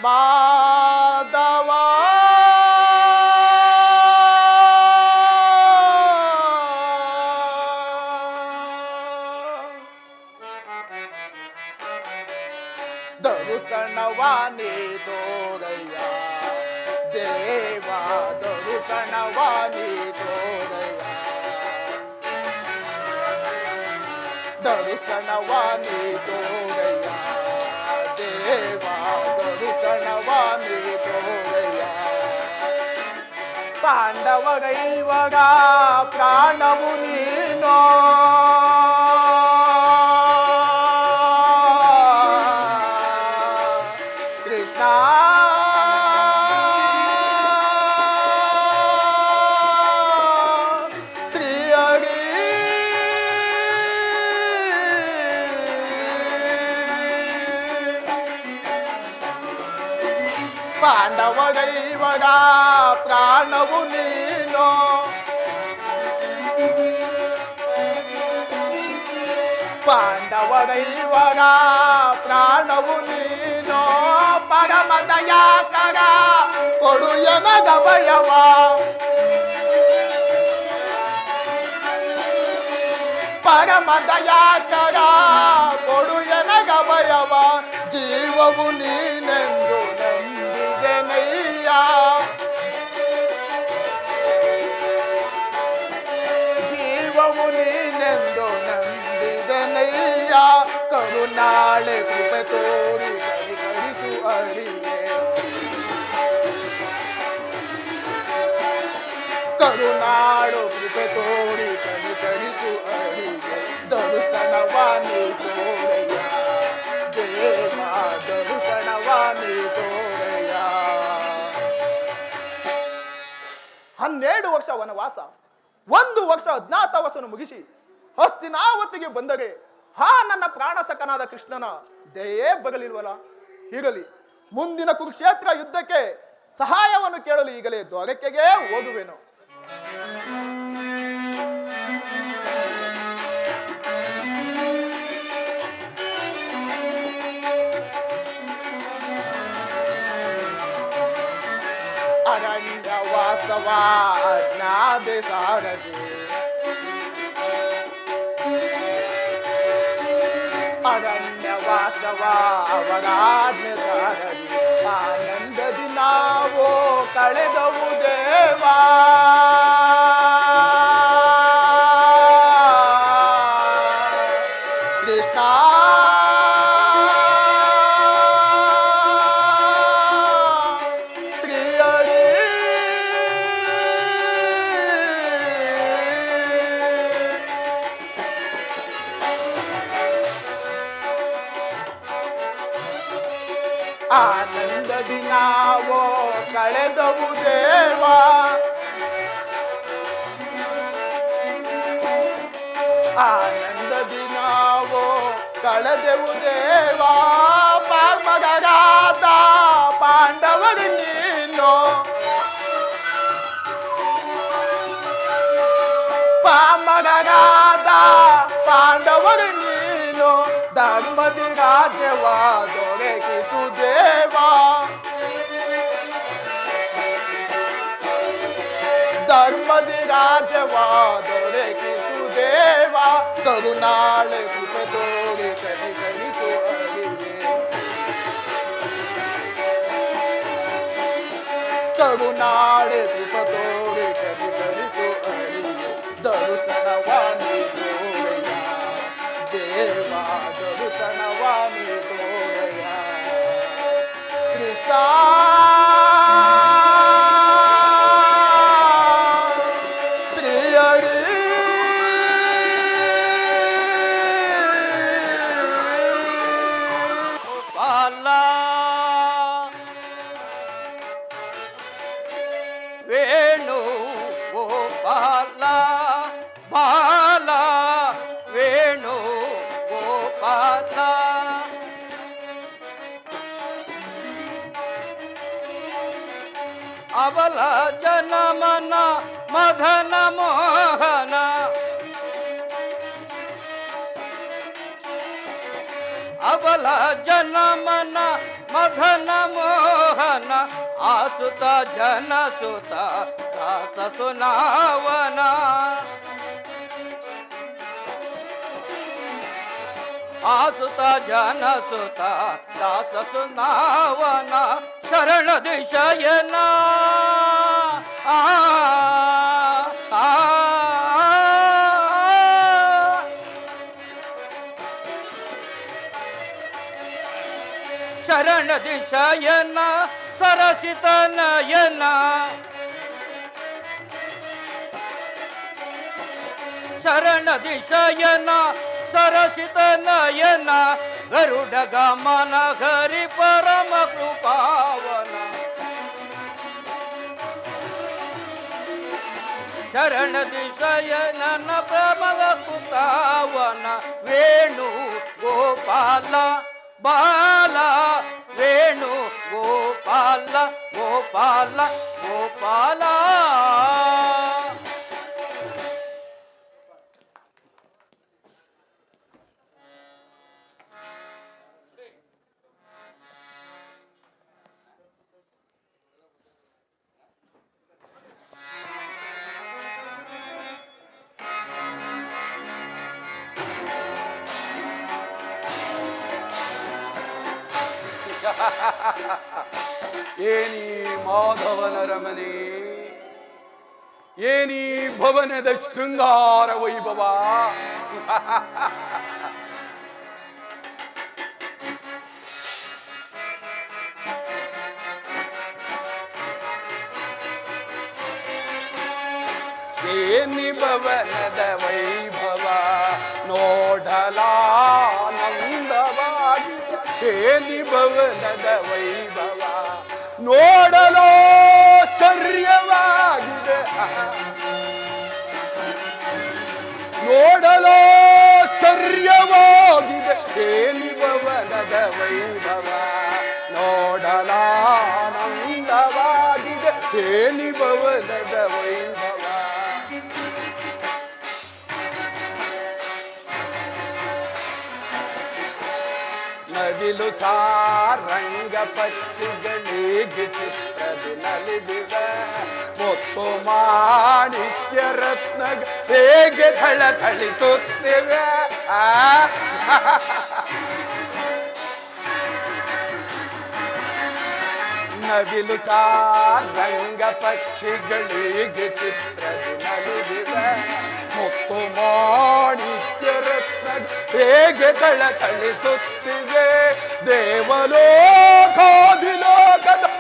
ಮಾಧವ ದರುಸಣವಾನಿ ತೋರಯ್ಯ ದೇವ ದರುಸಣವಾನಿ ತೋರಯ್ಯ ದರುಸಣವಾನಿ ತೋರಯ್ಯ ದೇವ ದರುಸಣವಾನಿ ತೋರಯ್ಯ ಪಾಂಡವರೈವರ ಪ್ರಾಣವು ನೀನೋ ಪಾಂಡವರೈವರ ಪ್ರಾಣವು ನೀನು ಪಾಂಡವರೈವರ ಪ್ರಾಣವು ನೀನು ಪರಮ ದಯಾಕರ ಕೊಡು ಎನಗಭಯವ ಪರಮ ದಯಾಕರ ಕೊಡು ಎನಗಭಯವ ಜೀವವು ನೀನೆಂದು ಜೀವವು ನೀನೆಂದು ನಂಬಿದನಯ್ಯ ಕರುನಾಳೆ ಕೃಪೆ ತೋರಿ ಕರಿಕರಿಸು ಅರಿಯೇ ಕರುನಾಡು ಕೃಪೆ ತೋರಿ ಕರಿಕರಿಸು ಅರಿಯೇ ದರುಸಣವಾನಿ ತೋರಯ್ಯ ದೇವ ದರುಸಣವಾನಿ ತೋರಯ್ಯ 12 ವರ್ಷ ವನವಾಸ 1 ವರ್ಷ ಅಜ್ಞಾತವಾಸವನ್ನು ಮುಗಿಸಿ ಹಸ್ತಿನಾವತಿಗೆ ಬಂದರೆ ನನ್ನ ಪ್ರಾಣಸಖನಾದ ಕೃಷ್ಣನ ದಯೆ ಬರಲಿಲ್ವಲ್ಲ. ಇರಲಿ, ಮುಂದಿನ ಕುರುಕ್ಷೇತ್ರ ಯುದ್ಧಕ್ಕೆ ಸಹಾಯವನ್ನು ಕೇಳಲು ಈಗಲೇ ದ್ವಾರಕೆಗೆ ಹೋಗುವೆನು. ಅರಣ್ಯವಾಸವ ಅಜ್ಞಾದೆ ಸಾರದೆ ಅರಣ್ಯವಾಸವ ಅವರಾಜ್ಞೆ ಸಾರದೆ ಆನಂದದಿ ನಾವು ಕಳೆದವು ದೇವಾ ಕೃಷ್ಣ ಆನಂದದಿ ನಾವು ಕಳೆದವು ದೇವಾ ಆನಂದದಿ ನಾವು ಕಳೆದೆವು ದೇವಾ ಪಾಮಗರಾದ ಪಾಂಡವರು ನೀನು ಪಾಮಗರಾದ ಪಾಂಡವರು ನೀನು ಧರ್ಮದಿ ರಾಜ್ಯವ ದೊರಕಿಸು ದೇವಾ ಧರ್ಮದಿ ರಾಜ್ಯವ ದೊರಕಿಸು ದೇವಾ ಕರುನಾಳೆ ಕೃಪೆ ತೋರಿ ಕರಿಕರಿಸು ಅರಿವೆ ಕರುನಾಳೆ ಕೃಪೆ ತೋರಿ ಕರಿಕರಿಸು ಅರಿವೆ ದರುಸಣವಾನಿ ತೋರಯ್ಯ ದೇವ ದರುಸಣವಾನಿ ತೋರಯ್ಯ ಕೃಷ್ಣ ಶ್ರೀಹರಿ ಗೋಪಾಲ ವೇಣು ಗೋಪಾಲ ಬಾಲ ವೇಣು ಗೋಪಾಲ ಅವಲ ಜನಮನ ಮದನ ಮೋಹನ ಅವಲ ಜನಮನ ಮದನ ಮೋಹನ ಮೋಹನ ಆಸುತ ಜನಸುತ ದಾಸ ಸುನಾವನ ಆಸುತ ಜನಸುತ ದಾಸ ಸುನಾವನ ಶರಣ ದಿಶಯನ ಶರಣ ದಿಶಯನ ಸರಸಿತ ನಯನ ಶರಣ ದಿಶಯನ ಸರಸಿತ ನಯನ ಗರುಡ ಗಮನ ಹರಿ ಪರಮ ಕೃಪಾವನ ಶರಣ ದಿಶಯನ ಪ್ರಮವ ಕುತಾವನ ವೇಣು ಗೋಪಾಲ ಬಾಲ ವೇಣು ಗೋಪಾಲ ಗೋಪಾಲ ಗೋಪಾಲ ಏನಿ ಮಾಧವನ ರಮನೆ, ಏನಿ ಭವನದ ಶೃಂಗಾರ ವೈಭವ. ಏನಿ ಭವನದ ವೈಭವ ನೋಡಲಾನಂದವಾಗಿ, ಏನಿ ಭವನದ ವೈಭವ ನೋಡಲೋ ಆಶ್ಚರ್ಯವಾಗಿದೆ, ನೋಡಲೋ ಆಶ್ಚರ್ಯವಾಗಿದೆ. ಏನಿ ಭವನದ ವೈಭವ ನೋಡಲಾನಂದವಾಗಿದೆ, ಏನಿ ಭವನದ ವೈಭವ. ನವಿಲು ಸಾರಂಗ ಪಕ್ಷಿಗಳಿಗೆ ಚಿತ್ರದಿ ನಲಿದಿವೆ, ಮುತ್ತು ಮಾಣಿಕ್ಯ ರತ್ನ ಹೇಗೆ ಥಳಥಳಿಸುತ್ತಿವೆ. ನವಿಲು ಸಾರಂಗ ಪಕ್ಷಿಗಳಿಗೆ ಚಿತ್ರದಿ ನಲಿದಿವೆ, ಮುತ್ತು ಮಾಣಿಕ್ಯ ರತ್ನ ಹೇಗೆ ಥಳಥಳಿಸುತ್ತಿವೆ. ದೇವಲೋಕಾದಿಲೋಕದ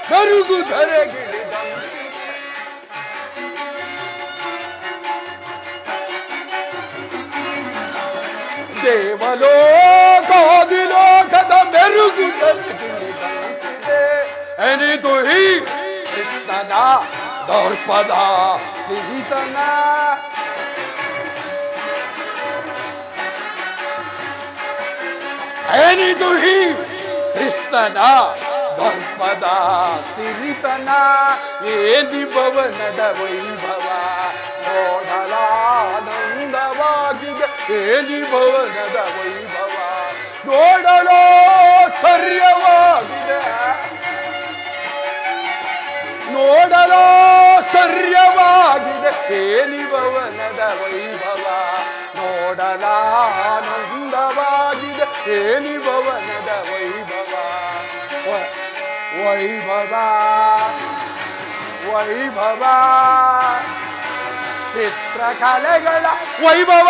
ಕರುಗುಧರೆಗಿಳಿದಂತೆ, ದೇವಲೋಕಾದಿಲೋಕದ ಮೆರುಗುಧರೆಗಿಳಿದಂತಿದೆ. ಎನಿತು ಹೀ ಕೃಷ್ಣನ ದರ್ಪದ ಸಿಹಿತನ, ಎನಿತು ಹೀ ಕೃಷ್ಣನ ದರ್ಪದ ಸಿರಿತನ. ಏನಿ ಭವನದ ವೈಭವ ನೋಡಲಾನಂದವಾಗಿದೆ, ಏನಿ ಭವನದ ವೈಭವ ನೋಡಲೋ ಸರ್ಯವಾಗಿದೆ, ನೋಡಲೋ ಸರ್ಯವಾಗಿದೆ. ಏನಿ ಭವನದ ವೈಭವ ನೋಡಲಾನಂದವಾಗಿದೆ, ಏನಿ ಭವನದ ವೈಭವ. ವೈಭವ ವೈಭವ ಚಿತ್ರಕಲೆಗಳ ವೈಭವ.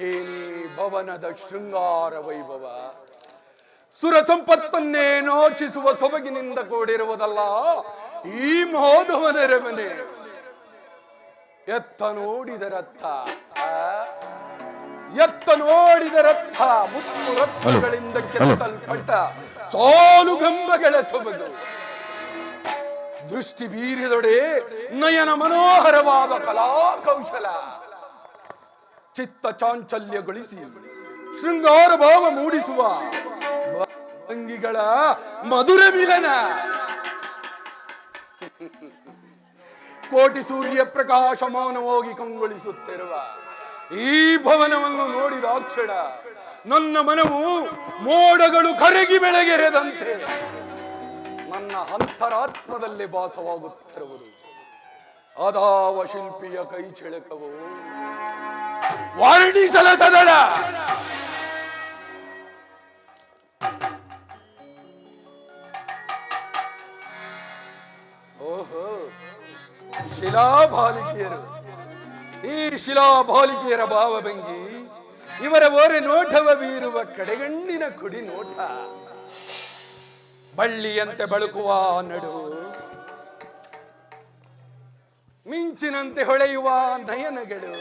ಏನಿ ಭವನದ ಶೃಂಗಾರ ವೈಭವ ಸುರ ಸಂಪತ್ತನ್ನೇ ನೋಚಿಸುವ ಸೊಬಗಿನಿಂದ ಕೂಡಿರುವುದಲ್ಲ ಈ ಮಾಧವನ ರಮನೆ. ಎತ್ತ ನೋಡಿದರತ್ತ, ಎತ್ತ ನೋಡಿದರತ್ತ ಮುತ್ತು ರತ್ನಗಳಿಂದ ಕೆತ್ತಲ್ಪಟ್ಟ ಸಾಲು ಗಂಬಗಳ ಸೊಬಗು. ದೃಷ್ಟಿ ಬೀರಿದೊಡೆ ನಯನ ಮನೋಹರವಾದ ಕಲಾ ಕೌಶಲ, ಚಿತ್ತ ಚಾಂಚಲ್ಯಗೊಳಿಸಿ ಶೃಂಗಾರ ಭಾವ ಮೂಡಿಸುವ ಅಂಗಿಗಳ ಮಧುರ ಮಿಲನ. ಕೋಟಿ ಸೂರ್ಯ ಪ್ರಕಾಶಮಾನವಾಗಿ ಕಂಗೊಳಿಸುತ್ತಿರುವ ಈ ಭವನವನ್ನು ನೋಡಿದಾಕ್ಷಣ ನನ್ನ ಮನವು ಮೋಡಗಳು ಕರಗಿ ಬೆಳಗೆರೆದಂತೆ ನನ್ನ ಅಂತರಾತ್ಮದಲ್ಲಿ ಭಾಸವಾಗುತ್ತಿರುವುದು. ಅದಾವ ಶಿಲ್ಪಿಯ ಕೈ ಚಿಳಕವು ವರ್ಣಿಸಲಸದಳ. ಓಹೋ, ಶಿಲಾಬಾಲಿಕೆಯರು. ಈ ಶಿಲಾಬಾಲಿಕೆಯರ ಭಾವಭಂಗಿ, ಇವರ ಓರೆ ನೋಟವ ಬೀರುವ ಕಡೆಗಣ್ಣಿನ ಕುಡಿ ನೋಟ, ಬಳ್ಳಿಯಂತೆ ಬಳುಕುವ ನಡು, ಮಿಂಚಿನಂತೆ ಹೊಳೆಯುವ ನಯನಗಳು,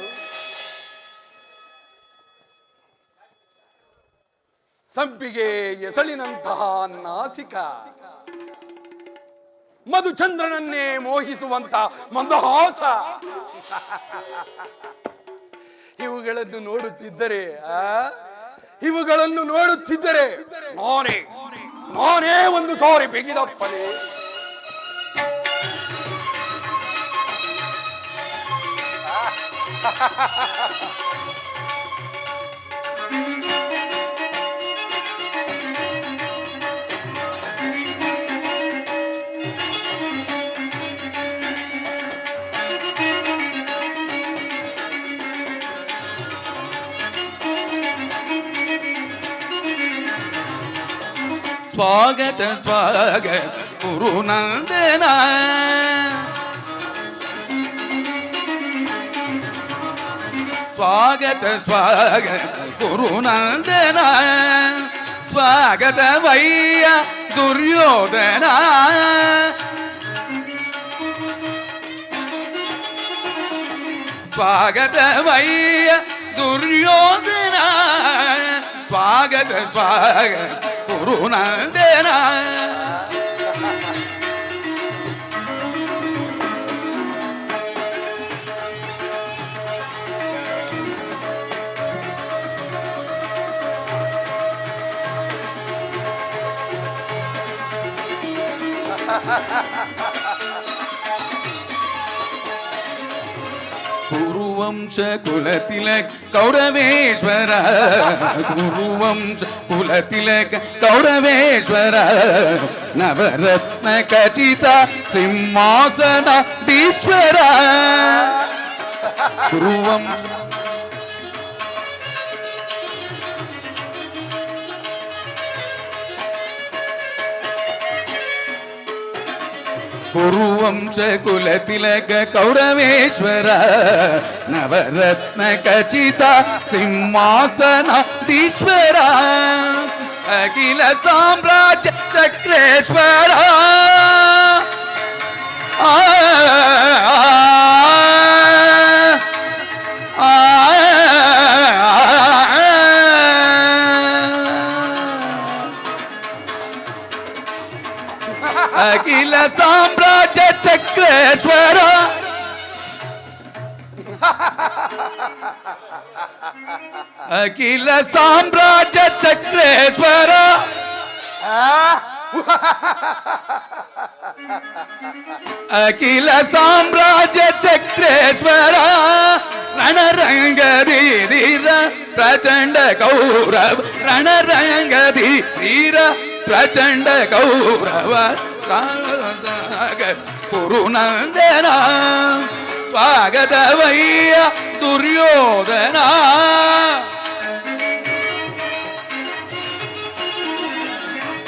ಸಂಪಿಗೆ ಎಸಳಿನಂತಹ ನಾಸಿಕ, ಮಧುಚಂದ್ರನನ್ನೇ ಮೋಹಿಸುವಂತ ಮಂದಹಾಸ, ಇವುಗಳನ್ನು ನೋಡುತ್ತಿದ್ದರೆ ನಾನೇ ಒಂದು ಸಾರಿ ಬಿಗಿದಪ್ಪಲೆ. ಸ್ವಾಗತ ಸ್ವಾಗತ ಗುರುನಂದನ, ಸ್ವಾಗತ ಸ್ವಾಗತ ಗುರುನಂದನ, ಸ್ವಾಗತ ವಯ್ಯ ದುರ್ಯೋಧನ, ಸ್ವಾಗತ ವಯ್ಯ ದುರ್ಯೋಧನ, ಸ್ವಾಗತ ಸ್ವಾಗತ ಗುರುನಂದನ. ಕುರುವಂಶ ಕುಲತಿಲಕ್ ಕೌರವೇಶ್ವರ, ಕುರುವಂಶ ಕುಲತಿಲಕ್ ಕೌರವೇಶ್ವರ, ನವರತ್ನ ಖಚಿತ ಸಿಂಹಾಸನಾಧೀಶ್ವರ, ಕುರುವಂಶ ಕುರುವಂಶ ಕುಲತಿಲಕ ಕೌರವೇಶ್ವರ, ನವರತ್ನ ಖಚಿತ ಸಿಂಹಾಸನಾಧೀಶ್ವರ, ಅಖಿಲ ಸಾಮ್ರಾಜ್ಯ ಚಕ್ರೇಶ್ವರ, ಅಖಿಲ ಸಾಮ್ರಾಜ್ಯ ಚಕ್ರೇಶ್ವರ, ಅಖಿಲ ಸಾಮ್ರಾಜ್ಯ ಚಕ್ರೇಶ್ವರ, ಅಖಿಲ ಸಾಮ್ರಾಜ್ಯ ಚಕ್ರೇಶ್ವರ, ರಣರಂಗದಿ ಧೀರ ಪ್ರಚಂಡ ಕೌರವ, ರಣರಂಗದಿ ಧೀರ ಪ್ರಚಂಡ ಕೌರವ, ಗುರುನಂದನ, ಸ್ವಾಗತ ವಯ್ಯ ದುರ್ಯೋಧನ,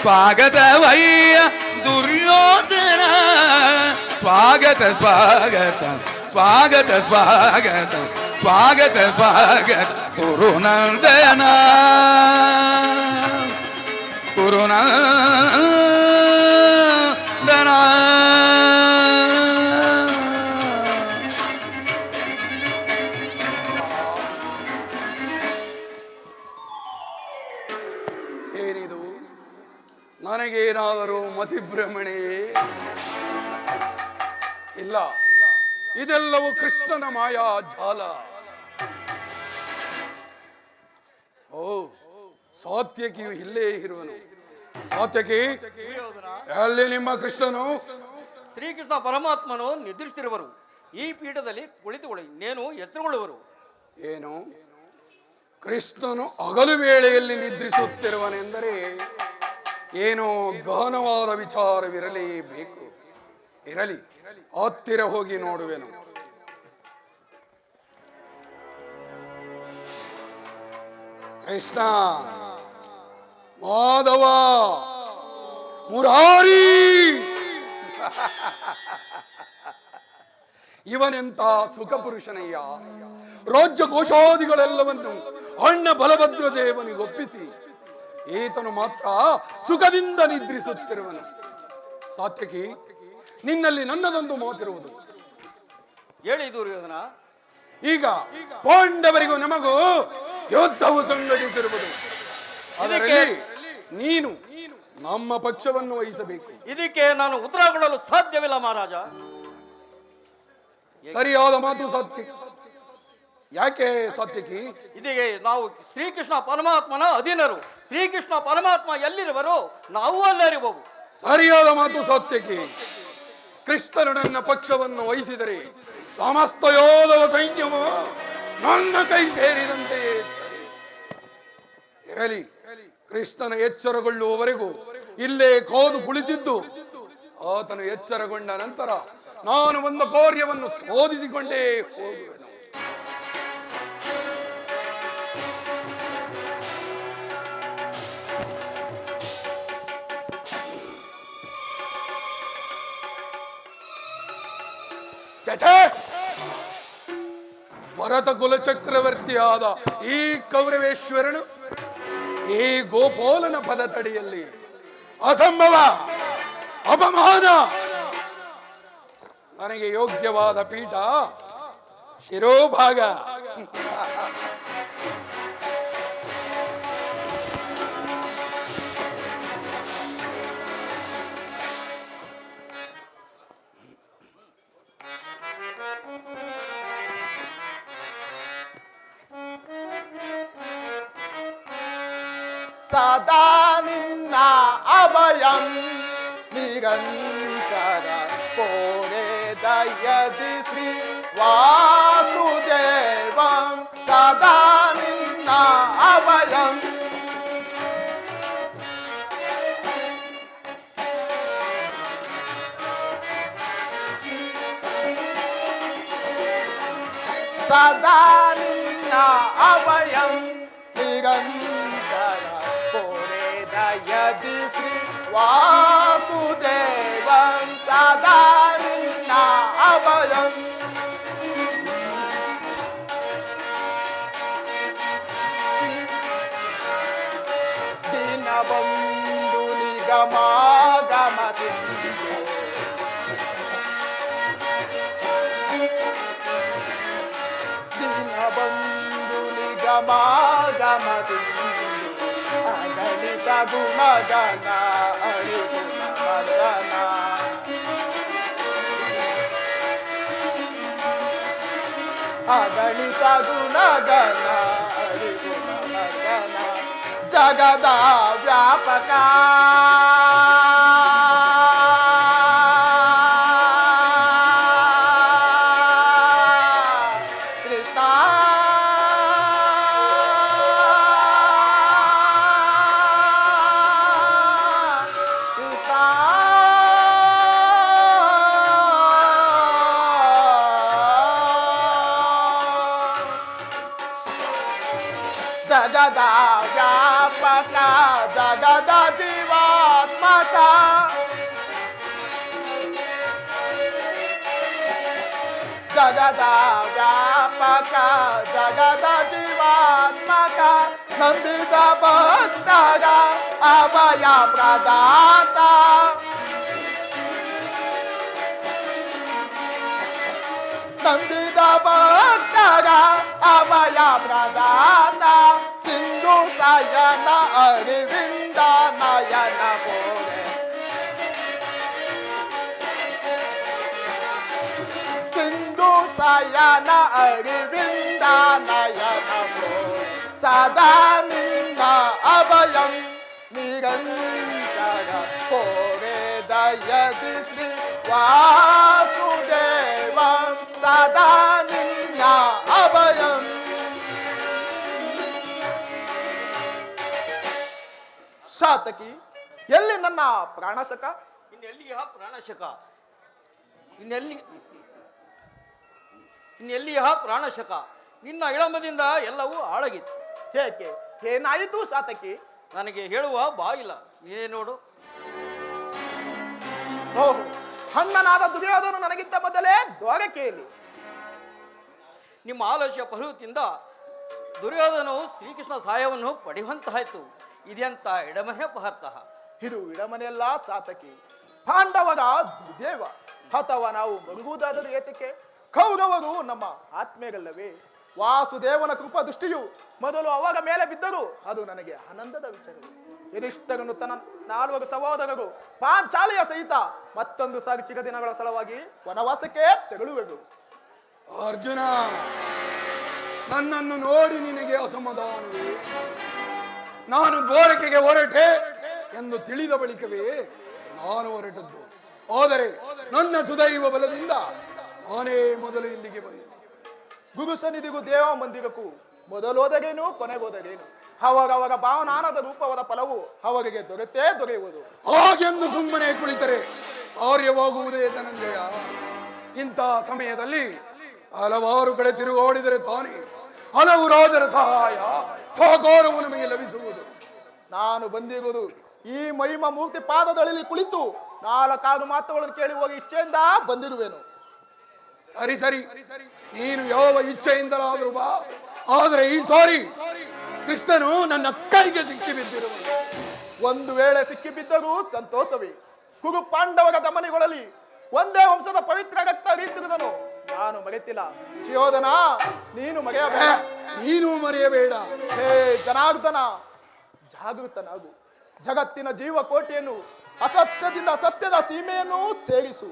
ಸ್ವಾಗತ ವಯ್ಯ ದುರ್ಯೋಧನ, ಸ್ವಾಗತ ಸ್ವಾಗತ ಸ್ವಾಗತ ಸ್ವಾಗತ ಸ್ವಾಗತ ಸ್ವಾಗತ ಗುರುನಂದನ, ಗುರುನಂದನ. ಏನಿದು? ನನಗೇನಾದರೂ ಮತಿಭ್ರಮಣೆಯೇ? ಇಲ್ಲ, ಇದೆಲ್ಲವೂ ಕೃಷ್ಣನ ಮಾಯಾ ಜಾಲ. ಓ, ಸಾತ್ಯಕಿಯು ಇಲ್ಲೇ ಇರುವನು. ಸಾತ್ಯಕಿ, ಎಲ್ಲಿ ನಿಮ್ಮ ಕೃಷ್ಣನು? ಶ್ರೀಕೃಷ್ಣ ಪರಮಾತ್ಮನು ನಿದ್ರಿಸುತ್ತಿರುವರು. ಈ ಪೀಠದಲ್ಲಿ ಕುಳಿತುಕೊಳ್ಳಿ, ಇನ್ನೇನು ಎಚ್ಚರಗೊಳ್ಳುವರು. ಏನು ಕೃಷ್ಣನು ಹಗಲು ವೇಳೆಯಲ್ಲಿ ನಿದ್ರಿಸುತ್ತಿರುವನೆಂದರೆ ಏನೋ ಗಹನವಾದ ವಿಚಾರವಿರಲೇಬೇಕು. ಇರಲಿ, ಹತ್ತಿರ ಹೋಗಿ ನೋಡುವೆನು. ಕೃಷ್ಣ, ಮಾಧವ, ಮುರಾರಿ, ಇವನೆಂತ ಸುಖ ಪುರುಷನಯ್ಯ. ರಾಜ್ಯ ಕೋಶಾದಿಗಳೆಲ್ಲವನ್ನು ಅಣ್ಣ ಬಲಭದ್ರ ದೇವನಿಗೊಪ್ಪಿಸಿ ಈತನು ಮಾತ್ರ ಸುಖದಿಂದ ನಿದ್ರಿಸುತ್ತಿರುವನು. ಸಾತ್ಯಕಿ, ನಿನ್ನಲ್ಲಿ ನನ್ನದೊಂದು ಮಾತಿರುವುದು. ಹೇಳಿ ದುರ್ಯೋಧನ. ಈಗ ಪಾಂಡವರಿಗೂ ನಮಗೂ ಯುದ್ಧವು ಸಂಘಟಿಸಿರುವುದು. ಅದರಲ್ಲಿ ನೀನು ನಮ್ಮ ಪಕ್ಷವನ್ನು ವಹಿಸಬೇಕು. ಇದಕ್ಕೆ ನಾನು ಉತ್ತರ ಕೊಡಲು ಸಾಧ್ಯವಿಲ್ಲ ಮಹಾರಾಜ. ಸರಿಯಾದ ಮಾತು ಸಾತ್ವಿಕ. ಯಾಕೆ ಸಾತ್ವಿಕಿ? ಇದೀಗ ನಾವು ಶ್ರೀಕೃಷ್ಣ ಪರಮಾತ್ಮನ ಅಧೀನರು. ಶ್ರೀಕೃಷ್ಣ ಪರಮಾತ್ಮ ಎಲ್ಲಿರುವರು ನಾವು ಅಲ್ಲಿರುವವು. ಸರಿಯಾದ ಮಾತು ಸಾತ್ವಿಕಿ. ಕೃಷ್ಣನು ನನ್ನ ಪಕ್ಷವನ್ನು ವಹಿಸಿದರೆ ಸಮಸ್ತ ಯೋಧವ ಸೈನ್ಯವು ನನ್ನ ಕೈ ಸೇರಿದಂತೆಯೇ ಇರಲಿ. ಕೃಷ್ಣನ ಎಚ್ಚರಗೊಳ್ಳುವವರೆಗೂ ಇಲ್ಲೇ ಕಾದು ಕುಳಿತಿದ್ದು ಆತನು ಎಚ್ಚರಗೊಂಡ ನಂತರ ನಾನು ಒಂದು ಕಾರ್ಯವನ್ನು ಶೋಧಿಸಿಕೊಂಡೇ ಹೋಗುವೆನು. ಭರತ ಕುಲ ಚಕ್ರವರ್ತಿಯಾದ ಈ ಕೌರವೇಶ್ವರನು ಈ ಗೋಪಾಲನ ಪದತಡಿಯಲ್ಲಿ ಅಸಂಭವ, ಅಪಮಾನ. ನನಗೆ ಯೋಗ್ಯವಾದ ಪೀಠ ಶಿರೋಭಾಗ. ಸದಾ ನಿನ್ನ ಅಭಯಂ ನಿರಂತರ ಕೋರೆ ದಯದಿ ಶ್ರೀ ವಾಸುದೇವಂ. ಸದಾ ನಿನ್ನ ಅಭಯಂ ಸದಾ ನಿನ್ನ ಅಭಯಂ ನಿರಂತರ ಕೋರೆ ದಯದಿ ಶ್ರೀ ವಾಸುದೇವಂ. ಸದಾ ನಿನ್ನ ಅಭಯಂ ದೀನಬಂಧು ನಿಗಮಾಗಮತಿ ದೀನಬಂಧು ನಿಗಮಾಗಮತಿ ಅಗಣಿತ ಗುಣಗಣ ಅರಿಗುಣ ಮರ್ದನ. ಅಗಣಿತ ಗುಣಗಣ ಅರಿಗುಣ ಮರ್ದನ. ಜಗದ ವ್ಯಾಪಕ ಕೃಷ್ಣ. ಜಗದ ವ್ಯಾಪಕ ಜಗದ ಜೀವಾತ್ಮಕ ಜಗದ ವ್ಯಾಪಕ ಜಗದ ಜೀವಾತ್ಮಕ ನಂಬಿದ ಭಕ್ತರ ಅಭಯ ಪ್ರದಾತ. ನಂಬಿದ ಭಕ್ತರ ಅಭಯ ಪ್ರದಾತ. ಸಿಂಧು ಸಯನ ಅರಿವಿಂದ ನಯನ ಮೋರೆ. ಸಿಂಧು ಸಯನ ಅರಿವಿಂದ ನಯನ ಮೋರೆ. ಸದಾ ನಿನ್ನ ಅಭಯಂ ನಿರಂತರ ಕೋರೆ ಹೃದಯದಿ ಶ್ರೀ ವಾಸುದೇವ ಸದಾ ನಿನ್ನ ಅಭಯಂ. ಶಾತಕಿ, ಎಲ್ಲಿ ನನ್ನ ಪ್ರಾಣಶಕ? ಇನ್ನೆಲ್ಲಿಯ ಪ್ರಾಣಶಕ? ಇನ್ನೆಲ್ಲಿಯ ಪ್ರಾಣಶಕ? ನಿನ್ನ ಇಳಮದಿಂದ ಎಲ್ಲವೂ ಹಾಳಾಗಿತ್ತು. ಏಕೆ, ಏನಾಯಿತು ಶಾತಕಿ? ನನಗೆ ಹೇಳುವ ಬಾಯಿಲ್ಲ, ನೀನೇ ನೋಡು. ಓಹೋ, ಹಣ್ಣನಾದ ದುರ್ಯೋಧನ ನನಗಿಂತ ಮೊದಲೇ ದ್ವಾರಕೆಯಲ್ಲಿ. ನಿಮ್ಮ ಆಲಸ್ಯ ಪರ್ವತಿಯಿಂದ ದುರ್ಯೋಧನವು ಶ್ರೀಕೃಷ್ಣ ಸಹಾಯವನ್ನು ಪಡೆಯುವಂತಾಯಿತು. ಇದೆಂತ ಎಡಮನೆ ಪಹರ್ತಃ. ಇದು ಇಡಮನೆಯಲ್ಲ ಸಾತಕಿ, ಪಾಂಡವರ ದುರ್ದೇವ. ಅಥವಾ ನಾವು ಮರುಗುವುದಾದರೂ ಏತಕ್ಕೆ? ಕೌರವರು ನಮ್ಮ ಆತ್ಮೀಯರಲ್ಲವೇ? ವಾಸುದೇವನ ಕೃಪಾ ದೃಷ್ಟಿಯು ಮೊದಲು ಅವರ ಮೇಲೆ ಬಿದ್ದರು, ಅದು ನನಗೆ ಆನಂದದ ವಿಚಾರವು. ಯುಧಿಷ್ಠರನು ತನ್ನ 4 ಸಹೋದರರು ಪಾಂಚಾಲಿಯ ಸಹಿತ ಮತ್ತೊಂದು ಸಾರಿ ಚಿಕ್ಕ ದಿನಗಳ ಸಲುವಾಗಿ ವನವಾಸಕ್ಕೆ ತೆರಳುವೆವು. ಅರ್ಜುನ, ನನ್ನನ್ನು ನೋಡಿ ನಿನಗೆ ಅಸಮಾಧಾನವೇ? ನಾನು ದ್ವಾರಕೆಗೆ ಹೊರಟೆ ಎಂದು ತಿಳಿದ ಬಳಿಕವೇ ನಾನು ಹೊರಟದ್ದು. ಆದರೆ ನನ್ನ ಸುದೈವ ಬಲದಿಂದ ನಾನೇ ಮೊದಲು ಇಲ್ಲಿಗೆ ಬಂದೆ. ಗುರು ಸನ್ನಿಧಿಗೂ ದೇವ ಮಂದಿರಕ್ಕೂ ಮೊದಲೋದರೇನು ಕೊನೆಗೋದರೇನು, ಅವರವರ ಭಾವನಾನದ ರೂಪವಾದ ಫಲವು ಅವರಿಗೆ ದೊರೆಯುವುದು. ಹಾಗೆಂದು ಸುಮ್ಮನೆ ಕುಳಿತರೆ ಕಾರ್ಯವಾಗುವುದೇ ಧನಂಜಯ. ಇಂಥ ಸಮಯದಲ್ಲಿ ಹಲವಾರು ಕಡೆ ತಿರುಗಾಡಿದರೆ ತಾನೇ ಹಲವು ರಾಜರ ಸಹಾಯ ಸಹಕಾರವು ನಮಗೆ ಲಭಿಸುವುದು. ನಾನು ಬಂದಿರುವುದು ಈ ಮಹಿಮ ಮೂರ್ತಿ ಪಾದದಲ್ಲಿ ಕುಳಿತು 4 ಮಾತುಗಳನ್ನು ಕೇಳಿ ಹೋಗಿ ಇಚ್ಛೆಯಿಂದ ಬಂದಿರುವೆನು. ಸರಿ ಸರಿ, ನೀನು ಯಾವ ಇಚ್ಛೆಯಿಂದಲಾದರೂ ಬಾ. ಆದರೆ ಈ ಸಾರಿ ಕೃಷ್ಣನು ನನ್ನ ಕೈಗೆ ಸಿಕ್ಕಿ ಬಿದ್ದಿರುವನು. ಒಂದು ವೇಳೆ ಸಿಕ್ಕಿಬಿದ್ದರೂ ಸಂತೋಷವೇ. ಕುರು ಪಾಂಡವರ ದಮನಿಗಳಲ್ಲಿ ಒಂದೇ ವಂಶದ ಪವಿತ್ರ ರಕ್ತ ಹರಿಯುತ್ತಿರುವುದನ್ನು ನಾನು ಮರೆತಿಲ್ಲ. ಶಿವೋಧನ, ನೀನು ಮರೆಯಬೇಡ. ನೀನು ಮರೆಯಬೇಡ. ಹೇ ಜನಾರ್ದನ, ಜಾಗೃತನಾಗು. ಜಗತ್ತಿನ ಜೀವಕೋಟಿಯನ್ನು ಅಸತ್ಯದಿಂದ ಸತ್ಯದ ಸೀಮೆಯನ್ನು ಸೇರಿಸು.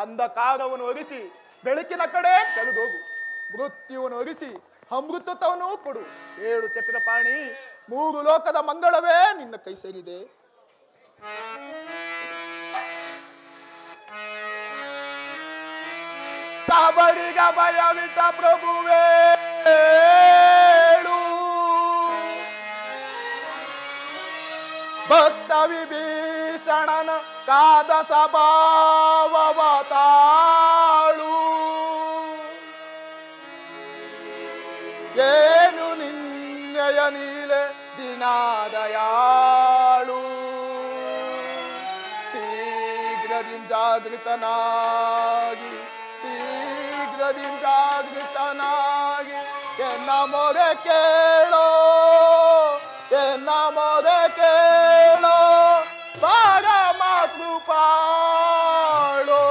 ಅಂಧಕಾರವನ್ನು ಒರಿಸಿ ಬೆಳಕಿನ ಕಡೆ ಕರೆದೋಗು. ಮೃತ್ಯುವನ್ನು ಒರಿಸಿ ಅಮೃತತ್ವವನ್ನು ಕೊಡು. 7 ಚಕ್ರಪಾಣಿ 3 ಲೋಕದ ಮಂಗಳವೇ ನಿನ್ನ ಕೈ ಸೇರಿದೆ. ಸಾಬರಿಗ ಭಯವಿಟ್ಟ ಪ್ರಭುವೇ, ಭಕ್ತ ವಿಭೀಷಣನ ಕಾದ ಸ್ವಭಾವವ ತಾಳು. ಏನು ನಿನ್ನೆಯ ನೀಲೆ ದಿನಾದಯಾಳು. ಶೀಘ್ರದಿ ಜಾಗೃತನಾಗಿ ಎನ್ನ ಮೊರೆ ಕೇಳೋ, ಎನ್ನ ಮೊರೆ ಕೇಳೋ ಪರಮ ಕೃಪಾಳೋ.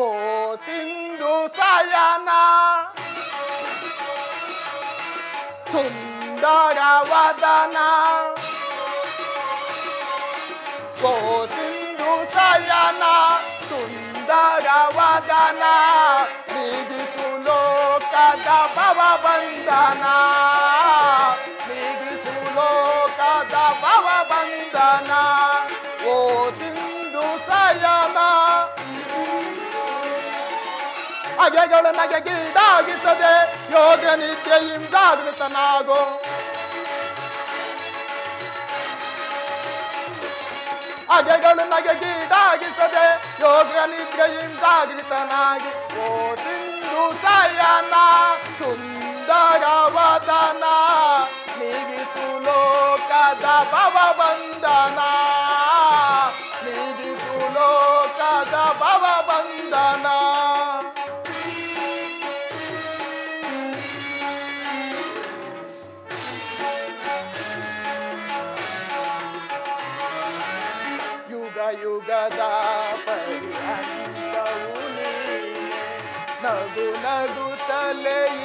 ಓ ಸಿಂಧು ಸಯನ ಸುಂದರ ವದನ, ಓ ಸಿಂಧು ಸಯನ ಸುಂದರ ವದನ, ನೀಗಿಸು ಲೋಕದ ಭವ ಬಂಧನ, ನೀಗಿಸು ಲೋಕದ ಭವ ಬಂಧನ. ಓ ಸಿಂಧು ಸಯನ, ಅಗೆಗಳು ನಗೆಗೀಡಾಗಿಸದೆ ಯೋಗ ನಿತ್ಯಂ ಜಾಗೃತನಾಗೋ. ಅಗೆಗಳು ನಗೆಗೀಡಾಗಿಸದೆ ಯೋಗ ನಿತ್ಯಂ ಜಾಗೃತನಾಗಿ. ಓ ಸಿಂಧು ಸಯನ ಸುಂದರ ವದನ, ನೀಗಿಸು ಲೋಕದ ಭವ ಬಂಧನ, ನೀಗಿಸು ಲೋಕದ ಭವ ಬಂಧನ. ಯುಗದ ಪರ್ಯಂತವು ನೀನೆ, ನಗು ನಗುತ್ತಲೇ ಈ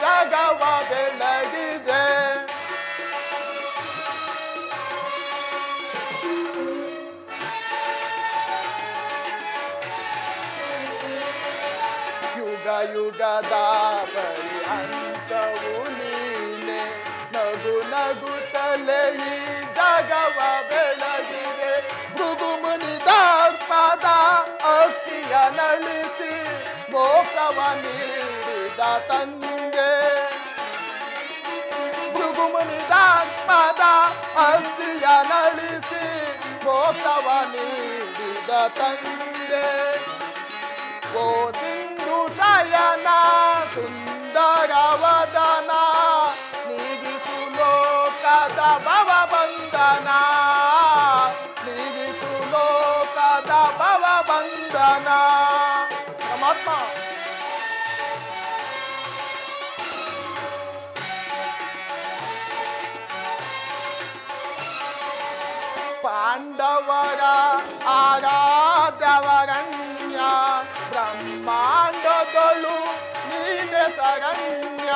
ಜಗವ ಬೆಳಗಿದೆ. ಯುಗದ ಪರ್ಯಂತವು ನೀನೆ ನಗು ನಗುತ್ತಲೇ ಈ ಜಗವ ಬೆಳಗಿದೆ ಭೃಗು ಮುನಿದಾತ್ಮದ ಅಕ್ಷಿಯ ನಳಿಸಿ ಮೋಕ್ಷವ ನೀಡಿದ ತಂದೆ ಭೃಗು ಮುನಿದಾತ್ಮದ ಅಕ್ಷಿಯ ನಳಿಸಿ ಮೋಕ್ಷವ ನೀಡಿದ ತಂದೆ ಓ ಸಿಂಧು ಶಯನ ಸುಂದರವದನ ನೀಗಿಸು ಲೋಕದ ಭವ ಬಂಧನ ನೀಗಿಸು ಲೋಕದ ಭವ ಬಂಧನ ಪರಮಾತ್ಮ ಪಾಂಡವರ ಆರಾಧ್ಯವರಣ್ಯ ಬ್ರಹ್ಮಾಂಡಗಳು ನೀನೆ ಶರಣ್ಯ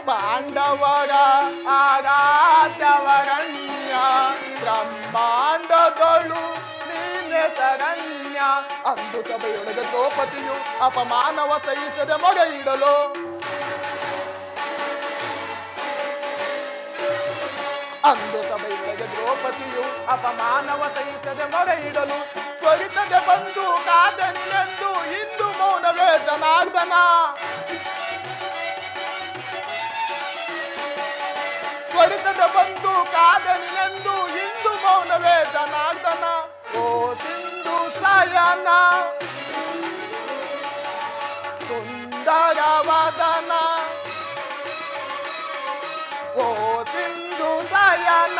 ಪಾಂಡವರ ಆರಾಧ್ಯವರಣ್ಯ ಬ್ರಹ್ಮಾಂಡಗಳು ನೀನೆ ಶರಣ್ಯ ಅಂದು ಸಭೆಯೊಳಗೆ ದ್ರೌಪದಿಯು ಅಪಮಾನವ ಸಹಿಸದೆ ಮೊರೆ ಇಡಲು ಅಂದು ಸಭೆಯೊಳಗೆ ದ್ರೌಪದಿಯು ಅಪಮಾನವ ಸಹಿಸದೆ ಮೊರೆ ಇಡಲು ತ್ವರಿತದೆ ಬಂದು ಕಾದನಿನೆಂದು ಇಂದು ಮೌನವೇ ಜನಾರ್ದನ ತ್ವರಿತದೆ ಬಂದು ಕಾದನಿನೆಂದು ಇಂದು ಮೌನವೇ ಜನಾರ್ದನ ಓ ಸಿಂಧು ಶಯನ ಸುಂದರವದನ ಓ ಸಿಂಧು ಶಯನ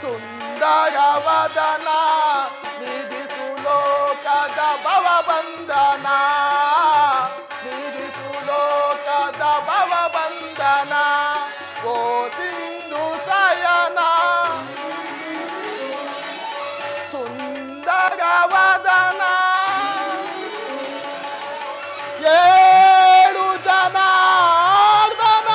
ಸುಂದರವದನ ನೀಗಿಸು ಲೋಕದ ಭವ ಬಂಧನ ನೀಗಿಸು ಲೋಕದ ಭವ ಬಂಧನ ಓ ಸಿಂಧು ಶಯನ ಸುಂದರವದನ ಏಳು ಜನಾರ್ದನ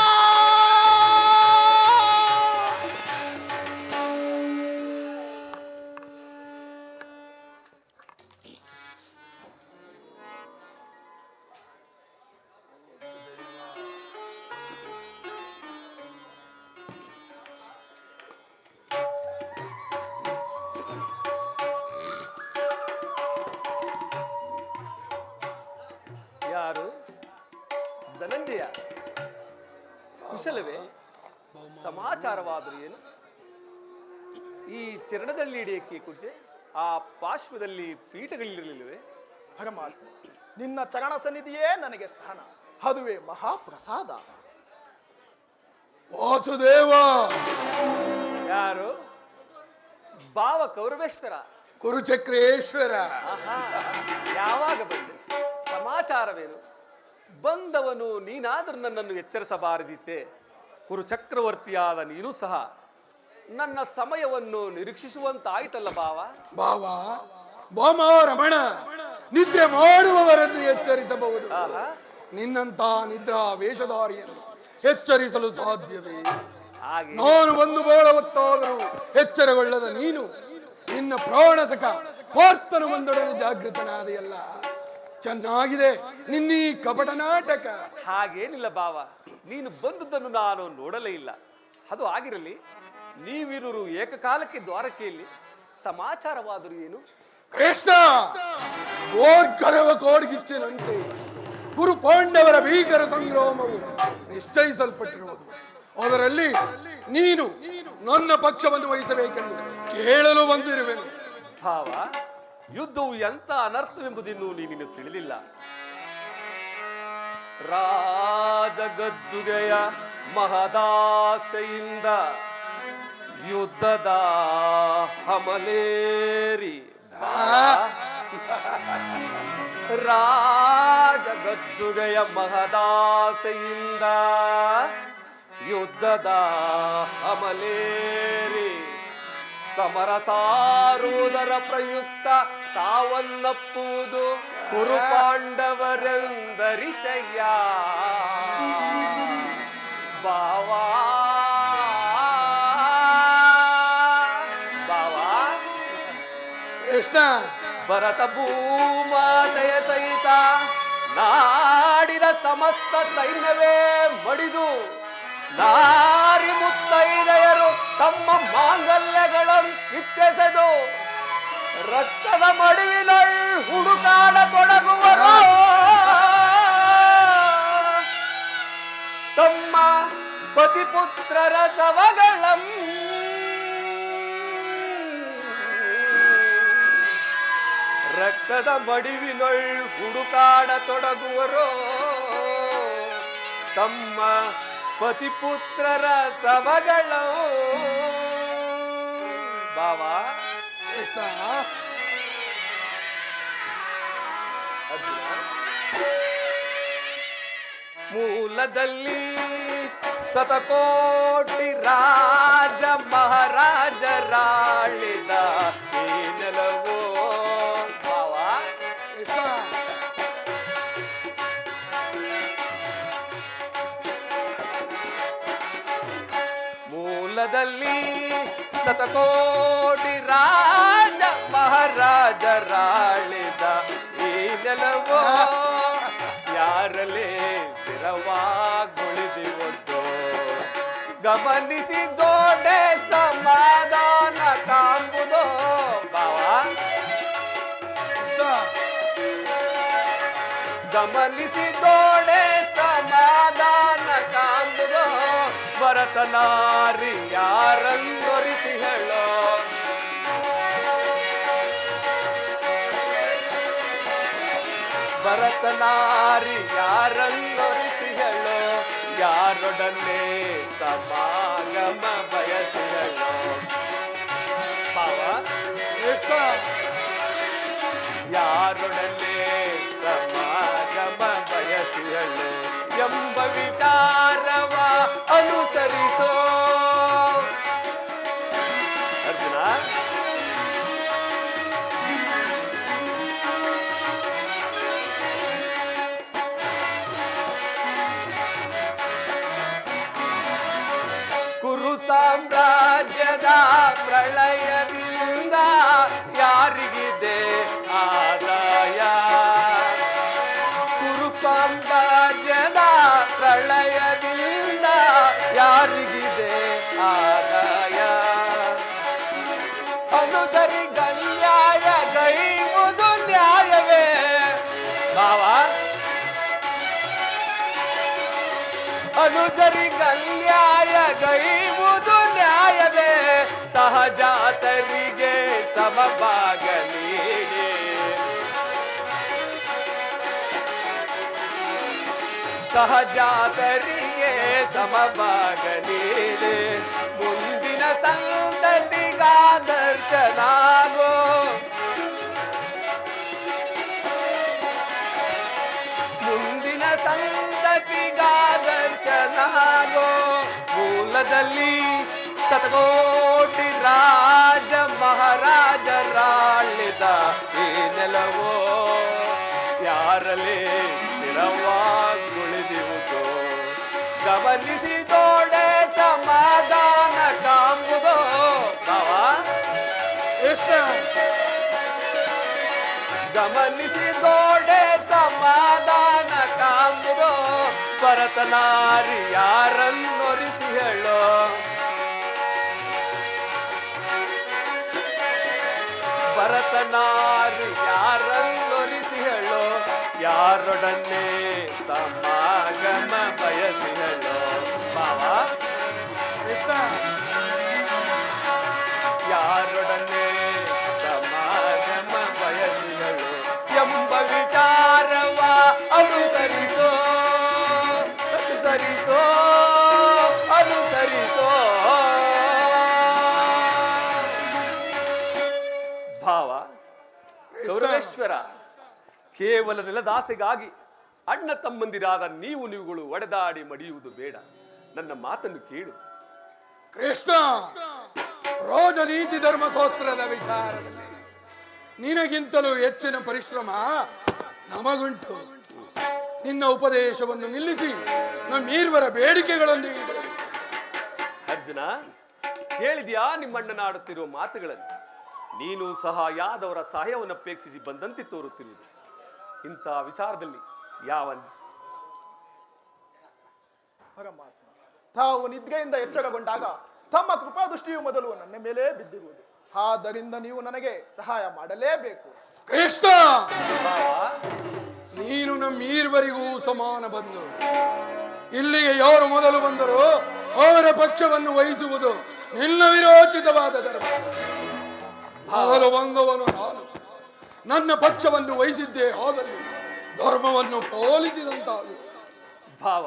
ಯಾರು? ಧನಂಜಯ, ಕುಶಲವೇ? ಸಮಾಚಾರವಾದರೂ ಏನು? ಈ ಚರಣದಲ್ಲಿ ಹಿಡಿಯಕ್ಕೆ ಕುರ್ಚೆ, ಆ ಪಾರ್ಶ್ವದಲ್ಲಿ ಪೀಠಗಳಿರಲಿಲ್ಲವೇ? ಪರಮಾತ್ಮ ನಿನ್ನ ಚರಣ ಸನ್ನಿಧಿಯೇ ನನಗೆ ಸ್ಥಾನ ಅದುವೇ ಮಹಾಪ್ರಸಾದ ವಾಸುದೇವ ಯಾರು? ಭಾವ ಕೌರವೇಶ್ವರ. ಕುರುಚಕ್ರೇಶ್ವರ. ಆಹಾ, ಯಾವಾಗ ಬಂದೆ? ಸಮಾಚಾರವೇನು? ಬಂದವನು ನೀನಾದರೂ ನನ್ನನ್ನು ಎಚ್ಚರಿಸಬಾರದಿತ್ತೆ. ಕುರುಚಕ್ರವರ್ತಿಯಾದ ನೀನು ಸಹ ನನ್ನ ಸಮಯವನ್ನು ನಿರೀಕ್ಷಿಸುವಂತಾಯ್ತಲ್ಲ ಭಾವ. ಭಾವ ಭಾಮ ರಮಣ ನಿದ್ರೆ ಮಾಡುವವರನ್ನು ಎಚ್ಚರಿಸಬಹುದು, ಆಹಾ, ನಿನ್ನಂತ ನಿದ್ರಾ ವೇಷಧಾರಿಯನ್ನು ಎಚ್ಚರಿಸಲು ಸಾಧ್ಯವೇ? ಹಾಗೆ ನಾನು ಒಂದು ಬೋಳ ಹೊತ್ತಾದರೂ ಎಚ್ಚರಗೊಳ್ಳದ ನೀನು ನಿನ್ನ ಪ್ರಾಣಸಕ ಪಾರ್ಥನು ಬಂದೊಡನೆ ಜಾಗೃತನಾದೆಯಲ್ಲ. ಚೆನ್ನಾಗಿದೆ ನಿನ್ನೀ ಕಪಟ ನಾಟಕ. ಹಾಗೇನಿಲ್ಲ ಭಾವ, ನೀನು ಬಂದದ್ದನ್ನು ನಾನು ನೋಡಲೇ ಇಲ್ಲ. ಅದು ಆಗಿರಲಿ, ನೀವಿರುವರು ಏಕಕಾಲಕ್ಕೆ ದ್ವಾರಕೆಯಲ್ಲಿ. ಸಮಾಚಾರವಾದರೂ ಏನು? ಕೃಷ್ಣ ಓರ್ಗರವ ಕೋಡ್ಗಿಚ್ಚಿನಂತೆ ಗುರು ಪಾಂಡವರ ಭೀಕರ ಸಂಗ್ರಾಮವು ನಿಶ್ಚಯಿಸಲ್ಪಟ್ಟಿರುವುದು. ಅದರಲ್ಲಿ ನೀನು ನನ್ನ ಪಕ್ಷವನ್ನು ವಹಿಸಬೇಕೆಂದು ಕೇಳಲು ಬಂದಿರುವೆನು. ಭಾವ, ಯುದ್ಧವು ಎಂತ ಅನರ್ಥವೆಂಬುದಿನ್ನು ನೀನಿನ್ನು ತಿಳಿದಿಲ್ಲ. ರಾಜಗದ್ದುಗೆಯ ಮಹದಾಸೆಯಿಂದ ಯುದ್ಧದ ಹಮಲೇರಿ ರಾಜಗದ್ದುಗೆಯ ಮಹದಾಸೆಯಿಂದ ಯುದ್ಧದ ಅಮಲೇರಿ ಸಮರ ಸಾರುವುದರ ಪ್ರಯುಕ್ತ ಸಾವನ್ನಪ್ಪುವುದು ಕುರು ಪಾಂಡವರೆಂದರಿತಯ್ಯ. ಬಾವಾ ಬಾವಾ ಕೃಷ್ಣ ಭರತ ಭೂಮಾತೆಯ ಸಹಿತ ನಾಡಿನ ಸಮಸ್ತ ಸೈನ್ಯವೇ ಮಡಿದು ನಾರಿ ಮುತ್ತೈದೆಯರು ತಮ್ಮ ಮಾಂಗಲ್ಯಗಳನ್ನು ಕಿತ್ತೆಸೆದು ರಕ್ತದ ಮಡುವಿನಲ್ಲಿ ಹುಡುಕಾಡ ತೊಡಗುವರು ತಮ್ಮ ಪತಿಪುತ್ರರ ಶವಗಳಂ ರಕ್ತದ ಮಡುವಿನೊಳ್ ಹುಡುಕಾಡ ತೊಡಗುವರು ತಮ್ಮ ಪತಿಪುತ್ರರ ಶವಗಳು ಬಾವಾ ಕೃಷ್ಣ ಮೂಲದಲ್ಲಿ ಶತಕೋಟಿ ರಾಜ ಮಹಾರಾಜರಾಳಿದ ಈ ನೆಲವೋ ಬಾವಾ ಕೃಷ್ಣ ಮೂಲದಲ್ಲಿ ಶತಕೋಟಿ ರಾಜ ಮಹಾರಾಜರಾಳಿದ ಈ ನೆಲವೋ ಯಾರಲೇ ಸ್ಥಿರವಾಗೊಳಿಸುವುದು ಗಮನಿಸಿದೋಡೆ ಸಮಾಧಾನ ಕಾಂಬುದು ಬಾವಾ ಗಮನಿಸಿದೋಡೆ ಸಮಾಧಾನ ಕಾಂಬುದು ಭರತನಾರಿ ಯಾರನ್ನೊರಿಸಿ ಹೇಳೋ ಭರತನಾರಿ ಯಾರನ್ನೊರಿಸಿ ಹೇಳೋ ಯಾರೊಡನೆ ಸಮಾಗಮ ಬಯಸಿ ಹೇಳೋ ಬಾವಾ ಕೃಷ್ಣ ಯಾರೊಡನೆ ಸಮಾಗಮ ಬಯಸಿ ಹೇಳೋ ಎಂಬ ವಿಚಾರವ ಅನುಸರಿಸೋ ಅರ್ಜುನ ಕುರು ಸಾಮ್ರಾಜ್ಯದ ಪ್ರಳಯದಿಂದ ಯಾರಿಗಿದೆ ಆದಾಯ ಕುರು ಸಾಮ್ರಾಜ್ಯದ ಪ್ರಳಯದಿಂದ ಯಾರಿಗಿದೆ ಆದಾಯ ಅನುಸರಿ ಗಲ್ಯಾಯ ಗೈವುದು ನ್ಯಾಯವೇ ಬಾವಾ ಅನುಜರಿ ಗಲ್ಯಾಯ ಗೈವುದು ನ್ಯಾಯವೇ ಸಹಜಾತರಿಗೆ ಸಮಭಾಗ ನೀಡಿ ಸಹಜಾತರಿಗೆ ಸಮಭಾಗ ನೀಡಿ ಮುಂದಿನ ಸಂತತಿಗಾದರ್ಶನಾಗೋ ಮುಂದಿನ ಸಂತತಿಗಾದರ್ಶನಾಗೋ ಮೂಲದಲ್ಲಿ ಶತಕೋಟಿ ರಾಜ ಮಹಾರಾಜರಾಳಿದ ಈ ನೆಲವೋ ಯಾರಲೇ ಸ್ಥಿರವಾಗುಳಿದಿರುವುದು ಗಮನಿಸಿದೋಡೆ ಸಮಾಧಾನ ಕಾಂಬುದೋ ಬಾವಾ ಕೃಷ್ಣ ಗಮನಿಸಿದೋಡೆ ಸಮಾಧಾನ ಕಾಂಬುದೋ ಭರತನಾರಿ ಯಾರನ್ನೊರಿಸಿ ಹೇಳೋ ಭರತನಾರಿ ಯಾರನ್ನೊರಿಸಿ ಹೇಳೋ ಯಾರೊಡನೆ ಸಮಾಗಮ ಬಯಸಿ ಹೇಳೋ ಬಾವಾ ಕೃಷ್ಣ ಯಾರೊಡನೆ ಸಮಾಗಮ ಬಯಸಿ ಹೇಳೋ ಎಂಬ ವಿಚಾರವ ಅನುಸರಿಸೋ ಅನುಸರಿಸೋ ಅನುಸರಿಸೋ ಭಾವ ಗೌರವೇಶ್ವರ ಕೇವಲ ನೆಲದಾಸೆಗಾಗಿ ಅಣ್ಣ ತಮ್ಮಂದಿರಾದ ನೀವುಗಳು ಒಡೆದಾಡಿ ಮಡಿಯುವುದು ಬೇಡ. ನನ್ನ ಮಾತನ್ನು ಕೇಳು. ಕೃಷ್ಣ, ರೋಜನೀತಿ ಧರ್ಮಶಾಸ್ತ್ರದ ವಿಚಾರದಲ್ಲಿ ನಿನಗಿಂತಲೂ ಹೆಚ್ಚಿನ ಪರಿಶ್ರಮ ನಮಗುಂಟು. ನಿನ್ನ ಉಪದೇಶವನ್ನು ನಿಲ್ಲಿಸಿ ನಮ್ಮೀರ್ವರ ಬೇಡಿಕೆಗಳನ್ನು ಈಡೇರಿಸು. ಅರ್ಜುನ, ಕೇಳಿದ್ಯಾ ನಿಮ್ಮಣ್ಣನ ಆಡುತ್ತಿರುವ ಮಾತುಗಳನ್ನು? ನೀನು ಸಹ ಯಾದವರ ಸಹಾಯವನ್ನು ಅಪೇಕ್ಷಿಸಿ ಬಂದಂತೆ ತೋರುತ್ತಿರುವುದು. ಇಂಥ ವಿಚಾರದಲ್ಲಿ ಯಾವ ಪರಮಾತ್ಮ ತಾವು ನಿದ್ರೆಯಿಂದ ಎಚ್ಚರಗೊಂಡಾಗ ತಮ್ಮ ಕೃಪಾದೃಷ್ಟಿಯು ಮೊದಲು ನನ್ನ ಮೇಲೆ ಬಿದ್ದಿರುವುದು. ಆದ್ದರಿಂದ ನೀವು ನನಗೆ ಸಹಾಯ ಮಾಡಲೇಬೇಕು. ಕೃಷ್ಣ, ನೀನು ನಮ್ಮೀರ್ವರಿಗೂ ಸಮಾನ ಬಂಧು. ಇಲ್ಲಿಗೆ ಯಾರು ಮೊದಲು ಬಂದರೂ ಅವರ ಪಕ್ಷವನ್ನು ವಹಿಸುವುದು ನಿನ್ನ ವಿರೋಚಿತವಾದ ಧರ್ಮ. ಮೊದಲು ಬಂದವನು ನಾನು. ನನ್ನ ಪಕ್ಷವನ್ನು ವಹಿಸಿದ್ದೇ ಆದಲ್ಲಿ ಧರ್ಮವನ್ನು ಪಾಲಿಸಿದಂತಾಗು. ಭಾವ,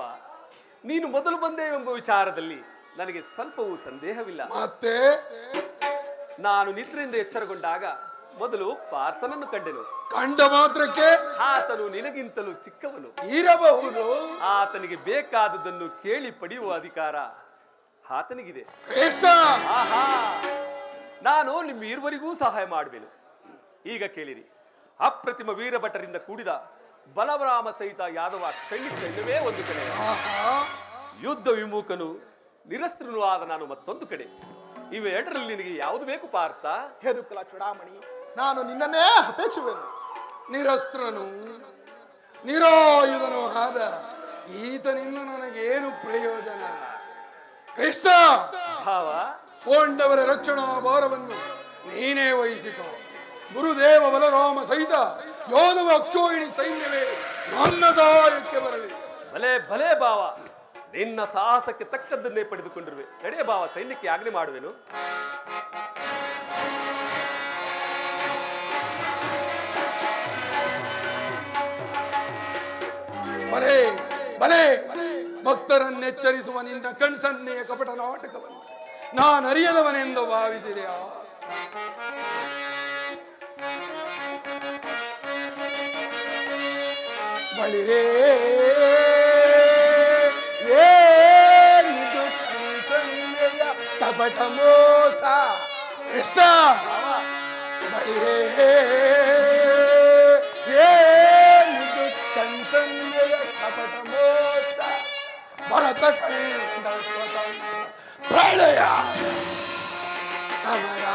ನೀನು ಮೊದಲು ಬಂದೇವೆಂಬ ವಿಚಾರದಲ್ಲಿ ನನಗೆ ಸ್ವಲ್ಪವೂ ಸಂದೇಹವಿಲ್ಲ. ಮತ್ತೆ ನಾನು ನಿದ್ರೆಯಿಂದ ಎಚ್ಚರಗೊಂಡಾಗ ಮೊದಲು ಪಾರ್ಥನನ್ನು ಕಂಡೆನು. ಕಂಡ ಮಾತ್ರಕ್ಕೆ ಆತನು ನಿನಗಿಂತಲೂ ಚಿಕ್ಕವನು ಇರಬಹುದು. ಆತನಿಗೆ ಬೇಕಾದದನ್ನು ಕೇಳಿ ಪಡೆಯುವ ಅಧಿಕಾರ ಆತನಿಗಿದೆ. ಕೃಷ್ಣ, ಆಹಾ, ನಾನು ನಿಮ್ಮ ಇರುವರಿಗೂ ಸಹಾಯ ಮಾಡುವೆನು. ಈಗ ಕೇಳಿರಿ. ಅಪ್ರತಿಮ ವೀರಭಟರಿಂದ ಕೂಡಿದ ಬಲರಾಮ ಸಹಿತ ಯಾದವ ಸೈನ್ಯವೇ ಒಂದು ಕಡೆ, ಯುದ್ಧ ವಿಮುಖನು ನಿರಸ್ತ್ರನು ಆದ ನಾನು ಮತ್ತೊಂದು ಕಡೆ. ಇವೆರಡರಲ್ಲಿ ನಿನಗೆ ಯಾವುದು ಬೇಕು ಪಾರ್ಥ? ಹೇದುಕಲ ಚೂಡಾಮಣಿ, ನಾನು ನಿನ್ನನ್ನೇ ಅಪೇಕ್ಷಿಸುವೆನು. ನಿರಸ್ತ್ರನು ನಿರಾಯುಧನು ಆದ ಈತನಿಂದ ನನಗೇನು ಪ್ರಯೋಜನ? ಕೃಷ್ಣ, ಭಾವ, ಕೊಂಡವರ ರಕ್ಷಣಾ ಭಾರವನ್ನು ನೀನೇ ವಹಿಸಿಕೋ. ಗುರುದೇವ ಬಲರಾಮ ಸಹಿತ ಯೋಧವ ಅಕ್ಷೋಹಿಣಿ ಸೈನ್ಯವೇ ನನ್ನ ಸಹಾಯಕ್ಕೆ ಬರಲಿ. ಭಲೆ ಭಲೆ ಭಾವ, ನಿನ್ನ ಸಾಹಸಕ್ಕೆ ತಕ್ಕದ್ದನ್ನೇ ಪಡೆದುಕೊಂಡಿರುವೆ. ನಡೆ ಭಾವ, ಸೈನ್ಯಕ್ಕೆ ಆಜ್ಞೆ ಮಾಡುವೆನು. ಬಲೆ ಬಲೆ ಭಕ್ತರನ್ನೆಚ್ಚರಿಸುವ ನಿನ್ನ ಕಣ್ಸನ್ನೆಯ ಕಪಟ ನಾಟಕವನ್ನು ನಾನು ಅರಿಯದವನೆಂದು ಭಾವಿಸಿದೆಯಾ? ಬಳಿರೇ ಏನಿದು ಕಣ್ಸನ್ನೆಯ ಕಪಟ ಮೋಸ? ಕೃಷ್ಣ, ಬಳಿರೇ ಏನಿದು ಕಣ್ಸನ್ನೆಯ ಕಪಟ ಮೋಸ? ಭರತ ಕಂಡ ಸ್ವತಂತ್ರ ಪ್ರಳಯ ಸಮರ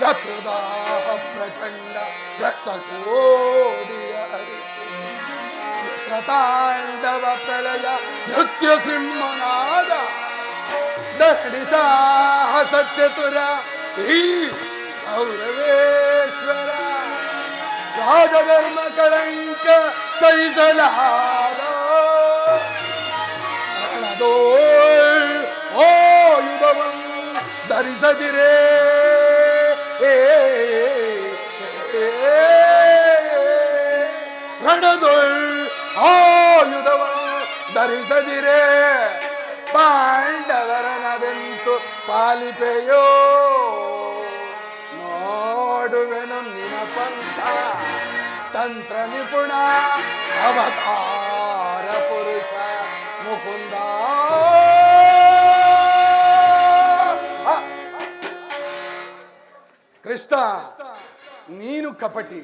ಶತ್ರುದಾಹ ಪ್ರಚಂಡ ರಕ್ತಕೋಡಿಯ ಪ್ರತಾಂಡವ ಪ್ರಳಯ ನೃತ್ಯ ಸಿಂಹನಾದ ಧರಣಿ ಸಾಹಸ ಚತುರ ಈ ಗೌರವೇಶ್ವರ ರಾಜಧರ್ಮ ಕಳಂಕ ಸಹಿಸಲಾದ ಆಯುಧವನ್ನು ಧರಿಸದಿರೇ ರಣದೊಳ್ ಆಯುಧವನ್ನು ಧರಿಸದಿರೇ ಪಾಂಡವರನದೆಂತು ಪಾಲಿಪೆಯೋ ನೋಡುವೆನು ನಿನ ಪಂಥ ತಂತ್ರ ನಿಪುಣ ಅವತಾರ ಪುರುಷ ಮುಕುಂದ. ಕೃಷ್ಣ, ನೀನು ಕಪಟಿ,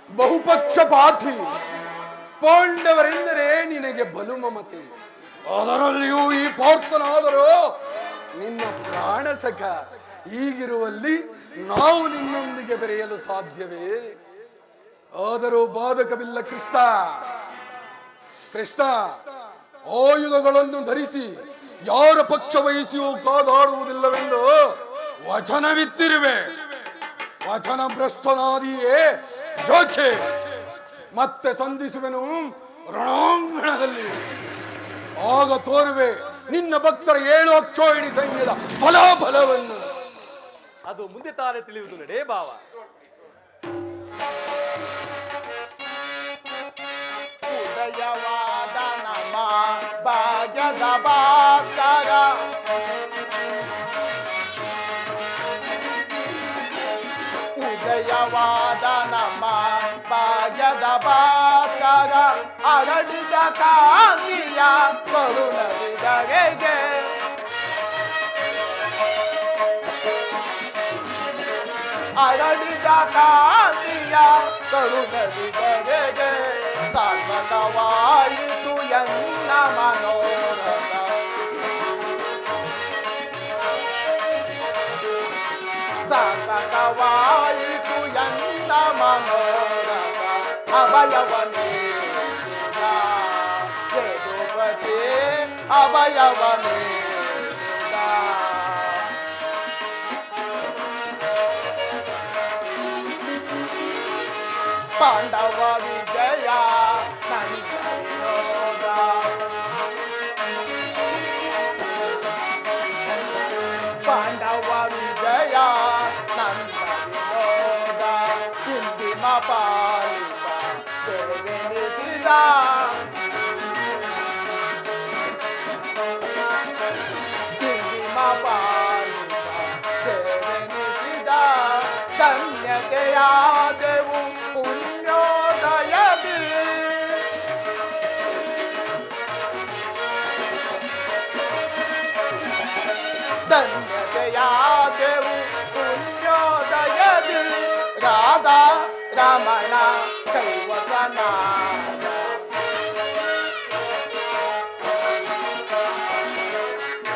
ಬಹುಪಕ್ಷಪಾತಿ. ಪಾಂಡವರೆಂದರೆ ನಿನಗೆ ಬಲು ಮಮತೆ. ಅದರಲ್ಲಿಯೂ ಈ ಪಾರ್ಥನಾದರೂ ನಿನ್ನ ಪ್ರಾಣ ಸಖ. ಹೀಗಿರುವಲ್ಲಿ ನಾವು ನಿನ್ನೊಂದಿಗೆ ಬೆರೆಯಲು ಸಾಧ್ಯವೇ? ಆದರೂ ಬಾಧಕವಿಲ್ಲ ಕೃಷ್ಣ. ಕೃಷ್ಣ, ಆಯುಧಗಳನ್ನು ಧರಿಸಿ ಯಾರ ಪಕ್ಷ ವಹಿಸಿಯೂ ಕಾದಾಡುವುದಿಲ್ಲವೆಂದು ವಚನವಿತ್ತಿರುವೆ. ವಚನ ಭ್ರಷ್ಟನಾದಿಯೇ ಜೋಖೆ. ಮತ್ತೆ ಸಂಧಿಸುವೆನು ರಣಾಂಗಣದಲ್ಲಿ. ಆಗ ತೋರುವೆ ನಿನ್ನ ಭಕ್ತರ 7 ಅಕ್ಷೋಹಿಣಿ ಸೈನ್ಯದ ಫಲಾಫಲವನ್ನು. ಅದು ಮುಂದೆ ತಾನೇ ತಿಳಿಯುವುದು. ನಡೆ ಭಾವ. ಉದಯವಾದ ನಮ್ಮ ಭಾಗ್ಯದ ಭಾಸ್ಕರ, ಉದಯವಾದ ನಮ್ಮ ಭಾಗ್ಯದ ಭಾಸ್ಕರ, ಅರಳಿದ ಕಾಂತಿಯ ಕರುಣವಿದರೆಗೆ, ಅರಳಿದ ಕಾಂತಿಯ ಕರುಣವಿದರೆಗೆ, ಸಾರ್ಥಕವಾಯಿತು ಎನ್ನ ಮನೋರಥ. ಸಾರ್ಥಕವಾಯಿತು ಎನ್ನ ಮನೋರಥ ಅಭಯವನೇ ಯದುಪತಿ ಅಭಯವನೇ ಪಾಂಡವ ವಿಜಯ ನನ್ನ ವಿನೋದ ಪಾಂಡವ ವಿಜಯ ನನ್ನ ವಿನೋದ ಹಿಂದಿನ ಪಾಲಿತ ಬೆಳೆಸಿದ ಹಿಂದಿನ ಪಾಲಿತ ಬೆಳೆಸಿದ ಧನ್ಯತೆಯಾದೆವು ಪುಣ್ಯೋದಯದಿ ಧನ್ಯತೆಯಾದೆವು ಪುಣ್ಯೋದಯದಿ ರಾಧಾ ರಮಣ ಕೈವಸನ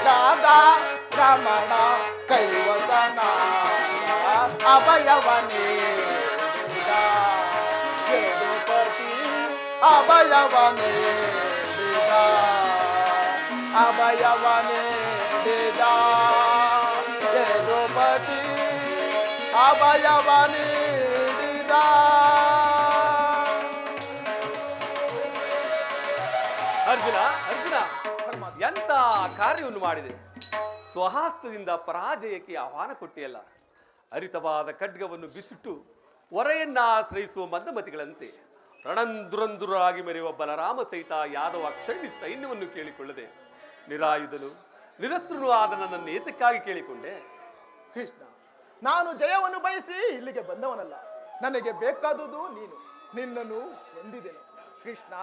ರಾಧಾ ರಮಣ ಕೈವಸನ ಅಭಯವನೇ ಯದುಪತಿ ಅಭಯವನೇ ಅಭಯವನೇ ಯದುಪತಿ ಅಭಯವನೇ ಅರ್ಜುನ ಅರ್ಜುನ ಎಂತ ಕಾರ್ಯವನ್ನು ಮಾಡಿದೆ. ಸ್ವಹಸ್ತದಿಂದ ಪರಾಜಯಕ್ಕೆ ಆಹ್ವಾನ ಕೊಟ್ಟಿಯಲ್ಲ. ಹರಿತವಾದ ಖಡ್ಗವನ್ನು ಬಿಸಿಟ್ಟು ಹೊರೆಯನ್ನ ಆಶ್ರಯಿಸುವ ಮಂದಮತಿಗಳಂತೆ ರಣಂದುರಂದುರಾಗಿ ಮೆರೆಯುವ ಬಲರಾಮ ಸಹಿತ ಯಾದವ ಕ್ಷಣಿ ಸೈನ್ಯವನ್ನು ಕೇಳಿಕೊಳ್ಳದೆ ನಿರಾಯುಧನು ನಿರಸ್ತ್ರನು ಆದ ನನ್ನನ್ನು ಏತಕ್ಕಾಗಿ ಕೇಳಿಕೊಂಡೆ? ಕೃಷ್ಣ, ನಾನು ಜಯವನ್ನು ಬಯಸಿ ಇಲ್ಲಿಗೆ ಬಂದವನಲ್ಲ. ನನಗೆ ಬೇಕಾದುದು ನೀನು. ನಿನ್ನನ್ನು ಹೊಂದಿದೆನು ಕೃಷ್ಣ.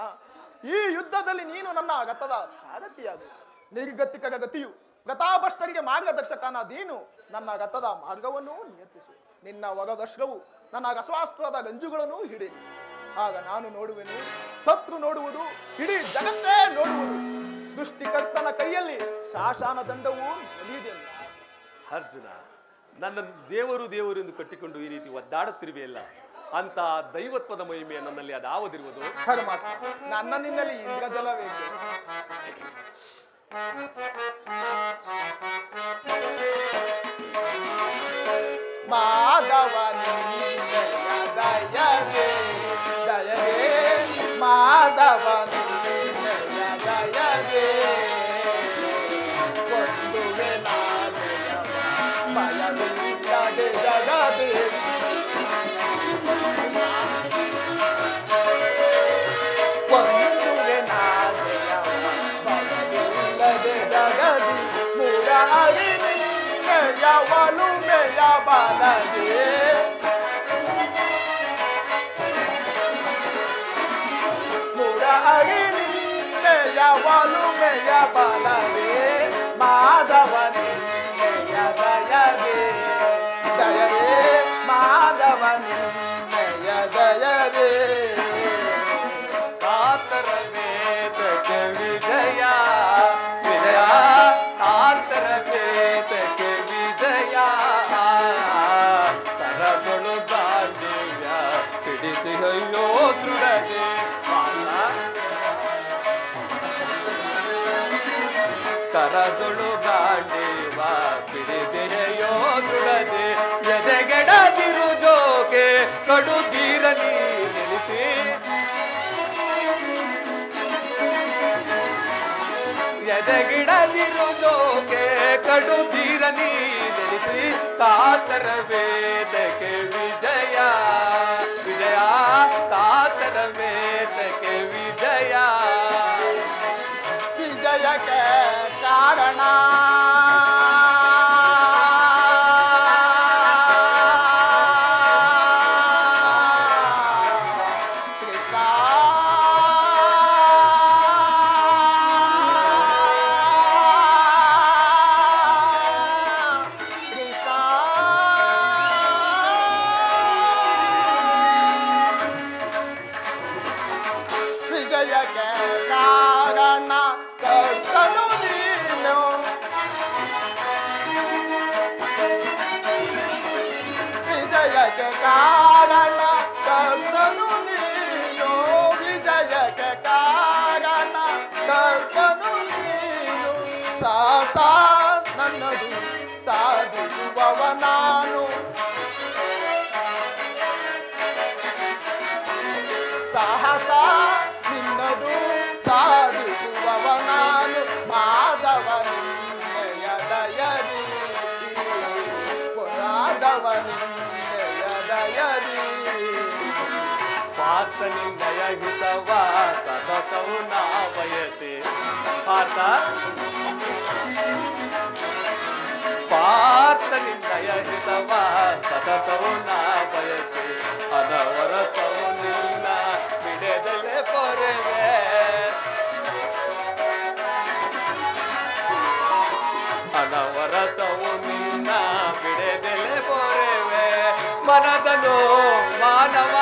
ಈ ಯುದ್ಧದಲ್ಲಿ ನೀನು ನನ್ನ ರಥದ ಸಾರಥಿಯಾಗು. ನಿರ್ಗತಿಕರ ಗತಿಯು ಪ್ರತಾಪಷ್ಟರಿಗೆ ಮಾರ್ಗದರ್ಶಕನಾದೀನು. ನನ್ನ ರಥದ ಮಾರ್ಗವನ್ನು ನಿಯಂತ್ರಿಸು. ನಿನ್ನ ವರದಶ್ರವು ನನ್ನ ರಸವಾಸ್ತ್ರದ ಗಂಜುಗಳನ್ನು ಹಿಡಿದು. ಆಗ ನಾನು ನೋಡುವೆನು, ಶತ್ರು ನೋಡುವುದು, ಇಡೀ ಜಗತ್ತೇ ನೋಡುವುದು. ಸೃಷ್ಟಿಕರ್ತನ ಕೈಯಲ್ಲಿ ಶಾಸನ ದಂಡವು ನಲಿಯುವುದಿಲ್ಲ. ಅರ್ಜುನ, ನನ್ನ ದೇವರು ದೇವರು ಎಂದು ಕಟ್ಟಿಕೊಂಡು ಈ ರೀತಿ ಒದ್ದಾಡುತ್ತಿರುವೆಯಲ್ಲ, ಅಂತ ದೈವತ್ವದ ಮಹಿಮೆಯ ನನ್ನಲ್ಲಿ ಅದಾವದಿರುವುದು? ಪರಮಾತ್ಮ, ನನ್ನ ನಿನ್ನಲ್ಲಿ ಇಂದ್ರಜಲವೇಕೆ? ಮಾಧವ ದಯದೇ ದಯದೇ ಮಾಧವ ದಯದೇ ಒಂದುವೆ ನಾದೆಯ ಭಯವಿಲ್ಲದೆ ಜಗದೇ ಒಂದುವೆ ನಾದೆಯ ಭಯವಿಲ್ಲದೆ ಜಗದಿ ಮುರಾರಿ ನಿನ್ನೆಯ ಒಲುಮೆಯ ಬಲದೆ ಮುರಾರಿ ನಿನ್ನೆಯ ಒಲುಮೆಯ ಬಲದೆ ಮಾಧವ ನಿನ್ನೆಯ ದಯದೆ ದಯದೆ ಮಾಧವ ನಿನ್ನೆಯ ದಯದೆ ಕಾತರ ವೇದಕ್ಕೆ ವಿಜಯ ವಿಜಯ ಕಾತರ ವೇದಕ್ಕೆ ವಿಜಯ ಕರದೊಳು ಗಾಂಧಿಯ ಹಿಡಿಸಿ ಅಯ್ಯೋ ದೃಢದೆ ಕರದೊಳು ಗಾಂಡೇವ ಹಿಡಿದೆಯೋ ದೃಢದೆ ಎದೆಗೆಡದಿರು ಜೋಕೆ ಕಡು ತೀರ ನೀ ನೆಲೆಸಿ ಎದೆಗಿಡದಿರು ಜೋಕೆ ಕಡು ತೀರ ನೀ ನೆಲೆಸಿ ಕಾತರ ವೇದಕ್ಕೆ ವಿಜಯ ವಿಜಯ ಕಾತರ ವೇದಕ್ಕೆ ವಿಜಯ ವಿಜಯಕ್ಕೆ ಕಾರಣ ಕೃಷ್ಣ ಕೃಷ್ಣ ವಿಜಯಕ್ಕೆ ಕಾರಣ ಕರ್ತನು ನೀನು ವಿಜಯಕ್ಕೆ ಕಾರಣ ಕರ್ತನು ನೀನು, ವಿಜಯಕ್ಕೆ ಕಾರಣ ಕರ್ತನು ನೀನು. ಸಾಸ ನನ್ನದು ಸಾಧಿಸುವವ ನಾನು, ಸಾಹಸ ನಿನ್ನದು ಸಾಧಿಸುವವ ನಾನು. ಮಾಧವ ನಿನ್ನೆಯ ದಯದಿ, ಮಾಧವ ನಿನ್ನೆಯ ದಯದಿ. ಪಾರ್ಥನಿಂದಯ ಹಿತವ ಸತತವು ನಾ ಬಯಸೆ. ಪಾರ್ಥನಿಂದಯ ಹಿತವ ಸತತವು ನಾ ಬಯಸೆ. ಅನವರತವು ನಿನ್ನ ಬಿಡದಲೆ ಪೊರೆವೆ. ಅನವರತವು ನಿನ್ನ ಬಿಡದಲೆ ಪೊರೆವೆ. ಮನದನು ಮಾನವ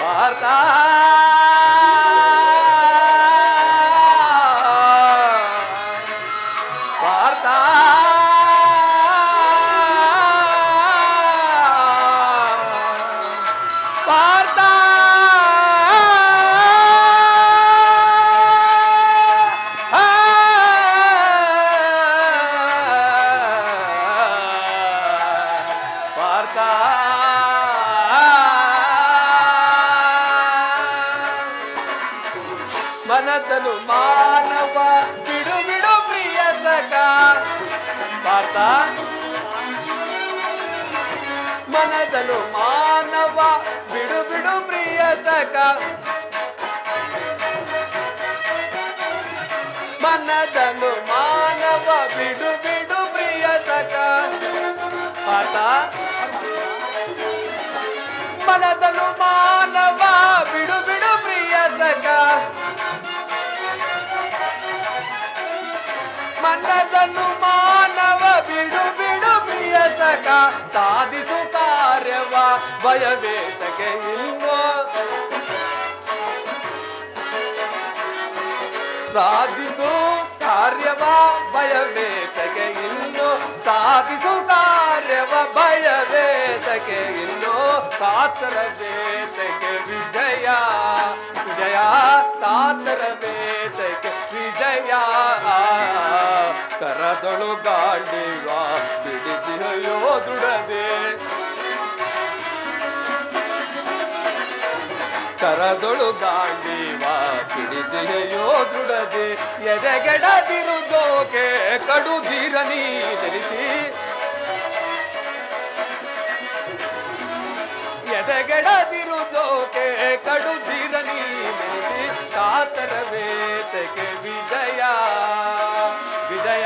ಪಾರ್ಥ ಪಾರ್ಥ ಪಾರ್ಥ ಪಾರ್ಥ ಮನದನು ಮಾನವ ಬಿಡು ಬಿಡು ಪ್ರಿಯ ಸಖ. ಪಾರ್ಥ ಮನದನು ಮಾನವ ಬಿಡು ಬಿಡು ಪ್ರಿಯ ಸಖ. ಮನದನು ಮಾನವ ಬಿಡು ಬಿಡು ಪ್ರಿಯ ಸಖ. ಪಾರ್ಥ ಮನದನು ಮಾನವ ಬಿಡು ಬಿಡು ಪ್ರಿಯ ಸಖ. ಮನದನು ಮಾನವ ಬಿಡು ಬಿಡು ಪ್ರಿಯ ಸಖ. ಸಾಧಿಸು ಕಾರ್ಯವ ಭಯವೇತಕ್ಕೆ ಇಲ್ಲೋ. ಸಾಧಿಸು ಕಾರ್ಯವ ಭಯವೇತಕ್ಕೆ ಇಲ್ಲೋ. ಸಾಧಿಸು ಕಾರ್ಯವ ಭಯವೇತಕ್ಕೆ ಇಲ್ಲೋ. ಕಾತರ ವೇತಕ್ಕೆ ವಿಜಯ ವಿಜಯ. ಕಾತರ ವೇತಕ್ಕೆ ವಿಜಯ. ಕರದೊಳು ಗಾಂಡಿವ ಬಿಡಿದಿಯೋ ದುಡದೆ. ಕರದೊಳು ಗಾಂಡಿವ ಬಿಡಿದೆಯೋ ದುಡದೆ. ಎದೆಗೆಡದಿರುದೋಕೆ ಕಡುಧೀರ ನೀ ಜನಿಸಿ. ಎದೆಗೆಡದಿರುದೋಕೆ ಕಡುಧೀರ ನೀ ಜನಿಸಿ. ಕಾತರ ವೇತಕ್ಕೆ ವಿಜಯ ವಿಜಯ.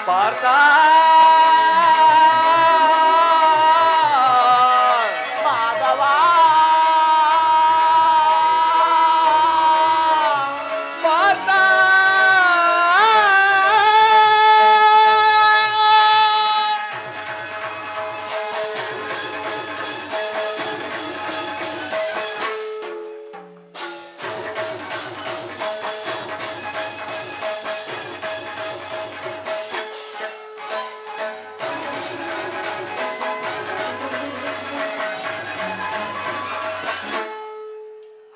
ಪಾರ್ಥ ಮಾಧವ ಪಾರ್ಥ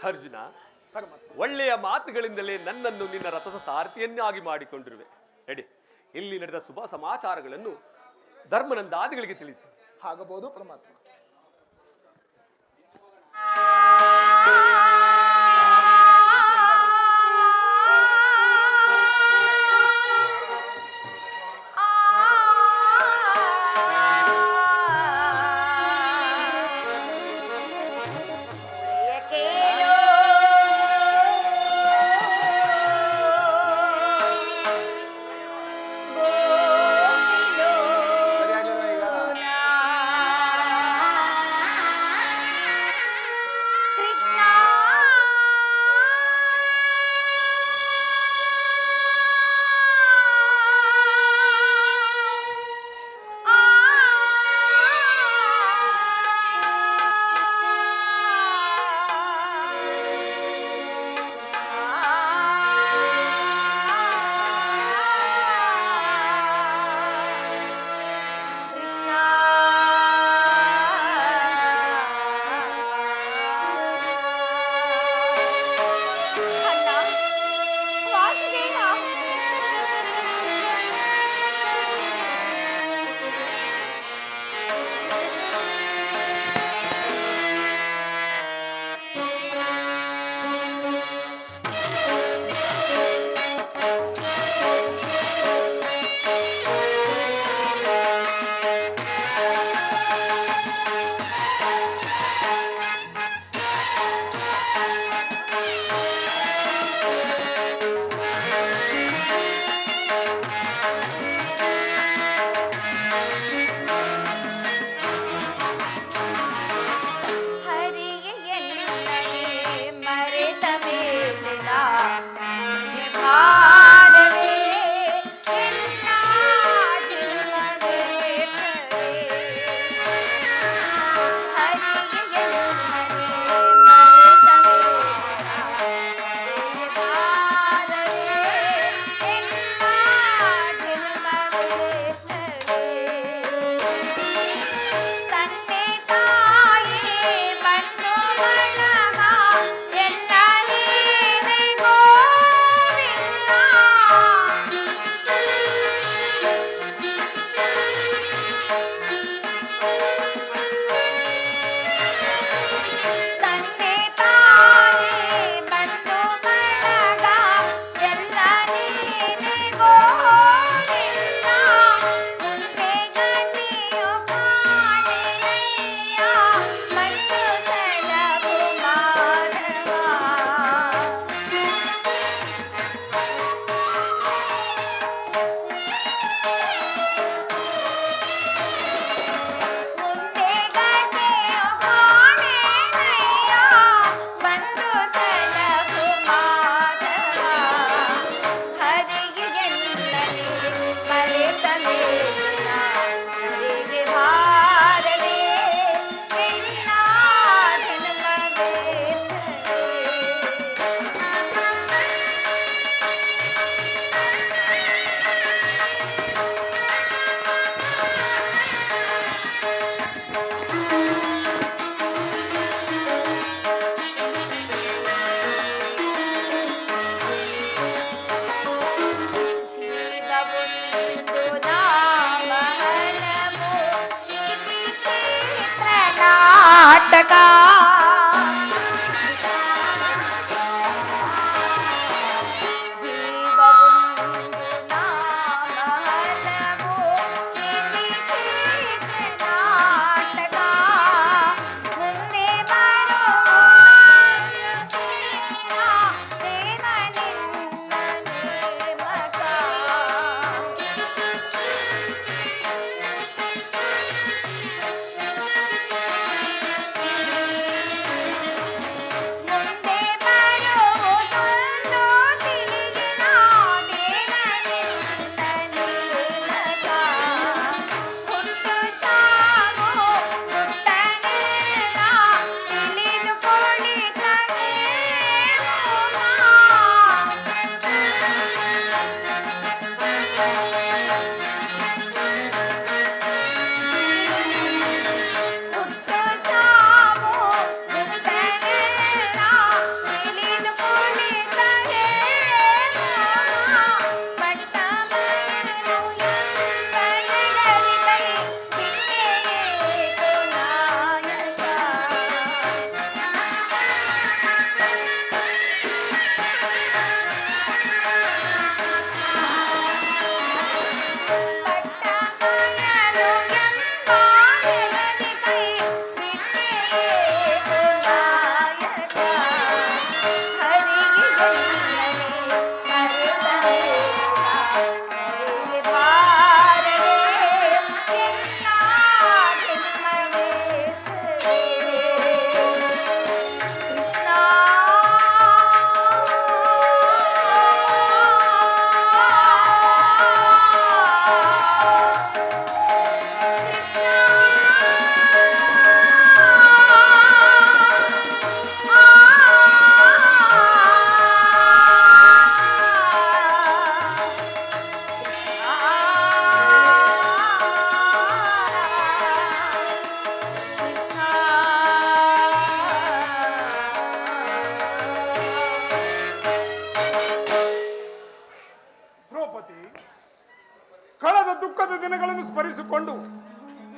ಅರ್ಜುನ, ಒಳ್ಳೆಯ ಮಾತುಗಳಿಂದಲೇ ನನ್ನನ್ನು ನಿನ್ನ ರಥದ ಸಾರಥಿಯನ್ನಾಗಿ ಮಾಡಿಕೊಂಡಿರುವೆ. ಎಡಿ, ಇಲ್ಲಿ ನಡೆದ ಶುಭ ಸಮಾಚಾರಗಳನ್ನು ಧರ್ಮನಂದಾದಿಗಳಿಗೆ ತಿಳಿಸಿ. ಆಗಬಹುದು ಪರಮಾತ್ಮ. ಆ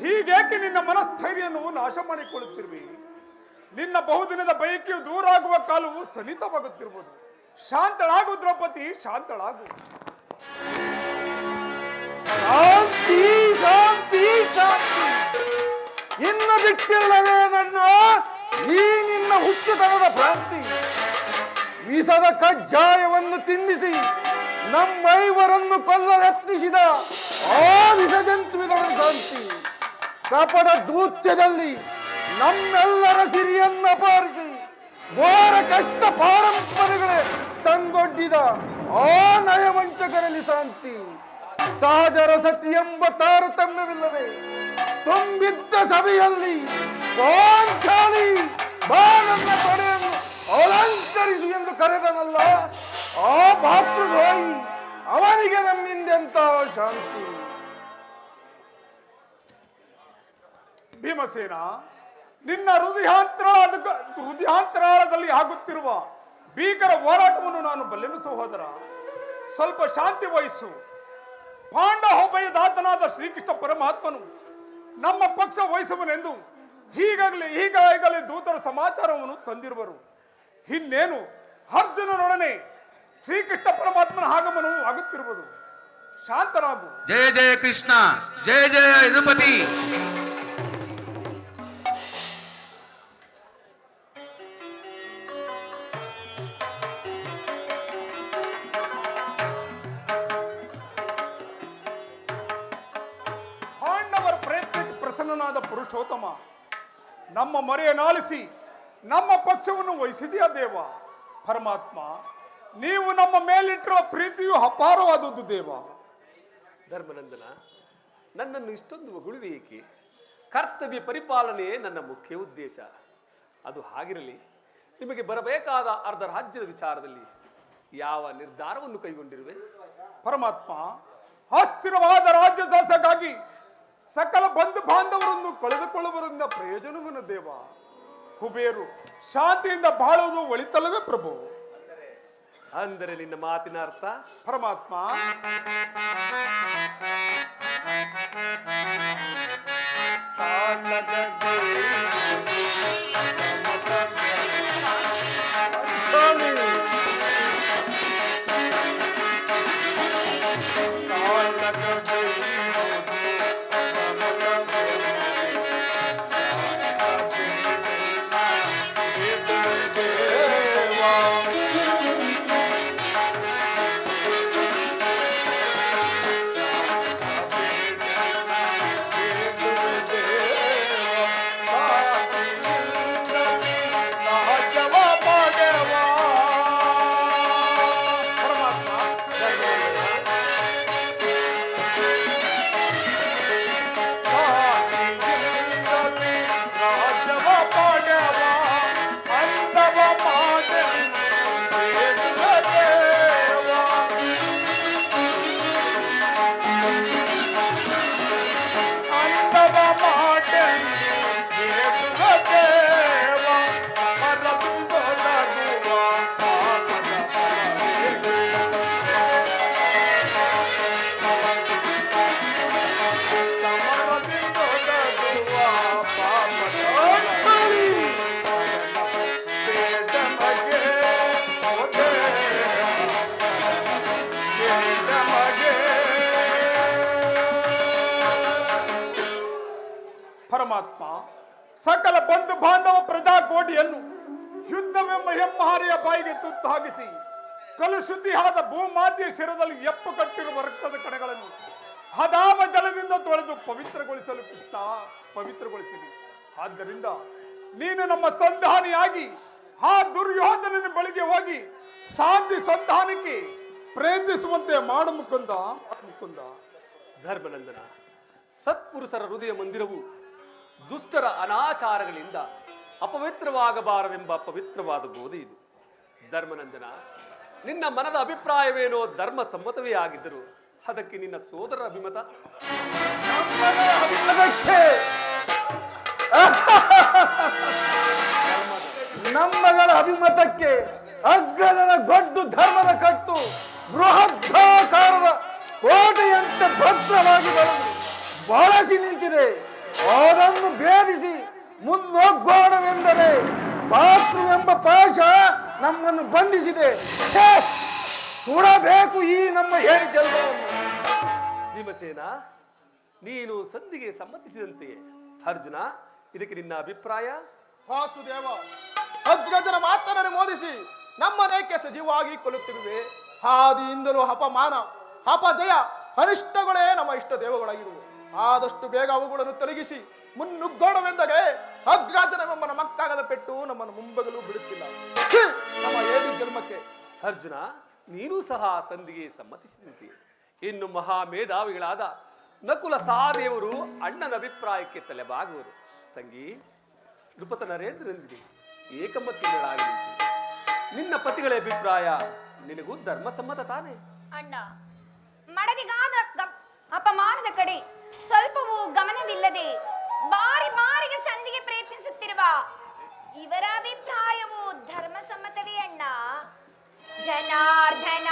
ಹೀಗೇಕೆ ನಿನ್ನ ಮನಸ್ಥೈರ್ಯವನ್ನು ನಾಶ ಮಾಡಿಕೊಳ್ಳುತ್ತಿರುವೆ? ನಿನ್ನ ಬಹುದಿನದ ಬಯಕೆಯು ದೂರ ಆಗುವ ಕಾಲವು ಸನಿತವಾಗುತ್ತಿರುವುದು. ಶಾಂತಳಾಗು ದ್ರೌಪದಿ, ಶಾಂತಳಾಗು. ಶಾಂತಿ ಶಾಂತಿ ಶಾಂತಿ. ಇನ್ನು ಬಿಟ್ಟಿಲ್ಲವೇ ನನ್ನ ಈ ನಿನ್ನ ಹುಚ್ಚುತನದ ಭ್ರಾಂತಿ? ವಿಷದ ಕಜ್ಜಾಯವನ್ನು ತಿನ್ನಿಸಿ ನಮ್ಮೈವರನ್ನು ಕೊಲ್ಲಲೆತ್ನಿಸಿದ ಆ ವಿಷಜಂತುವಿಗಳ ಶಾಂತಿ. ಕಪಟ ದೂತ್ಯದಲ್ಲಿ ನಮ್ಮೆಲ್ಲರ ಸಿರಿಯನ್ನು ಅಪಹರಿಸಿ ಘೋರ ಕಷ್ಟ ಪಾರಂಪರೆಗಳೇ ತಂದೊಡ್ಡಿದ ಆ ನಯವಂಚಕರಲ್ಲಿ ಶಾಂತಿ. ಸಹಜರ ಸತಿ ಎಂಬ ತಾರತಮ್ಯವಿಲ್ಲದೆ ತುಂಬಿದ್ದ ಸಭೆಯಲ್ಲಿ ಪಾಂಚಾಲಿ ಬಾಣನ್ನ ಪಡೆಯನ್ನು ಅಲಂಕರಿಸು ಎಂದು ಕರೆದನಲ್ಲ ಆ ಭಾತೃದ್ರೋಹಿ, ಅವನಿಗೆ ನಮ್ಮಿಂದೆಂತ ಶಾಂತಿ. ಭೀಮಸೇನ, ನಿನ್ನ ಹೃದಯಾಂತರಾಳದಲ್ಲಿ ಆಗುತ್ತಿರುವ ಭೀಕರ ಹೋರಾಟವನ್ನು ನಾನು ಬಲ್ಲೆನು ಸಹೋದರ. ಸ್ವಲ್ಪ ಶಾಂತಿ ವಹಿಸು. ಪಾಂಡವೋಭಯದಾತನಾದ ಶ್ರೀಕೃಷ್ಣ ಪರಮಾತ್ಮನು ನಮ್ಮ ಪಕ್ಷ ವಹಿಸುವನೆಂದು ಈಗಾಗಲೇ ದೂತರ ಸಮಾಚಾರವನ್ನು ತಂದಿರುವರು. ಇನ್ನೇನು ಅರ್ಜುನನೊಡನೆ ಶ್ರೀಕೃಷ್ಣ ಪರಮಾತ್ಮನ ಆಗಮನವು ಆಗುತ್ತಿರುವುದು. ಶಾಂತರಾಗು. ಜಯ ಜಯ ಕೃಷ್ಣ, ಜಯ ಜಯ ಯದುಪತಿ. ಪಾಂಡವರ ಪ್ರಯತ್ನಕ್ಕೆ ಪ್ರಸನ್ನನಾದ ಪುರುಷೋತ್ತಮ, ನಮ್ಮ ಮರೆಯನಾಲಿಸಿ ನಮ್ಮ ಪಕ್ಷವನ್ನು ವಹಿಸಿದೆಯಾ ದೇವ? ಪರಮಾತ್ಮ, ನೀವು ನಮ್ಮ ಮೇಲಿಟ್ಟಿರುವ ಪ್ರೀತಿಯು ಅಪಾರವಾದದ್ದು ದೇವ. ಧರ್ಮನಂದನ, ನನ್ನನ್ನು ಇಷ್ಟೊಂದು ಹೊಗಳುವೆ ಏಕೆ? ಕರ್ತವ್ಯ ಪರಿಪಾಲನೆಯೇ ನನ್ನ ಮುಖ್ಯ ಉದ್ದೇಶ. ಅದು ಹಾಗಿರಲಿ, ನಿಮಗೆ ಬರಬೇಕಾದ ಅರ್ಧ ರಾಜ್ಯದ ವಿಚಾರದಲ್ಲಿ ಯಾವ ನಿರ್ಧಾರವನ್ನು ಕೈಗೊಂಡಿರುವೆ? ಪರಮಾತ್ಮ, ಅಸ್ಥಿರವಾದ ರಾಜ್ಯ ದಾಸಕ್ಕಾಗಿ ಸಕಲ ಬಂಧು ಬಾಂಧವರನ್ನು ಕಳೆದುಕೊಳ್ಳುವುದರಿಂದ ಪ್ರಯೋಜನವನ್ನು ದೇವ. ಕುಬೇರು ಶಾಂತಿಯಿಂದ ಬಾಳುವುದು ಒಳಿತಲ್ಲವೇ ಪ್ರಭು? ಅಂದರೆ ನಿನ್ನ ಮಾತಿನ ಅರ್ಥ? ಪರಮಾತ್ಮ, ಪರಮಾತ್ಮ, ಸಕಲ ಬಂಧು ಬಾಂಧವ ಪ್ರಜಾಕೋಟಿಯನ್ನು ಯುದ್ಧವೆಂಬ ಹೆಮ್ಮಹಾರಿಯ ಬಾಯಿಗೆ ತುತ್ತು ಹಾಕಿಸಿ ಕಲುಶುದ್ಧಿಯಾದ ಭೂಮಾತೆಯ ಶಿರದಲ್ಲಿ ಎಪ್ಪು ಕಟ್ಟಿರುವ ರಕ್ತದ ಕಣಗಳನ್ನು ಹದಾಮ ಜಲದಿಂದ ತೊಳೆದು ಪವಿತ್ರಗೊಳಿಸಲು ಕೃಷ್ಣ ಪವಿತ್ರಗೊಳಿಸಿದೆ. ಆದ್ದರಿಂದ ನೀನು ನಮ್ಮ ಸಂಧಾನಿಯಾಗಿ ಆ ದುರ್ಯೋಧನನ ಬಳಿಗೆ ಹೋಗಿ ಶಾಂತಿ ಸಂಧಾನಕ್ಕೆ ಪ್ರಯತ್ನಿಸುವಂತೆ ಮಾಡು ಮುಕುಂದ. ಧರ್ಮನಂದನ, ಸತ್ಪುರುಷರ ಹೃದಯ ಮಂದಿರವು ದುಷ್ಟರ ಅನಾಚಾರಗಳಿಂದ ಅಪವಿತ್ರವಾಗಬಾರದೆಂಬ ಪವಿತ್ರವಾದ ಬೋಧೆ ಇದು. ಧರ್ಮನಂದನ, ನಿನ್ನ ಮನದ ಅಭಿಪ್ರಾಯವೇನೋ ಧರ್ಮ ಸಮ್ಮತವೇ ಆಗಿದ್ದರು ಅದಕ್ಕೆ ನಿನ್ನ ಸೋದರ ಅಭಿಮತ? ನಮ್ಮಗಳ ಅಭಿಮತಕ್ಕೆ ಅಗ್ರಜನ ಗೊಡ್ಡು ಧರ್ಮದ ಕಟ್ಟು ಬೃಹದಾಕಾರದ ಕೋಟೆಯಂತೆ ಭದ್ರವಾಗಿ ಬಳಸಿ ನಿಂತಿದೆ. ಅದನ್ನು ಭೇದಿಸಿ ಮುನ್ನೋಗ್ಗೋಣವೆಂದರೆ ಭಾತೃವೆಂಬ ಪಾಶ ನಮ್ಮನ್ನು ಬಂಧಿಸಿದೆ. ಛೇ! ಸುಡಬೇಕು ಈ ನಮ್ಮ ಹೇಳಿ ಜಲ್ಪವನ್ನು. ಭೀಮಸೇನ, ನೀನು ಸಂಧಿಗೆ ಸಮ್ಮತಿಸಿದಂತೆಯೇ. ಅರ್ಜುನ, ಇದಕ್ಕೆ ನಿನ್ನ ಅಭಿಪ್ರಾಯ? ವಾಸುದೇವ, ಅಗ್ರಜನ ಮಾತನ್ನು ಮೋದಿಸಿ ನಮ್ಮನೇಕೆ ಸಜೀವಾಗಿ ಕೊಲ್ಲುತ್ತಿರುವೆ. ಆದಿಯಿಂದಲೂ ಅಪಮಾನ, ಅಪಜಯ, ಅನಿಷ್ಟಗಳೇ ನಮ್ಮ ಇಷ್ಟ ದೇವಗಳಾಗಿರುವು. ಆದಷ್ಟು ಬೇಗ ಅವುಗಳನ್ನು ತೊಲಗಿಸಿ ಮುನ್ನುಗ್ಗೋಣವೆಂದರೆ ಅಗ್ರಜನವೆಂಬ ನಮಕ್ಕಾಗದ ಪೆಟ್ಟು ನಮ್ಮನ್ನು ಮುಂಬಗಲು ಬಿಡುತ್ತಿಲ್ಲ. ಛೀ! ನಮ್ಮ ಏಡಿ ಜನ್ಮಕ್ಕೆ. ಅರ್ಜುನ, ನೀನು ಸಹ ಸಂಧಿಗೆ ಸಮ್ಮತಿಸಿದಂತೆ. ಇನ್ನು ಮಹಾಮೇಧಾವಿಗಳಾದ ನಕುಲ ಸಹದೇವರು ಅಣ್ಣನ ಅಭಿಪ್ರಾಯಕ್ಕೆ ತಲೆಬಾಗುವರು. ತಂಗಿ, ನೃಪತ ನರೇಂದ್ರನೊಂದಿಗೆ ಏಕಮತ್ಯಗಳಾಗಲಿ. ನಿನ್ನ ಪತಿಗಳ ಅಭಿಪ್ರಾಯ ನಿನಗೂ ಧರ್ಮಸಮ್ಮತ ತಾನೆ? ಅಣ್ಣ, ಮಡದಿಗಾದ ಅಪಮಾನದ ಕಡೆ ಸ್ವಲ್ಪವೂ ಗಮನವಿಲ್ಲದೆ ಬಾರಿ ಬಾರಿಗೆ ಸಂಧಿಗೆ ಪ್ರಯತ್ನಿಸುತ್ತಿರುವ ಇವರ ಅಭಿಪ್ರಾಯವು ಧರ್ಮಸಮ್ಮತವೇ ಅಣ್ಣ. ಜನಾರ್ದನ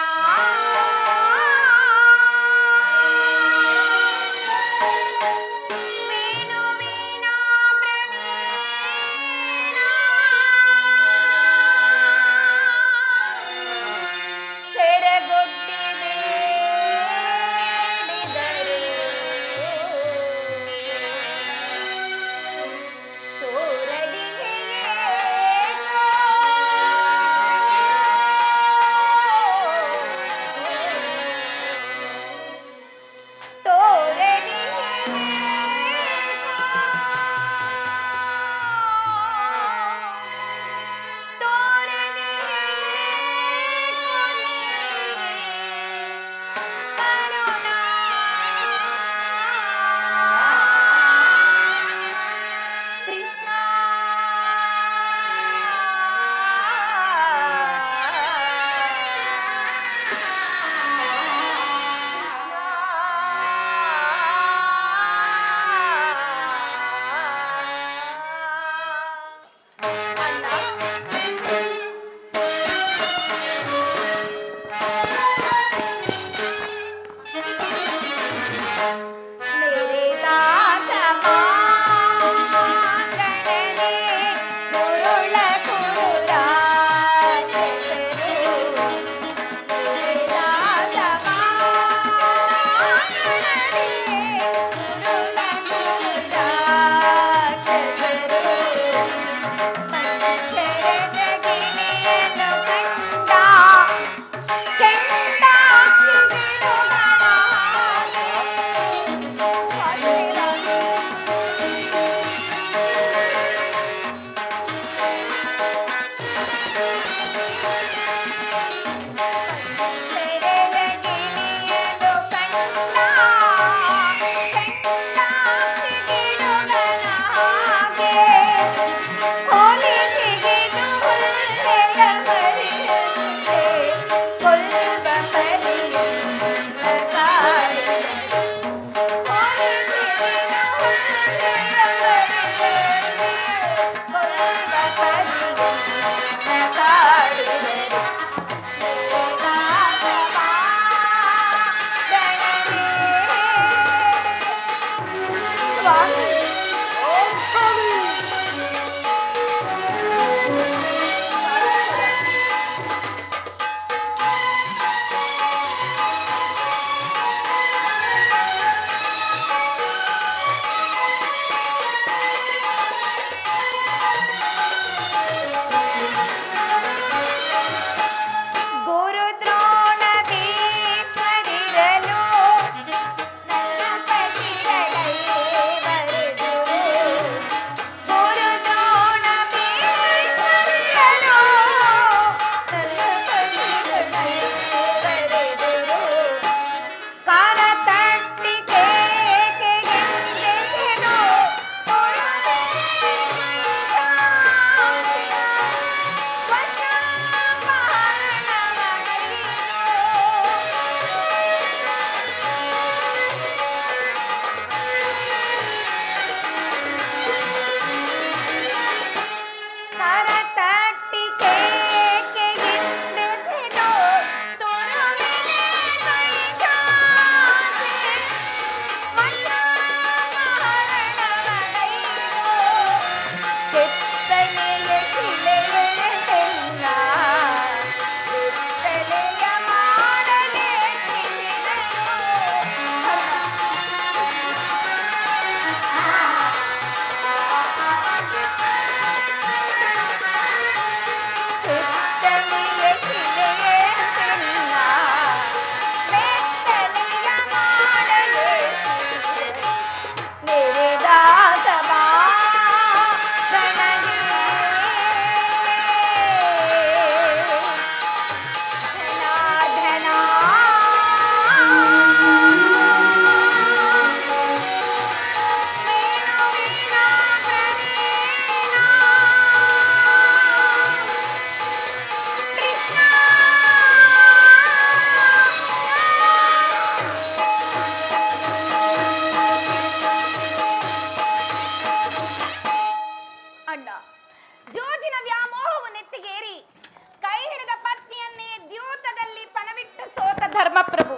ಧರ್ಮಪ್ರಭು.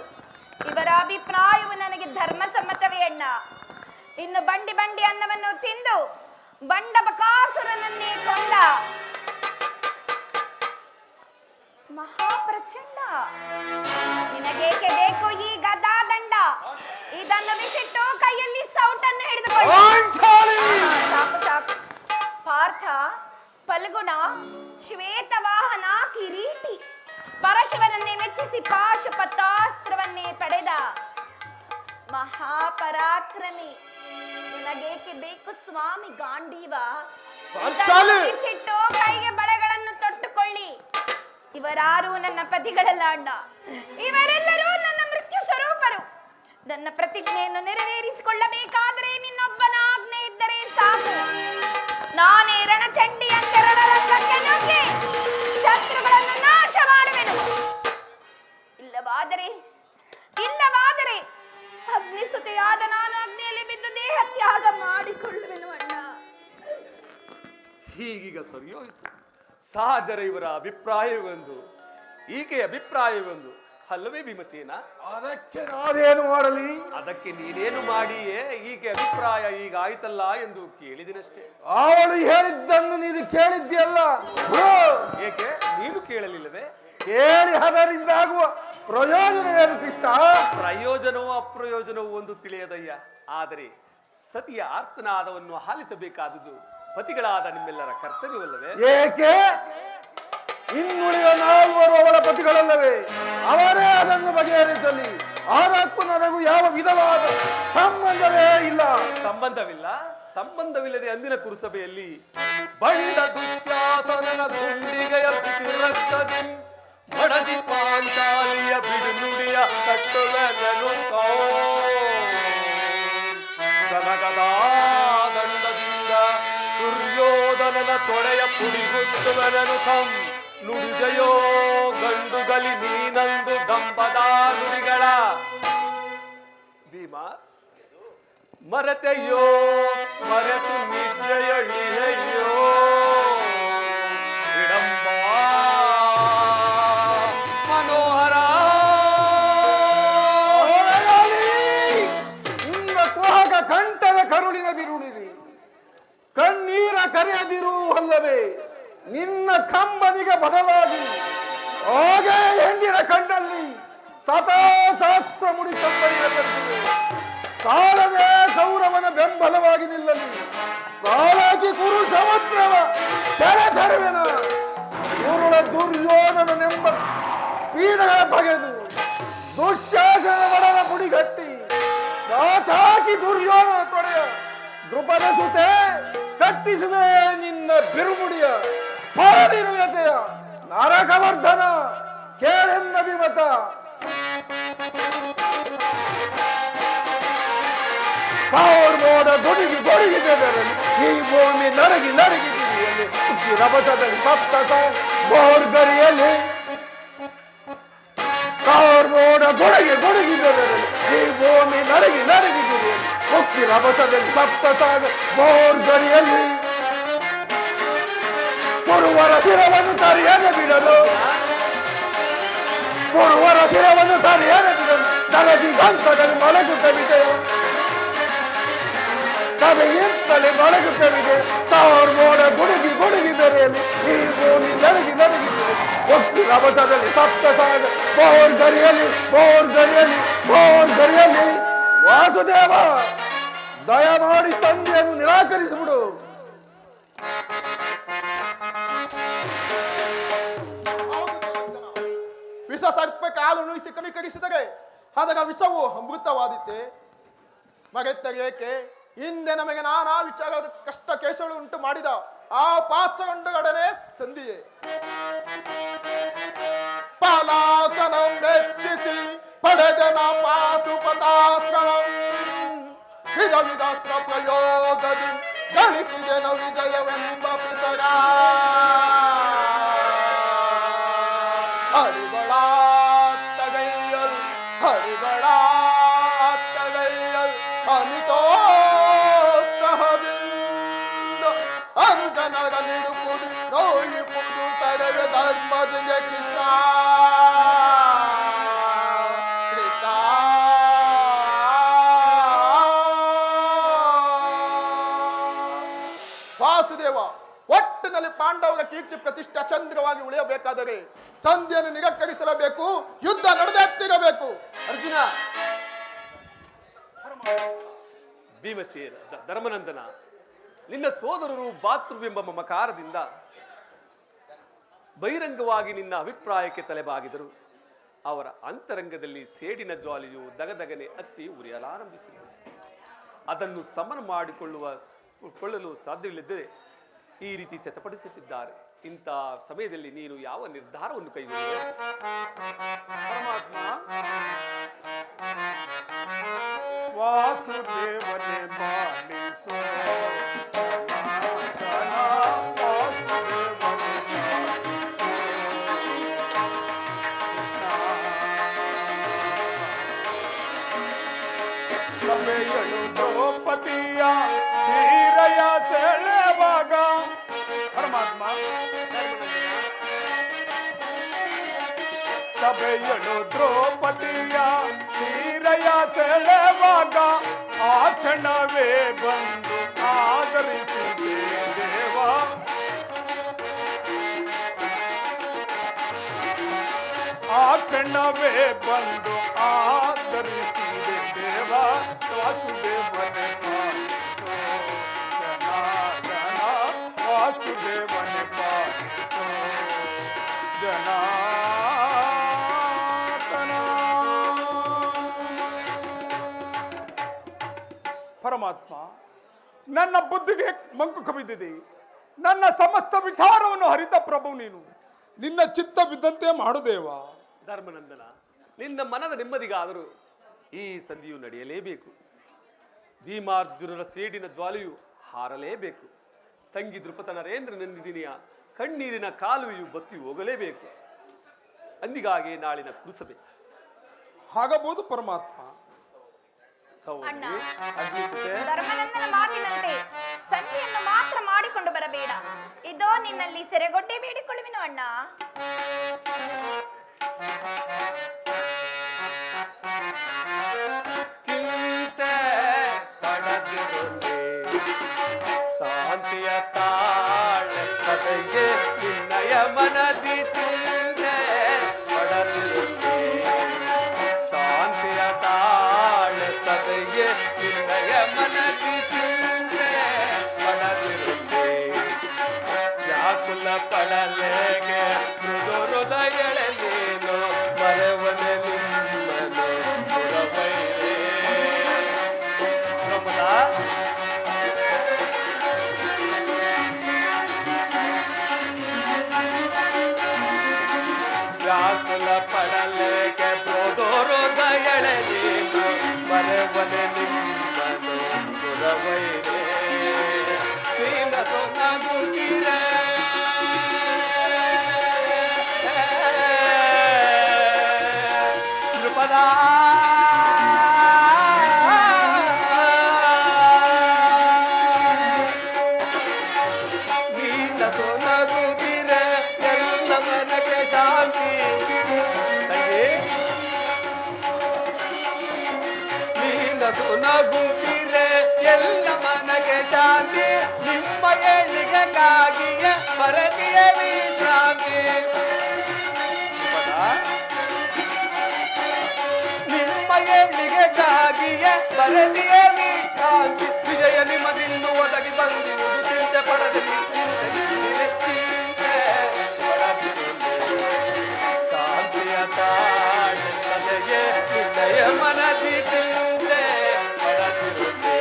ಇವರ ಅಭಿಪ್ರಾಯವು ನನಗೆ ಧರ್ಮಸಮ್ಮತವೇ ಅಣ್ಣ. ಇನ್ನು ಬಂಡಿ ಬಂಡಿ ಅನ್ನವನ್ನು ತಿಂದು ಬಂಡ ಬಕಾಸುರನನ್ನೇ ಕೊಂದ ಮಹಾಪ್ರಚಂಡ, ನಿನಗೇಕೆ ಬೇಕು ಈ ಗದಾದಂಡ? ಇದನ್ನು ಬಿಸಿಟ್ಟು ಕೈಯಲ್ಲಿ ಸೌಟನ್ನು ಹಿಡಿದುಕೊಳ್ಳಿ. ಸಾಕು ಸಾಕು. ಪಾರ್ಥ, ಫಲ್ಗುಣ, ಶ್ವೇತವಾಹನ, ಕಿರೀಟಿ, ಪರಶಿವನನ್ನೇ ಮೆಚ್ಚಿಸಿ ಪಾಶುಪತಾಸ್ತ್ರವನ್ನೇ ಪಡೆದ ಮಹಾಪರಾಕ್ರಮಿ, ನಿನಗೇಕೆ ಬೇಕು ಸ್ವಾಮಿ ಗಾಂಡೀವ? ಬಿಸಿಟ್ಟು ಕೈಗೆ ಬಳೆಗಳನ್ನು ತೊಟ್ಟುಕೊಳ್ಳಿ. ಇವರಾರು ನನ್ನ ಪತಿಗಳಲ್ಲ ಅಣ್ಣ, ಇವರೆಲ್ಲರೂ ನನ್ನ ಮೃತ್ಯು ಸ್ವರೂಪರು. ನನ್ನ ಪ್ರತಿಜ್ಞೆಯನ್ನು ನೆರವೇರಿಸಿಕೊಳ್ಳಬೇಕಾದರೆ ನಿನ್ನೊಬ್ಬನ ಆಜ್ಞೆ ಇದ್ದರೆ ಸಾಕು. ನಾನೇ ರಣಚಂಡಿ ಅಂತ ರಣರಂಗಕ್ಕೆ ನುಗ್ಗಿ ಶತ್ರುಗಳನ್ನು ನಾಶ ಮಾಡುವೆನು. ಇಲ್ಲವಾದರೆ ಅಗ್ನಿಸುತೆಯಾದ ನಾನು ಅಗ್ನಿಯಲ್ಲಿ ಬಿದ್ದು ದೇಹ ತ್ಯಾಗ ಮಾಡಿಕೊಳ್ಳುವೆನು ಅಣ್ಣ. ಹೀಗೀಗ ಸರಿಯೋಯ್ತು. ಸಹಜರ ಇವರ ಅಭಿಪ್ರಾಯವೊಂದು, ಈಕೆಯ ಅಭಿಪ್ರಾಯವೊಂದು ಅಲ್ಲವೇ ಭೀಮಸೇನ? ಅದಕ್ಕೆ ನಾನೇನು ಮಾಡಲಿ? ಅದಕ್ಕೆ ನೀನೇನು ಮಾಡಿಯೇ ಈಕೆ ಅಭಿಪ್ರಾಯ ಈಗ ಆಯ್ತಲ್ಲ ಎಂದು ಕೇಳಿದಿನಷ್ಟೇ. ಅವಳು ಹೇಳಿದ್ದನ್ನು ನೀನು ಕೇಳಿದ್ಯಲ್ಲ? ಏಕೆ ನೀನು ಕೇಳಲಿಲ್ಲವೇ? ಕೇಳಿ ಅದರಿಂದ ಆಗುವ ಪ್ರಯೋಜನವೇನು ಕೃಷ್ಣ? ಪ್ರಯೋಜನವೋ ಅಪ್ರಯೋಜನವೋ ಒಂದು ತಿಳಿಯದಯ್ಯ. ಆದರೆ ಸತಿಯ ಆರ್ತನಾದವನ್ನು ಆಲಿಸಬೇಕಾದುದು ಪತಿಗಳಾದ ನಿಮ್ಮೆಲ್ಲರ ಕರ್ತವ್ಯವಲ್ಲವೇ? ಏಕೆ? ಇನ್ನುಳಿದ ನಾಲ್ವರು ಅವಳ ಪತಿಗಳಲ್ಲವೇ? ಅವರೇ ಅದನ್ನು ಬಗೆಹರಿಸಲಿ. ಅದಕ್ಕೂ ನನಗೂ ಯಾವ ವಿಧವಾದ ಸಂಬಂಧವೇ ಇಲ್ಲ. ಸಂಬಂಧವಿಲ್ಲದೆ ಅಂದಿನ ಕುರುಸಭೆಯಲ್ಲಿ ಬಂಡ ದುಶ್ಯಾಸನನ ಗುಂಡಿಗೆಯ ರಕ್ತದಿ ಬಡದಿ ಪಾಂಚಾಲಿಯ ಬಿಡುನುಡಿಯ ಕಟ್ಟುವೆನನು ಕನಕದ ದಂಡದಿಂದ ದುರ್ಯೋಧನನ ತೊಡೆಯ ಪುಡಿಗುತ್ತುವೆನನು ತಂ ನುಡಿದೆಯೋ ಗಂಡುಗಲಿ ನೀನಂದು ದಂಬದ ನುಡಿಗಳ ಭೀಮ ಮರೆತೆಯೋ ಮರೆತು ನಿದ್ರೆಯೊಳಿಯೋ ವಿಡಂಬ ಮನೋಹರ ನಿನ್ನ ಕುಹಕ ಕಂಠದ ಕರುಳಿನ ಬಿರುಳಿರಿ, ಕಣ್ಣೀರ ಕರೆಯದಿರು ಅಲ್ಲವೇ ನಿನ್ನ ಕಂಬನಿಗೆ ಬದಲಾಗಿ ಹಾಗೆ ಹೆಣ್ಣಿನ ಕಣ್ಣಲ್ಲಿ ಸದಾ ಸಹಸ್ರ ಮುಡಿ ಕಂಬನಿಗೆ ತರಿಸಿದೆ. ಕಾಲದೇ ಕೌರವನ ಬೆಂಬಲವಾಗಿ ನಿಲ್ಲಲಿ. ಕಾಲಾಗಿ ಕುರು ಸಮುದ್ರವ ಸೆಳೆಧರುವೆನ ಕುರುಳ ದುರ್ಯೋಧನನೆಂಬ ಪೀಡಗಳ ಬಗೆದು ದುಶ್ಯಾಸನ ಒಡನ ಮುಡಿಗಟ್ಟಿ ಮಾತಾಕಿ ದುರ್ಯೋಧನ ತೊಡೆಯ ದೃಪದ ಸುತೆ ಕಟ್ಟಿಸುವೆ ನಿನ್ನ ಬಿರುಮುಡಿಯ ಪರದಿರುವೆತೆಯ ನರಕವರ್ಧನ ಕೇಳೆನ್ನ ವಿಮತ. ಮೋಡ ಗೊಡುಗಿ ಗೊಡುಗಿದೆದರಲ್ಲಿ ಈ ಭೂಮಿ ನರಗಿ ನರಗಿದಿರಿಯಲ್ಲಿ ರಭಸದಲ್ಲಿ ಸಪ್ತಕ ಬೋರ್ಗರಿಯಲ್ಲಿ ಮೋಡ ಗೊಡುಗಿ ಗೊಡುಗಿದೆದರಲ್ಲಿ ಈ ಭೂಮಿ ನರಗಿ ನರಗಿದಿರಿಯಲ್ಲಿ ಮುಕ್ತಿ ರಭಸದಲ್ಲಿ ಸಪ್ತಸಾಗ ಬೋರ್ಗರಿಯಲ್ಲಿ ಕೊಡುವರ ಶಿರವನ್ನು ತರಿಯದೆ ಬಿಡಲು ಕೊಡುವರ ಶಿರವನ್ನು ತರಿಯದೆ ಬಿಡಲು ನರಗಿ ಗಂಟದಲ್ಲಿ ಮಲಗುತ್ತ ಬಿಟ್ಟೆಯೋ ಕವೆಯಿಂದಲೇ ಮಲಗುತ್ತವಿದೆ ತಾವ್ರ ಮೋಡ ಗುಡುಗಿ ಗುಡುಗಿದರೆಯಲ್ಲಿ ಈ ಭೂಮಿ ನರಗಿ ನರಗಿದರೆ ಒಕ್ಕಿ ರಭಸದಲ್ಲಿ ಸಪ್ತಸಾಗ ಬೋರ್ಗರಿಯಲ್ಲಿ ಬೋರ್ಗರಿಯಲ್ಲಿ ಬೋರ್ಗರಿಯಲ್ಲಿ ವಾಸುದೇವ ದಯಮಾಡಿ ಸಂಧಿಯನ್ನು ನಿರಾಕರಿಸಿಬಿಡು. ವಿಷ ಸರ್ಪ ಕಾಲು ನುಯಿಸಿ ಕನಿಕರಿಸಿದರೆ ಅದರ ವಿಷವು ಅಮೃತವಾದಿತ್ತೆ. ಮಗೆತ್ತರೇಕೆ ಹಿಂದೆ ನಮಗೆ ನಾನಾ ವಿಚಾರದ ಕಷ್ಟ ಕೇಸಗಳು ಉಂಟು ಮಾಡಿದ ಆ ಪಾಸಗೊಂಡುಗಡನೆ ಸಂಧಿಯೇ ಪಾಲಾಸನ ಮೆಚ್ಚಿಸಿ ಪಡೆದನ ಪಾಶುಪತಾಶ್ರಮಂ ವಿಧ ವಿಧಾಸ್ತ್ರ ಪ್ರಯೋಗದಿ ಗಳಿಸಿದೆನ ವಿಜಯವೆಂಬ ಪಿಸರ ಹರಿಗಳಾತ್ತಗೈಯಲ್ ಹರಿಗಳಾತ್ತಗೈಯಲ್ ಅನಿತೋತ್ಸಹದಿಂದ ಅಂಜನರ ನಿಡುಪುದು ನೋಯಿಪುದು ತರವೆ ಧರ್ಮದಿಂದ ಕೃಷ್ಣ ವಾಸುದೇವ, ಒಟ್ಟಿನಲ್ಲಿ ಪಾಂಡವರ ಕೀರ್ತಿ ಪ್ರತಿಷ್ಠೆ ಅಚಂದ್ರವಾಗಿ ಉಳಿಯಬೇಕಾದರೆ ಸಂಧಿಯನ್ನು ನಿರಾಕರಿಸಲೇಬೇಕು, ಯುದ್ಧ ನಡೆದೆತ್ತಿರಬೇಕು. ಅರ್ಜುನ, ಭೀಮಸೇನ, ಧರ್ಮನಂದನ, ನಿನ್ನ ಸೋದರರು ಭಾತೃವೆಂಬ ಮಮಕಾರದಿಂದ ಬಹಿರಂಗವಾಗಿ ನಿನ್ನ ಅಭಿಪ್ರಾಯಕ್ಕೆ ತಲೆಬಾಗಿದರು. ಅವರ ಅಂತರಂಗದಲ್ಲಿ ಸೇಡಿನ ಜ್ವಾಲೆಯು ದಗದಗನೆ ಹತ್ತಿ ಉರಿಯಲಾರಂಭಿಸಿದೆ. ಅದನ್ನು ಸಮನ ಮಾಡಿಕೊಳ್ಳಲು ಸಾಧ್ಯವಿಲ್ಲದೆ ಈ ರೀತಿ ಚಚಪಡಿಸುತ್ತಿದ್ದಾರೆ. ಇಂಥ ಸಮಯದಲ್ಲಿ ನೀನು ಯಾವ ನಿರ್ಧಾರವನ್ನು ಕೈಗೊಂಡೆ? ಪರಮಾತ್ಮ, ವಾಸುದೇವನೇ ಪಾಲಿಸೋ, ಸಭೆಯಳು ದ್ರೌಪದಿಯ ಸೀರೆಯ ಸೆಳೆವಾಗ. ಪರಮಾತ್ಮ, ಸಭೆಯಳು ದ್ರೌಪದಿಯ ಸೀರೆಯ ಸೆಳೆವಾಗ ಆ ಕ್ಷಣವೇ ಬಂದು ಆದರಿಸಿದೆ ದೇವ. ಆ ಕ್ಷಣವೇ ಬಂದು ಆದರಿಸಿದೆ ದೇವ. ವಾಸುದೇವನೇ ಪಾಲಿಸೋ ಜನಾರ್ದನ, ವಾಸುದೇವನೇ ಪಾಲಿಸೋ ಜನಾರ್ದನ. ಪರಮಾತ್ಮ, ನನ್ನ ಬುದ್ಧಿಗೆ ಮಂಕು ಕವಿದಿದೆ. ನನ್ನ ಸಮಸ್ತ ವಿಚಾರವನ್ನು ಹರಿತ ಪ್ರಭು ನೀನು. ನಿನ್ನ ಚಿತ್ತ ಬಿದ್ದಂತೆ ಮಾಡುದೇವ. ಧರ್ಮನಂದನ, ನಿನ್ನ ಮನದ ನೆಮ್ಮದಿಗಾದರೂ ಈ ಸಂಧಿಯು ನಡೆಯಲೇಬೇಕು. ಭೀಮಾರ್ಜುನರ ಸೇಡಿನ ಜ್ವಾಲೆಯು ಹಾರಲೇಬೇಕು. ತಂಗಿ ದೃಪದ ನರೇಂದ್ರನ ನಿಧಿನಿಯ ಕಣ್ಣೀರಿನ ಕಾಲುವೆಯು ಬತ್ತಿ ಹೋಗಲೇಬೇಕು. ಅಂದಿಗಾಗಿ ನಾಳಿನ ಕುರುಸಭೆ ಆಗಬಹುದು ಪರಮಾತ್ಮ. ಸಹೋದರಿ ಅಗ್ನಿಸುತೆ, ಧರ್ಮನಂದನ ಮಾತಿನಂತೆ ಸಂಧಿಯನ್ನು ಮಾತ್ರ ಮಾಡಿಕೊಂಡು ಬರಬೇಡ. ಇದೋ ನಿನ್ನಲ್ಲಿ ಸೆರೆಗೊಡ್ಡೆ ಬೇಡಿಕೊಳ್ಳುವೆನು ಅಣ್ಣ. ಚಿಂತೆ ಪಡದಿರುವೆ, ಶಾಂತಿಯ ತಾಳಕ್ಕೆ ನಿನ್ನಯ ಮನದಿ ಚಿಂತೆ ಪಡದಿರುವೆ, ಶಾಂತಿಯ ತಾಳ ಸದೆಗೆ ನಿನ್ನಯ ಮನದಿ ಚಿಂತೆ ಪಡದಿರುವೆ. ವ್ಯಾಕುಲ ಪಡಲೆಗೆ ಮೃದು ಹೃದಯಳಲೇನು ಮರವನೆ ನಿಮ್ಮನು ಪುರವೈರೇ. ಪ್ರಮುಖ ವ್ಯಾಕುಲ ಪಡಲೆಗೆ ಮೃದು ಹೃದಯಳಲೇನು ಮರವನೆ ನಿಮ್ಮನು ಪುರವೈರೇ. ನೀನ ಸೊನಗುತ್ತಿರೆ ನೃಪದ ನೀನ ಸೊನಗುತ್ತಿರೆ ಎಲ್ಲ ಮನಕ್ಕೆ ಶಾಂತಿ. ನೀನ ಸೊನಗುತ್ತಿರೆ ಎಲ್ಲ ಮನಗೆ ಶಾಂತಿ. ನಿಮ್ಮ ಏಳಿಗೆಗಾಗಿಯೇ ಪರದಿಯ ವಿಶ್ರಾಂತಿ. ನಿಮ್ಮ ಏಳಿಗೆಗಾಗಿಯೇ ಪರದಿಯ ವಿಶ್ರಾಂತಿ. ವಿಜಯ ನಿಮ್ಮದಿನ್ನು ಒದಗಿ ಬಂದಿರುವುದು ಚಿಂತೆ ಪಡದೆ ಚಿಂತೆ ಶಾಂತಿಯ ತಾಳೆಗೆ ವಿಜಯ ಮನದಿ ಚಿಂತೆ ಪಡದಿರುತ್ತದೆ.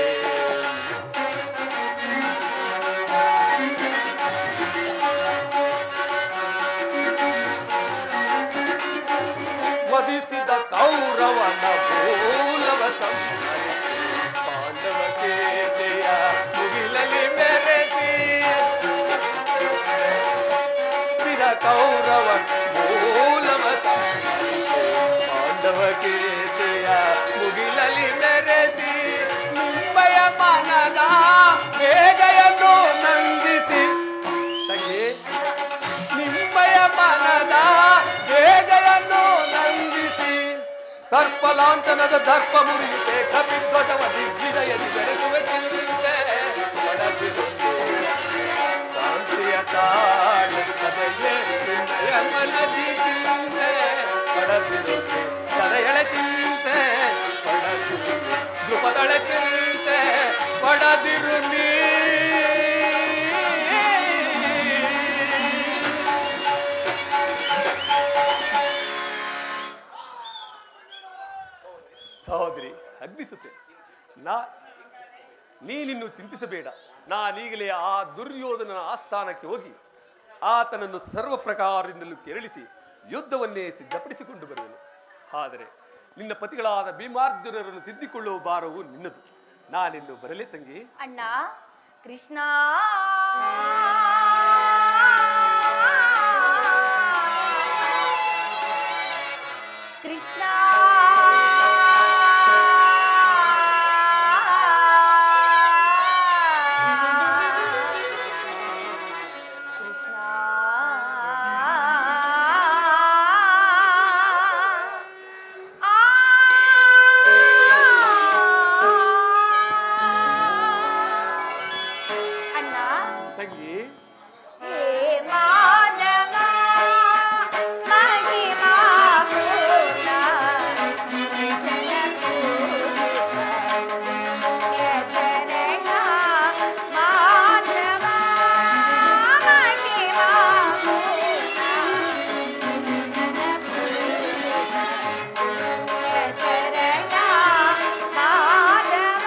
ವಧಿಸಿದ ಕೌರವನ ಮೂಲವ ಸಂಹರಿಸಿ ಪಾಂಡವ ಕೀರ್ತಿಯ ಮುಗಿಲಲಿ ಮೆರೆಸಿ. ಸ್ಥಿರ ಕೌರವ ಮೂಲವ ಸಂಹರಿಸಿ ಪಾಂಡವ ಕೀರ್ತಿಯ ಮುಗಿಲಲಿ ಮೆರೆಸಿ. ನಿಮ್ಮಯ ಮನದ ಬೇಗೆಯನ್ನು ನಂದಿಸಿ. ನಿಮ್ಮಯ ಮನದ ಬೇಗೆಯನ್ನು ನಂದಿಸಿ. ಸರ್ಪಲಾಂಛನದ ದರ್ಪ ಮುರಿಯುತ್ತೆ ಕಪಿಧ್ವಜವ ದಿಗ್ವಿಜಯದಿ ಬೆರೆಸುವೆ ಚಿಂತೆ ಪಡದಿರುತ್ತದೆ. ಸದೆಯಳೆ ಚಿಂತೆ ಪಡದಿರು ಧ್ರುಪದಳೆ ಚಿಂತೆ ಪಡದಿರು ನೀ. ಸಹೋದರಿ ಅಗ್ನಿಸುತ್ತೆ, ನೀನಿನ್ನು ಚಿಂತಿಸಬೇಡ. ನಾನೀಗಲೇ ಆ ದುರ್ಯೋಧನನ ಆಸ್ಥಾನಕ್ಕೆ ಹೋಗಿ ಆತನನ್ನು ಸರ್ವ ಪ್ರಕಾರದಿಂದಲೂ ಕೆರಳಿಸಿ ಯುದ್ಧವನ್ನೇ ಸಿದ್ಧಪಡಿಸಿಕೊಂಡು ಬರುವೆನು. ಆದರೆ ನಿನ್ನ ಪತಿಗಳಾದ ಭೀಮಾರ್ಜುನರನ್ನು ತಿದ್ದಿಕೊಳ್ಳುವ ಭಾರವು ನಿನ್ನದು. ನಾನಿನ್ನು ಬರಲೇ ತಂಗಿ. ಅಣ್ಣ ಕೃಷ್ಣ ಕೃಷ್ಣ ಕೃಷ್ಣ ಅಣ್ಣ ತಂಗಿ, ಹೇ ಮಾನವ ಮಹಿಮಾ ಪೂರ್ಣ ಜನ ಪೂಜಿತ ಚರಣ ಮಾನವ ಮಹಿಮಾ ಪೂರ್ಣ ಜನ ಪೂಜಿತ ಚರಣ ಮಾನವ.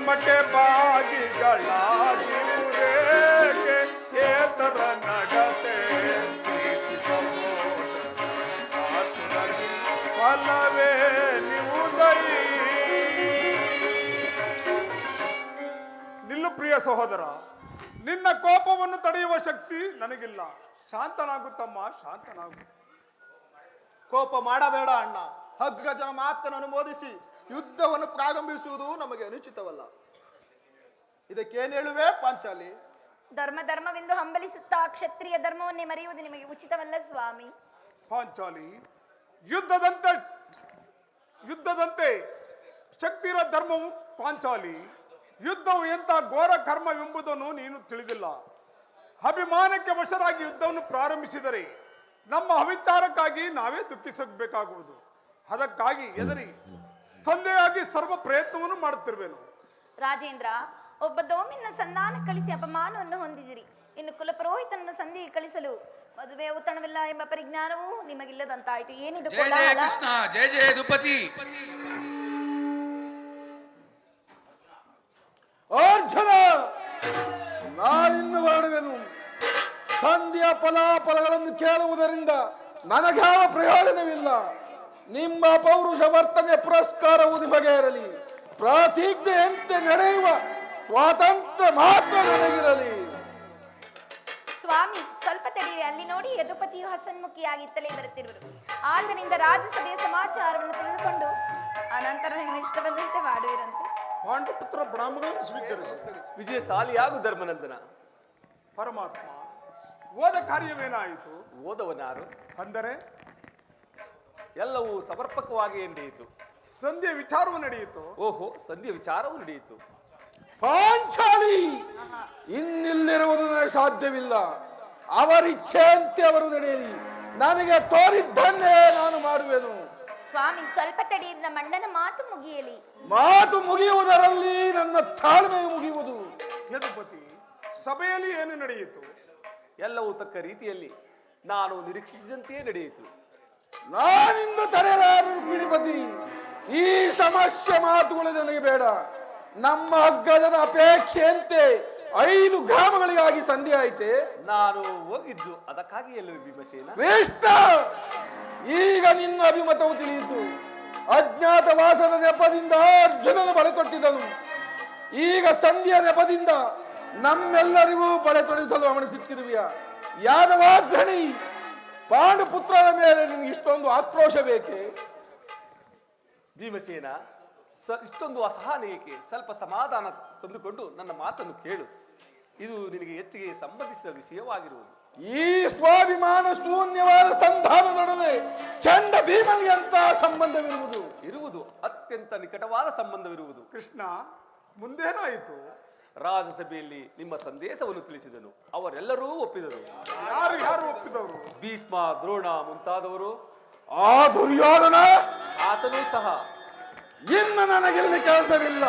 ಧರ್ಮಕ್ಕೆ ಬಾಗಿಗಳಾಗಿರುವುದೇಕೆ ಏತರ ನಡತೆ ಪ್ರೀತಿ ಸಹೋದರ ಆತುರದಿ ಫಲವೇ ನೀವು ನಿಲ್ಲು ಪ್ರಿಯ ಸಹೋದರ, ನಿನ್ನ ಕೋಪವನ್ನು ತಡೆಯುವ ಶಕ್ತಿ ನನಗಿಲ್ಲ. ಶಾಂತನಾಗು ತಮ್ಮ, ಶಾಂತನಾಗು. ಕೋಪ ಮಾಡಬೇಡ ಅಣ್ಣ. ಅಗ್ರಜನ ಮಾತನ್ನು ಅನುಮೋದಿಸಿ ಯುದ್ಧವನ್ನು ಪ್ರಾರಂಭಿಸುವುದು ನಮಗೆ ಅನುಚಿತವಲ್ಲ. ಇದಕ್ಕೇನು ಹೇಳುವೆ ಪಾಂಚಾಲಿ? ಧರ್ಮವೆಂದು ಹಂಬಲಿಸುತ್ತಾ ಕ್ಷತ್ರಿಯ ಧರ್ಮವನ್ನೇ ಮರೆಯುವುದು ನಿಮಗೆ ಉಚಿತವಲ್ಲ ಸ್ವಾಮಿ. ಪಾಂಚಾಲಿ, ಯುದ್ಧದಂತೆ ಶಕ್ತಿರ ಧರ್ಮವು ಪಾಂಚಾಲಿ. ಯುದ್ಧವು ಎಂಥ ಘೋರ ಕರ್ಮವೆಂಬುದನ್ನು ನೀನು ತಿಳಿದಿಲ್ಲ. ಅಭಿಮಾನಕ್ಕೆ ವಶರಾಗಿ ಯುದ್ಧವನ್ನು ಪ್ರಾರಂಭಿಸಿದರೆ ನಮ್ಮ ಅವಿಚಾರಕ್ಕಾಗಿ ನಾವೇ ದುಃಖಿಸಬೇಕಾಗುವುದು. ಅದಕ್ಕಾಗಿ ಎದರಿ ಸಂದೇಹವಾಗಿ ಸರ್ವ ಪ್ರಯತ್ನವನ್ನು ಮಾಡುತ್ತಿರುವೆನು. ರಾಜೇಂದ್ರ, ಒಬ್ಬ ದೋಮಿನ ಸಂಧಾನ ಕಳಿಸಿ ಅಪಮಾನವನ್ನು ಹೊಂದಿದಿರಿ. ಇನ್ನು ಕುಲಪುರೋಹಿತನನ್ನು ಸಂಧಿಗೆ ಕಳಿಸಲು ಮದುವೆ ಔತಣವಿಲ್ಲ ಎಂಬ ಪರಿಜ್ಞಾನವೂ ನಿಮಗಿಲ್ಲದಂತಾಯಿತು. ಏನಿದು ಜಯ ಜಯ ಕೋಲಾಹಲ? ಕೃಷ್ಣ, ಜಯ ಜಯ ಯದುಪತಿ. ಅರ್ಜುನ, ನಾನಿನ್ನು ಹೊರಡುವೆನು. ಸಂಧಿಯ ಫಲಾಫಲಗಳನ್ನು ಕೇಳುವುದರಿಂದ ನನಗ್ಯಾವ ಪ್ರಯೋಜನವಿಲ್ಲ. ನಿಮ್ಮ ಪೌರುಷ ವರ್ತನೆ ಪುರಸ್ಕಾರವು ನಿಮಗೆ ಇರಲಿ. ಪ್ರತಿಜ್ಞೆಯಂತೆ ನಡೆಯುವ ಸ್ವಾತಂತ್ರ್ಯ ಮಾತ್ರ ನನಗಿರಲಿ. ಸ್ವಾಮಿ, ಸ್ವಲ್ಪ ತಡೀರಿ. ಅಲ್ಲಿ ನೋಡಿ, ಯದುಪತಿಯು ಹಸನ್ಮುಖಿಯಾಗಿತ್ತಲೇ ಬರುತ್ತಿರುವರು. ಆದ್ದರಿಂದ ರಾಜ್ಯಸಭೆಯ ಸಮಾಚಾರವನ್ನು ತಿಳಿದುಕೊಂಡು ಅನಂತರ ನಿಮ್ಮ ಇಷ್ಟ ಬಂದಂತೆ ಮಾಡುವಿರಂತೆ. ಪಾಂಡುಪುತ್ರ ಬ್ರಾಹ್ಮಣವನ್ನು ಸ್ವೀಕರಿಸಿ. ವಿಜಯಶಾಲಿಯಾಗು ಧರ್ಮನಂದನ. ಪರಮಾತ್ಮ, ಓದ ಕಾರ್ಯವೇನಾಯಿತು? ಓದವನಾರು ಅಂದರೆ ಎಲ್ಲವೂ ಸಮರ್ಪಕವಾಗಿ ನಡೆಯಿತು. ಸಂಧ್ಯೆ ವಿಚಾರವು ನಡೆಯಿತು. ಓಹೋ, ಸಂಧ್ಯೆ ವಿಚಾರವು ನಡೆಯಿತು. ಪಾಂಚಾಲಿ, ಇನ್ನಿಲ್ಲಿರುವುದು ನನಗೆ ಸಾಧ್ಯವಿಲ್ಲ. ಅವರಿಚ್ಛೆಯಂತೆ ಅವರು ನಡೆಯಲಿ. ನನಗೆ ತೋರಿದ್ದನ್ನೇ ನಾನು ಮಾಡುವೆನು. ಸ್ವಾಮಿ, ಸ್ವಲ್ಪ ತಡೀರಿ. ನಮ್ಮ ಅಣ್ಣನ ಮಾತು ಮುಗಿಯಲಿ. ಮಾತು ಮುಗಿಯುವುದರಲ್ಲಿ ನನ್ನ ತಾಳ್ಮೆ ಮುಗಿಯುವುದು. ಯದುಪತಿ, ಸಭೆಯಲ್ಲಿ ಏನು ನಡೆಯಿತು? ಎಲ್ಲವೂ ತಕ್ಕ ರೀತಿಯಲ್ಲಿ ನಾನು ನಿರೀಕ್ಷಿಸಿದಂತೆಯೇ ನಡೆಯಿತು. ನಾನಿಂದ ತಡೆಯಲಾರರು ಪಿಡಿಪತಿ. ಈ ಸಮಸ್ಯೆ ಮಾತುಗಳು ನನಗೆ ಬೇಡ. ನಮ್ಮ ಅಗ್ಗಜದ ಅಪೇಕ್ಷೆಯಂತೆ 5 ಗ್ರಾಮಗಳಿಗಾಗಿ ಸಂಧಿ ಆಯ್ತೆ. ನಾನು ಹೋಗಿದ್ದು ಅದಕ್ಕಾಗಿ ಎಲ್ಲವೂ ಭೀಮಸೇನ. ಶ್ರೇಷ್ಠ, ಈಗ ನಿನ್ನ ಅಭಿಮತವು ತಿಳಿಯಿತು. ಅಜ್ಞಾತವಾಸದ ನೆಪದಿಂದ ಅರ್ಜುನನ ಬಳೆ ತೊಟ್ಟಿದ್ದನು. ಈಗ ಸಂಧಿಯ ನೆಪದಿಂದ ನಮ್ಮೆಲ್ಲರಿಗೂ ಬಳೆ ತೊಡಿಸಲು ಗಮನಿಸುತ್ತಿರುವೆಯ. ಯಾದವಾಗ್ರಣಿ, ಪಾಂಡುಪುತ್ರನ ಮೇಲೆ ನಿನಗೆ ಇಷ್ಟೊಂದು ಆಕ್ರೋಶ ಬೇಕೆ? ಭೀಮಸೇನ, ಇಷ್ಟೊಂದು ಅಸಹನೆಯಕ್ಕೆ ಸ್ವಲ್ಪ ಸಮಾಧಾನ ತಂದುಕೊಂಡು ನನ್ನ ಮಾತನ್ನು ಕೇಳು. ಇದು ನಿನಗೆ ಹೆಚ್ಚಿಗೆ ಸಂಬಂಧಿಸಿದ ವಿಷಯವಾಗಿರುವುದು. ಈ ಸ್ವಾಭಿಮಾನ ಶೂನ್ಯವಾದ ಸಂಧಾನದೊಡನೆ ಚಂಡ ಭೀಮನಿಗೆ ಅಂತ ಸಂಬಂಧವಿರುವುದು. ಅತ್ಯಂತ ನಿಕಟವಾದ ಸಂಬಂಧವಿರುವುದು. ಕೃಷ್ಣ, ಮುಂದೇನಾಯಿತು? ರಾಜಸಭೆಯಲ್ಲಿ ನಿಮ್ಮ ಸಂದೇಶವನ್ನು ತಿಳಿಸಿದನು. ಅವರೆಲ್ಲರೂ ಒಪ್ಪಿದರು. ಯಾರು ಒಪ್ಪಿದವರು? ಭೀಷ್ಮ, ದ್ರೋಣ ಮುಂತಾದವರು. ಆ ದುರ್ಯೋಧನ ಆತನೂ ಸಹ. ಇನ್ನು ನನಗಿಲ್ಲಿ ಕೆಲಸವಿಲ್ಲ.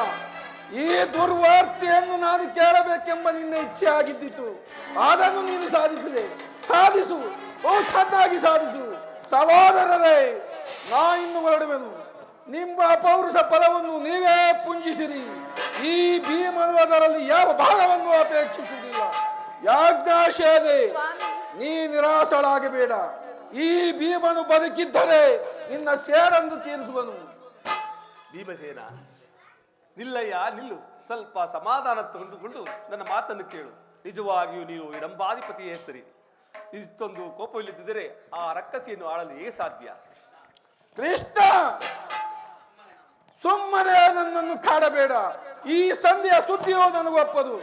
ಈ ದುರ್ವಾರ್ತೆಯನ್ನು ನಾನು ಕೇಳಬೇಕೆಂಬ ನಿನ್ನ ಇಚ್ಛೆ ಆಗಿದ್ದಿತು. ಅದನ್ನು ನೀನು ಸಾಧಿಸಿದೆ. ಸಾಧಿಸು, ಚೆನ್ನಾಗಿ ಸಾಧಿಸು. ಸಹೋದರರೇ, ನಾ ಇನ್ನು ಹೊರಡುವೆನು. ನಿಮ್ಮ ಅಪೌರುಷ ಫಲವನ್ನು ನೀವೇ ಪುಂಜಿಸಿರಿ. ಈ ಭೀಮನು ಅದರಲ್ಲಿ ಯಾವ ಭಾಗವನ್ನು ಅಪೇಕ್ಷಿಸುವುದಿಲ್ಲ. ಯಾಜ್ಞಾಶೇನೆ, ನೀ ನಿರಾಶಳಾಗಬೇಡ. ಈ ಭೀಮನು ಬದುಕಿದ್ದರೆ ನಿನ್ನ ಸೇರನ್ನು ತೀರಿಸುವನು. ಭೀಮಸೇನ, ನಿಲ್ಲಯ್ಯ, ನಿಲ್ಲು. ಸ್ವಲ್ಪ ಸಮಾಧಾನ ತೆಗೆದುಕೊಂಡು ನನ್ನ ಮಾತನ್ನು ಕೇಳು. ನಿಜವಾಗಿಯೂ ನೀವು ಇಡಂಬಾಧಿಪತಿಯೇ ಸರಿ. ಇಷ್ಟೊಂದು ಕೋಪವಿಲ್ಲದಿದ್ದರೆ ಆ ರಕ್ಕಸಿಯನ್ನು ಆಳಲು ಹೇಗೆ ಸಾಧ್ಯ? ಕೃಷ್ಣ, ಸುಮ್ಮನೆ ನನ್ನನ್ನು ಕಾಡಬೇಡ. ಈ ಸಂಧಿಯ ಸುದ್ದಿಯೋ ನನಗೊಪ್ಪದು.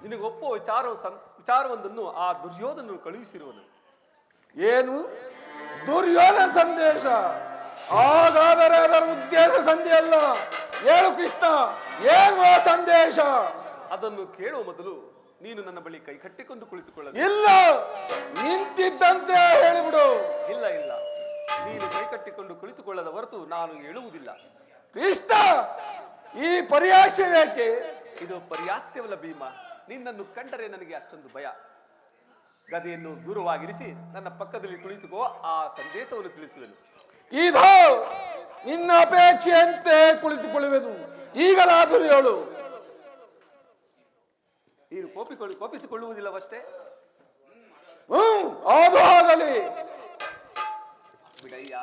ನಿನಗೊಪ್ಪುವ ವಿಚಾರವೊಂದನ್ನು ಆ ದುರ್ಯೋಧನನು ಕಳುಹಿಸಿರುವನು. ಏನು? ದುರ್ಯೋಧನ ಸಂದೇಶ? ಹಾಗಾದರೆ ಅದರ ಉದ್ದೇಶ ಸಂಧಿ ಅಲ್ಲ. ಹೇಳು ಕೃಷ್ಣ, ಏನು ಆ ಸಂದೇಶ? ಅದನ್ನು ಕೇಳುವ ಮೊದಲು ನೀನು ನನ್ನ ಬಳಿ ಕೈ ಕಟ್ಟಿಕೊಂಡು ಕುಳಿತುಕೊಳ್ಳ. ಇಲ್ಲ, ನಿಂತಿದ್ದಂತೆ ಹೇಳಿಬಿಡು. ಇಲ್ಲ, ನೀನು ಕೈ ಕಟ್ಟಿಕೊಂಡು ಕುಳಿತುಕೊಳ್ಳದ ಹೊರತು ನಾನು ಹೇಳುವುದಿಲ್ಲ. ಕೃಷ್ಣ, ಈ ಪರ್ಯಾಸವೇಕೆ? ಇದು ಪರ್ಯಾಸ್ಯವಲ್ಲ ಭೀಮ. ನಿನ್ನನ್ನು ಕಂಡರೆ ನನಗೆ ಅಷ್ಟೊಂದು ಭಯ. ಗದೆಯನ್ನು ದೂರವಾಗಿರಿಸಿ ನನ್ನ ಪಕ್ಕದಲ್ಲಿ ಕುಳಿತುಕೋ. ಆ ಸಂದೇಶವನ್ನು ತಿಳಿಸುವೆನು. ಇದು ನಿನ್ನ ಅಪೇಕ್ಷೆಯಂತೆ ಕುಳಿತುಕೊಳ್ಳುವೆನು. ಈಗಲಾದರೂ ಹೇಳು. ನೀನು ಕೋಪಿಸಿಕೊಳ್ಳುವುದಿಲ್ಲವಷ್ಟೇ. ಅದು ಆಗಲಿ. ಬಿಡಯ್ಯ.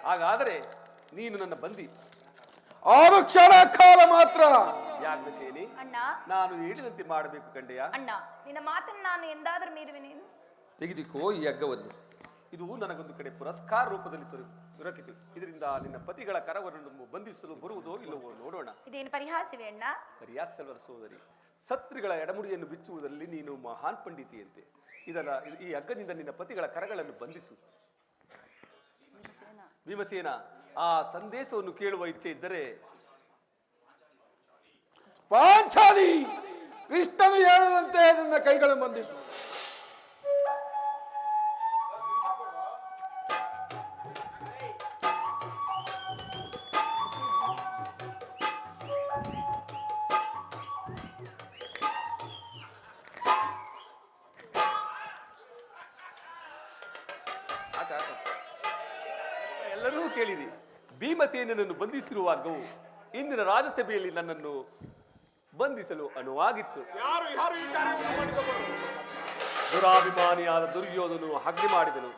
ಹಾಗಾದರೆ ನೀನು ನನ್ನ ಬಂದಿ. 6 ಕ್ಷಣ ಕಾಲ ಮಾತ್ರ. ಯಾಜ್ಞಸೇನಿ, ಅಣ್ಣ ನಾನು ಹೇಳಿದಂತೆ ಮಾಡಬೇಕು ಕಂಡೆಯ. ಅಣ್ಣ, ನಿನ್ನ ಮಾತನ್ನು ನಾನು ಎಂದಾದರೂ ಮೀರುವೆನೇನು? ತೆಗೆದುಕೋ ಈ ಹಗ್ಗವನ್ನು. ಇದು ನನಗೊಂದು ಕಡೆ ಪುರಸ್ಕಾರ ರೂಪದಲ್ಲಿ ದೊರಕಿತು. ಇದರಿಂದ ನಿನ್ನ ಪತಿಗಳ ಕರವನ್ನು ಬಂಧಿಸಲು ಬರುವುದೋ ಇಲ್ಲವೋ ನೋಡೋಣ. ಇದೇನು ಪರಿಹಾಸವೇ ಅಣ್ಣ? ಪರಿಹಾಸವಲ್ಲ ಸೋದರಿ, ಸತ್ರಿಗಳ ಎಡಮುಡಿಯನ್ನು ಬಿಚ್ಚುವುದರಲ್ಲಿ ನೀನು ಮಹಾನ್ ಪಂಡಿತಿಯಂತೆ. ಈ ಹಗ್ಗದಿಂದ ನಿನ್ನ ಪತಿಗಳ ಕರಗಳನ್ನು ಬಂಧಿಸು. ಭೀಮಸೇನ, ಆ ಸಂದೇಶವನ್ನು ಕೇಳುವ ಇಚ್ಛೆ ಇದ್ದರೆ ಪಾಂಚಾಲಿ, ಕೃಷ್ಣನು ಹೇಳದಂತೆ ನನ್ನ ಕೈಗಳನ್ನು ಬಂಧಿಸು. ಎಲ್ಲರೂ ಕೇಳಿರಿ. ಭೀಮಸೇನನನ್ನು ಬಂಧಿಸಿರುವ ಹಗ್ಗವು ಇಂದಿನ ರಾಜಸಭೆಯಲ್ಲಿ ನನ್ನನ್ನು ಬಂಧಿಸಲು ಅನುವಾಗಿತ್ತು. ದುರಾಭಿಮಾನಿಯಾದ ದುರ್ಯೋಧನು ಹಗ್ನಿ ಮಾಡಿದನು.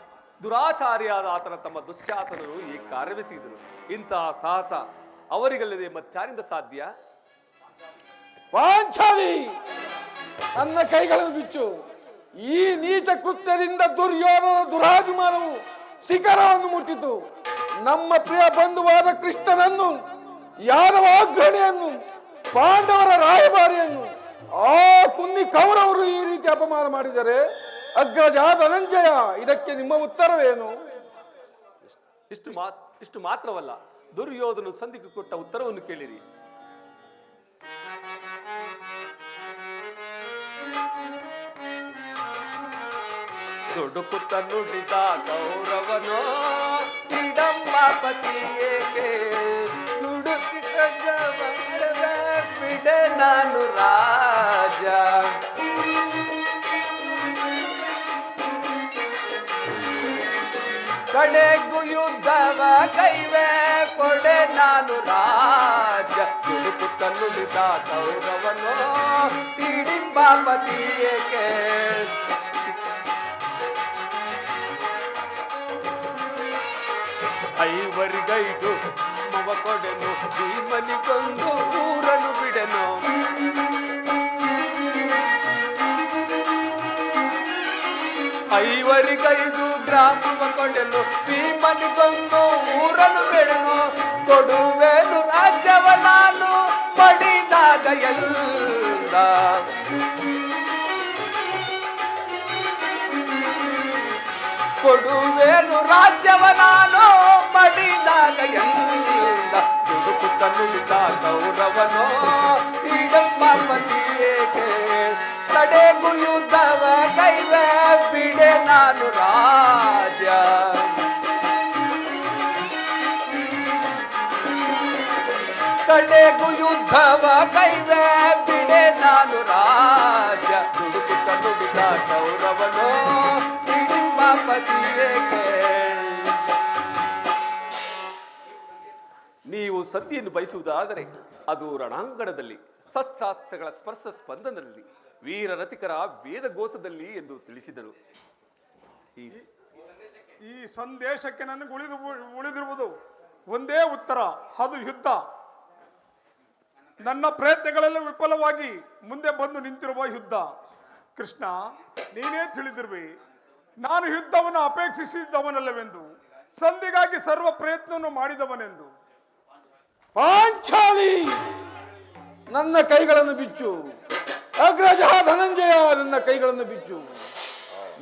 ದುರಾಚಾರಿಯಾದ ಆತನ ತಮ್ಮ ದುಶ್ಯಾಸನನು ಈ ಕಾರ್ಯವೆಸಗಿದನು. ಇಂತಹ ಸಾಹಸ ಅವರಿಗಲ್ಲದೆ ಮತ್ತಾರಿಂದ ಸಾಧ್ಯ? ಪಾಂಚಾಲಿ, ನನ್ನ ಕೈಗಳನ್ನು ಬಿಚ್ಚು. ಈ ನೀಚ ಕೃತ್ಯದಿಂದ ದುರ್ಯೋಧನ ದುರಾಭಿಮಾನವು ಶಿಖರವನ್ನು ಮುಟ್ಟಿತು. ನಮ್ಮ ಪ್ರಿಯ ಬಂಧುವಾದ ಕೃಷ್ಣನನ್ನು, ಯಾದವ ಅಗ್ರಣಿಯನ್ನು, ಪಾಂಡವರ ರಾಯಭಾರಿಯನ್ನು ಆ ಕುನ್ನಿ ಕೌರವರು ಈ ರೀತಿ ಅಪಮಾನ ಮಾಡಿದರೆ ಅಗ್ರಜ ಧನಂಜಯ, ಇದಕ್ಕೆ ನಿಮ್ಮ ಉತ್ತರವೇನು? ಇಷ್ಟು ಮಾತ್ರವಲ್ಲ, ದುರ್ಯೋಧನ ಸಂಧಿಗೆ ಕೊಟ್ಟ ಉತ್ತರವನ್ನು ಕೇಳಿರಿ. ದುಡುಕುತ್ತ ನುಡಿದ ಕೌರವನೋ ಪತಿ ಏಕೆ ದುಡುಕಿ ಬಿಡೆ ನಾನು ರಾಜ. ಕಡೆಗೂ ಯುದ್ಧವ ಕೈವೆ ಕೊಡೆ ನಾನು ರಾಜ. ದುಡುಕುತ್ತ ನುಡಿದ ಕೌರವನೋ ಹಿಡಿಂಬಾಪತಿ ಏಕೆ ಐವರಿಗೈದು ಮವ ಕೊಡೆನು ಭೀಮನಿಗೊಂದು ಊರನು ಬಿಡೆನು. ಐವರಿಗೈದು ಗ್ರಾಮವ ಕೊಡೆನು ಭೀಮನಿಗೊಂದು ಊರನು ಬಿಡೆನು. ಕೊಡುವೆನು ರಾಜ್ಯವ ನಾನು ಪಡಿದಾಗ ಎಲ್ಲ. ಕೊಡುವೆನು ರಾಜ್ಯವ ನಾನು ಪಡಿದಾಗ ಎಲ್ಲ. ದುಡುಕುತ್ತ ನುಡಿದ ಕೌರವನೋ ಹಿಡಂಬಾಪತಿ ಏಕೆ ಕಡೆಗೂ ಯುದ್ಧವ ಕೈವೆ ಬಿಡೆ ನಾನು ರಾಜ. ಕಡೆಗೂ ಯುದ್ಧವ ಕೈವೆ ಬಿಡೆ ನಾನು ರಾಜ. ದುಡುಕುತ್ತ ನುಡಿದ ಕೌರವನೋ ಹಿಡಿಂಬಾಪತಿ ಏಕೆ. ನೀವು ಸದ್ದಿಯನ್ನು ಬಯಸುವುದಾದರೆ ಅದು ರಣಾಂಗಣದಲ್ಲಿ, ಶಸ್ತ್ರಾಸ್ತ್ರಗಳ ಸ್ಪರ್ಶ ಸ್ಪಂದನದಲ್ಲಿ, ವೀರರತಿಕರ ವೇದಘೋಷದಲ್ಲಿ ಎಂದು ತಿಳಿಸಿದರು. ಈ ಸಂದೇಶಕ್ಕೆ ನನಗೆ ಉಳಿದಿರುವುದು ಒಂದೇ ಉತ್ತರ, ಅದು ಯುದ್ಧ. ನನ್ನ ಪ್ರಯತ್ನಗಳೆಲ್ಲ ವಿಫಲವಾಗಿ ಮುಂದೆ ಬಂದು ನಿಂತಿರುವ ಯುದ್ಧ. ಕೃಷ್ಣ, ನೀನೇ ತಿಳಿದಿರುವೆ, ನಾನು ಯುದ್ಧವನ್ನು ಅಪೇಕ್ಷಿಸಿದ್ದವನಲ್ಲವೆಂದು, ಸಂಧಿಗಾಗಿ ಸರ್ವ ಪ್ರಯತ್ನವನ್ನು ಮಾಡಿದವನೆಂದು. ಪಾಂಚಾಲಿ, ನನ್ನ ಕೈಗಳನ್ನು ಬಿಚ್ಚು. ಅಗ್ರಜ ಧನಂಜಯ, ನನ್ನ ಕೈಗಳನ್ನು ಬಿಚ್ಚು.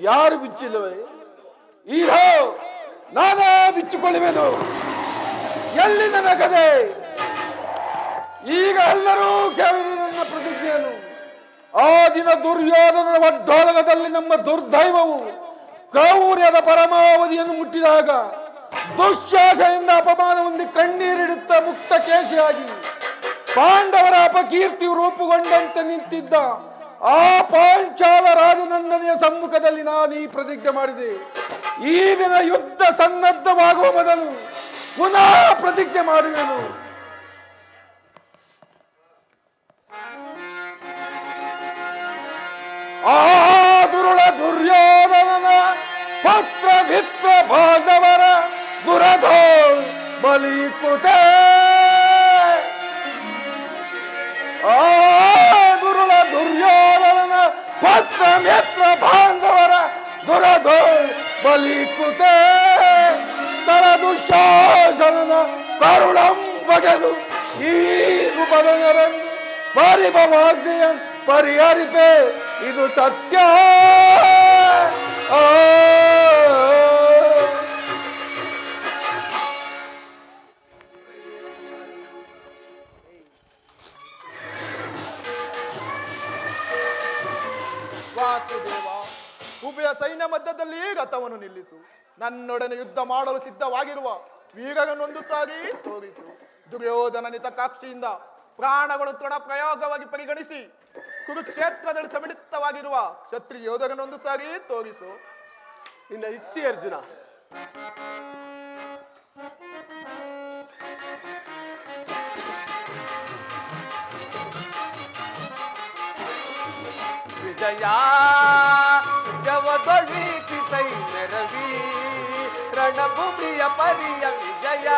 ಯಾರು ಬಿಚ್ಚಿಲ್ಲವೇ? ಈಗ ನಾನೇ ಬಿಚ್ಚಿಕೊಳ್ಳುವೆನು. ಎಲ್ಲಿ ನನ್ನ ಕಥೆ? ಈಗ ಎಲ್ಲರೂ ಕೇಳಿರಿ ನನ್ನ ಪ್ರತಿಜ್ಞೆಯನ್ನು. ಆ ದಿನ ದುರ್ಯೋಧನನ ಒಡ್ಡೋಲಗದಲ್ಲಿ ನಮ್ಮ ದುರ್ದೈವವು ಕ್ರೌರ್ಯದ ಪರಮಾವಧಿಯನ್ನು ಮುಟ್ಟಿದಾಗ ದುಶ್ಯಾಸೆಯಿಂದ ಅಪಮಾನ ಹೊಂದಿ ಕಣ್ಣೀರಿಡುತ್ತ ಮುಕ್ತ ಕೇಶಿಯಾಗಿ ಪಾಂಡವರ ಅಪಕೀರ್ತಿಯು ರೂಪುಗೊಂಡಂತೆ ನಿಂತಿದ್ದ ಆ ಪಾಂಚಾಲ ರಾಜನಂದನೆಯ ಸಮ್ಮುಖದಲ್ಲಿ ನಾನು ಈ ಪ್ರತಿಜ್ಞೆ ಮಾಡಿದೆ. ಈ ದಿನ ಯುದ್ಧ ಸನ್ನದ್ಧವಾಗುವ ಮೊದಲು ಪುನಃ ಪ್ರತಿಜ್ಞೆ ಮಾಡುವೆನು. ಆ ದುರುಳ ದುರ್ಯೋಧನನ ಪತ್ರ ಮಿತ್ರ ಬಾಂಧವರ ದುರಧೋ ಬಲಿಕುಟೆ. ಆ ದುರುಳ ದುರ್ಯೋಧನನ ಪತ್ರ ಮಿತ್ರ ಬಾಂಧವರ ದುರಧೋ ಬಲಿಕುಟೆ. ತಳ ದುಶಾಸನನ ಕರುಳಂ ಬಗೆದು ಈ ರೂಪದನರಂದು ಪರಿಭವಾಗ್ನೆಯನ್ ಪರಿಹರಿಪೆ. ಇದು ಸತ್ಯ. ವಾಸುದೇವ, ಉಭಯ ಸೈನ್ಯ ಮಧ್ಯದಲ್ಲಿ ರಥವನ್ನು ನಿಲ್ಲಿಸು. ನನ್ನೊಡನೆ ಯುದ್ಧ ಮಾಡಲು ಸಿದ್ಧವಾಗಿರುವ ವೀರರನ್ನೊಂದು ಸಾರಿ ತೋರಿಸು. ದುರ್ಯೋಧನನಿತ ಕಾಕ್ಷಿಯಿಂದ ಪ್ರಾಣಗಳು ತೃಣ ಪ್ರಯೋಗವಾಗಿ ಪರಿಗಣಿಸಿ ಕುರುಕ್ಷೇತ್ರದಲ್ಲಿ ಸಮಿಳಿತವಾಗಿರುವ ಕ್ಷತ್ರಿಯ ಯೋಧರನ್ನೊಂದು ಸಾರಿ ತೋರಿಸು. ನಿನ್ನ ಇಚ್ಛೆ ಅರ್ಜುನ. ವಿಜಯ ಜವದೊಳಿಸಿ ಸೈನ್ಯರವಿ ರಣಭೂಮಿಯ ಪರಿಯ ವಿಜಯ.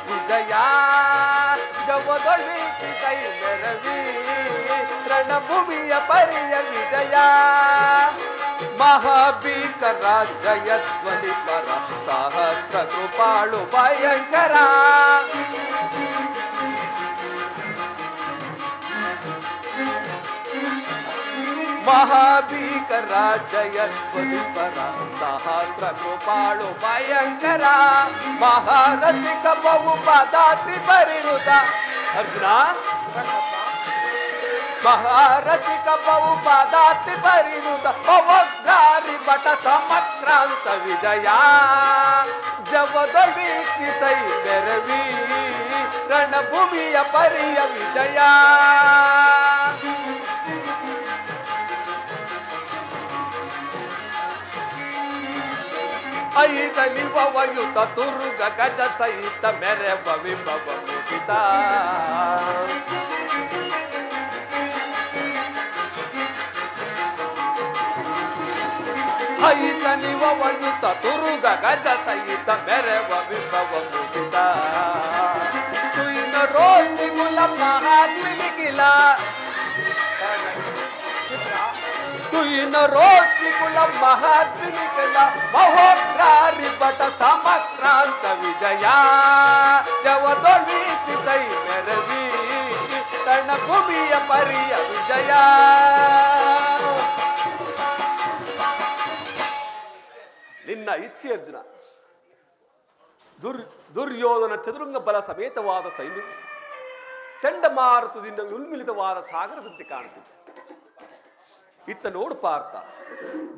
ವಿಜಯ ಜವದೊಳಿಸಿ ಸೈನ್ಯರವಿ ರಣಭೂಮಿಯ ಪರಿಯ ವಿಜಯ. ಮಹಾಭೀಕರ ಜಯಧ್ವನಿ ಪರ ಸಹಸ್ರ ಕೃಪಾಳು ಭಯಂಕರ. ಮಹಾಭೀಕರ ಜಯಧ್ವನಿ ಪರ ಸಹಸ್ರ ಕೃಪಾಳು ಭಯಂಕರ. ಮಹಾರಥಿ ಕಪವು ಪದಾತಿ ಪರಿರುತ ಅರ್ಜುನ. ಮಹಾರಥಿ ಕಪವು ಪದಾತಿ ಪರಿರುತ ಪವಗ್ರಾರಿ ಬಟ ಸಮಕ್ರಾಂತ ವಿಜಯ. ಜವದೊಳಿಸಿ ಸೈನ್ಯರವಿ ರಣಭೂಮಿಯ ಪರಿಯ ವಿಜಯ. ಐದಲಿವಯುತ ತುರುಗ ಗಜ ಸಹಿತ ಮೆರೆವ ವಿಭವ ಮುಗಿತ. ಐದಲಿವಯುತ ತುರುಗ ಗಜ ಸಹಿತ ಮೆರೆವ ವಿಭವ ಮುಗಿತ. ತುಯಿನ ರೋಟಿ ಗುಲ ಮಹಾತ್ಮಿಗಿಲ. ತುಯಿನ ರೋಟಿ ಕುಲ ಮಹಾತ್ಮಿಗಿಲ ಮಹೋಗ್ರಾರಿ ಬಟ ಸಮಕ್ರಾಂತ ವಿಜಯ. ಜವದೊಳಿಸಿ ಸೈನ್ಯರವಿ ರಣಭೂಮಿಯ ಪರಿಯ ವಿಜಯ. ನಿನ್ನ ಇಚ್ಛೆ ಅರ್ಜುನ. ದುರ್ಯೋಧನ ಚದುರಂಗ ಬಲ ಸಮೇತವಾದ ಸೈನ್ಯ ಚಂಡಮಾರುತದಿಂದ ಉನ್ಮಿಲಿತವಾದ ಸಾಗರದಂತೆ ಕಾಣುತ್ತಿದೆ. ಇತ್ತ ನೋಡು ಪಾರ್ಥ,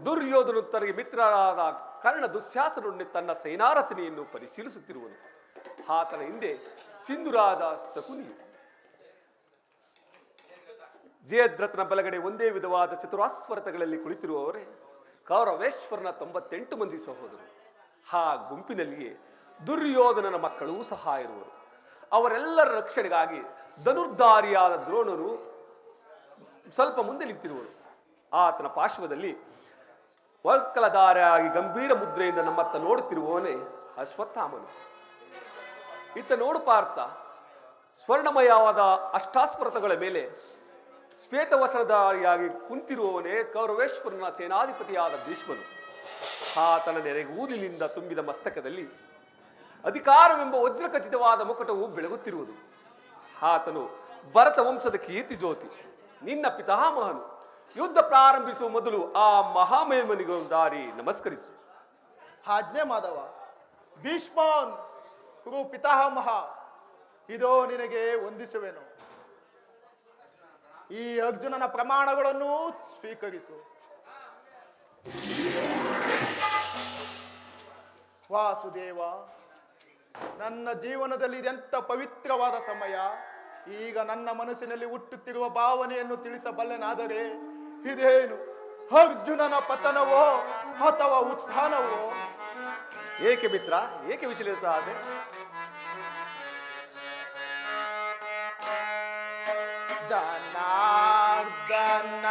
ದುರ್ಯೋಧನು ತನಗೆ ಮಿತ್ರರಾದ ಕರ್ಣ ದುಶ್ಯಾಸನೊಡನೆ ತನ್ನ ಸೇನಾರಚನೆಯನ್ನು ಪರಿಶೀಲಿಸುತ್ತಿರುವನು. ಆತನ ಹಿಂದೆ ಸಿಂಧುರಾಜ ಶಕುನಿಯು. ಜಯದ್ರಥನ ಬಲಗಡೆ ಒಂದೇ ವಿಧವಾದ ಚತುರಾಸ್ವರತಗಳಲ್ಲಿ ಕುಳಿತಿರುವವರೇ ಕೌರವೇಶ್ವರನ 98 ಮಂದಿ ಸಹೋದರರು. ಆ ಗುಂಪಿನಲ್ಲಿಯೇ ದುರ್ಯೋಧನನ ಮಕ್ಕಳೂ ಸಹ ಇರುವರು. ಅವರೆಲ್ಲರ ರಕ್ಷಣೆಗಾಗಿ ಧನುರ್ಧಾರಿಯಾದ ದ್ರೋಣರು ಸ್ವಲ್ಪ ಮುಂದೆ ನಿಂತಿರುವರು. ಆತನ ಪಾರ್ಶ್ವದಲ್ಲಿ ವಲ್ಕಲಧಾರಿಯಾಗಿ ಗಂಭೀರ ಮುದ್ರೆಯಿಂದ ನಮ್ಮತ್ತ ನೋಡುತ್ತಿರುವವನೇ ಅಶ್ವತ್ಥಾಮನು. ಇತ್ತ ನೋಡು ಪಾರ್ಥ, ಸ್ವರ್ಣಮಯವಾದ ಅಷ್ಟಾಸ್ಪೃತಗಳ ಮೇಲೆ ಶ್ವೇತವಸನಧಾರಿಯಾಗಿ ಕುಂತಿರುವವನೇ ಕೌರವೇಶ್ವರನ ಸೇನಾಧಿಪತಿಯಾದ ಭೀಷ್ಮನು. ಆತನ ನೆರೆಗೂದಲಿನಿಂದ ತುಂಬಿದ ಮಸ್ತಕದಲ್ಲಿ ಅಧಿಕಾರವೆಂಬ ವಜ್ರಖಚಿತವಾದ ಮುಕುಟವು ಬೆಳಗುತ್ತಿರುವುದು. ಆತನು ಭರತ ವಂಶದ ಕೀರ್ತಿ ಜ್ಯೋತಿ. ನಿನ್ನ ಪಿತಾಮಹನು ಯುದ್ಧ ಪ್ರಾರಂಭಿಸುವ ಮೊದಲು ಆ ಮಹಾಮೇಮನಿಗೊಂದಾರಿ ನಮಸ್ಕರಿಸು. ಆಜ್ಞೆ ಮಾಧವ. ಭೀಷ್ಮಾನ್ ಕುರು ಪಿತಾಮಹ, ಇದೋ ನಿನಗೆ ವಂದಿಸುವೆನು. ಈ ಅರ್ಜುನನ ಪ್ರಮಾಣಗಳನ್ನು ಸ್ವೀಕರಿಸು. ವಾಸುದೇವ, ನನ್ನ ಜೀವನದಲ್ಲಿ ಇದೆಂಥ ಪವಿತ್ರವಾದ ಸಮಯ. ಈಗ ನನ್ನ ಮನಸ್ಸಿನಲ್ಲಿ ಹುಟ್ಟುತ್ತಿರುವ ಭಾವನೆಯನ್ನು ತಿಳಿಸಬಲ್ಲೆನಾದರೆ ಇದೇನು ಅರ್ಜುನನ ಪತನವೋ ಅಥವಾ ಉತ್ಥಾನವೋ? ಏಕೆ ಮಿತ್ರ, ಏಕೆ ವಿಚಲಿತ ಆದೆ? ಜನಾರ್ದನ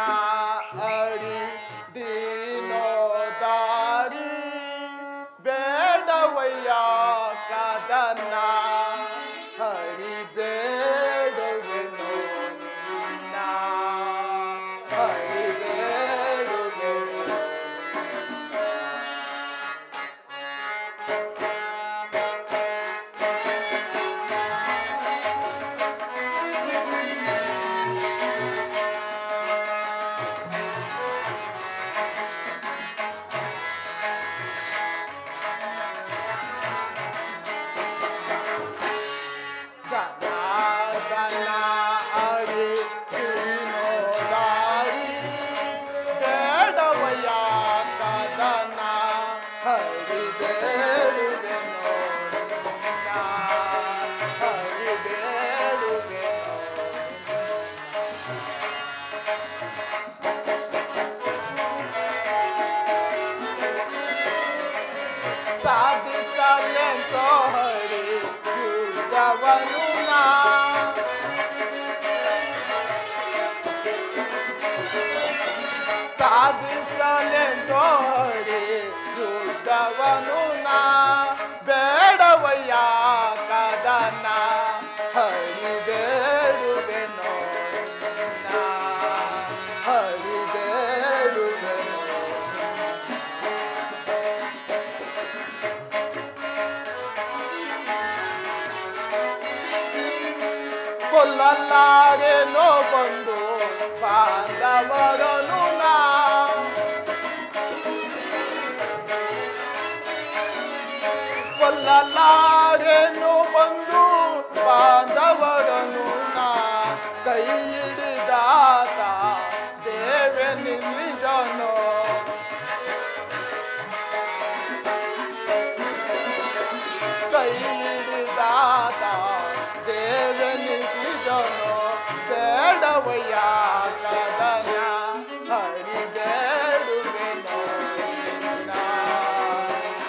ಹರಿ ದೀನೋದಾರಿ ಬೇಡವಯ್ಯ ಕದನ ಹರಿ ಬೇಡವೆನೋ ನಿನ್ನ ಹರಿ ಬೇಡುವೆನೋ. ಜನಾರ್ದನ ಹರಿ ದೀನೋದಾರಿ ಬೇಡವಯ್ಯ ಕದನ ಹರಿ ಬೇಡುವೆನೋ ನಿನ್ನ ಹರಿ ಬೇಡುವೆನೋ. ಸಾಧಿಸಲೆಂತೋ ಹರಿ ಯುದ್ಧವನು ನಾ ಸಾಧಿಸಲೆಂತೋ ಹರಿ ಯುದ್ಧವನು ನಾ ಬೇಡವಯ್ಯ ಕದನ ಹರಿ ಬೇಡುವೆನೋ ನಿನ್ನ ಹರಿ ಬೇಡುವೆನೋ. ಕೊಲ್ಲಲಾರೆನೋ ಬಂದು ಬಾಂಧವರನು ನಾ ಕೊಲ್ಲಲಾರೆನೋ ಬಂದು ಬಾಂಧವರನು ನಾ ಕೈ ಹಿಡಿದಾತ ದೇವೆನಿಸಿದನೋ ಕೈ ಹಿಡಿದಾತ ದೇವೆನಿಸಿದನೋ ಬೇಡವಯ್ಯ ಕದನ ಹರಿ ಬೇಡುವೆನೋ ನಿನ್ನ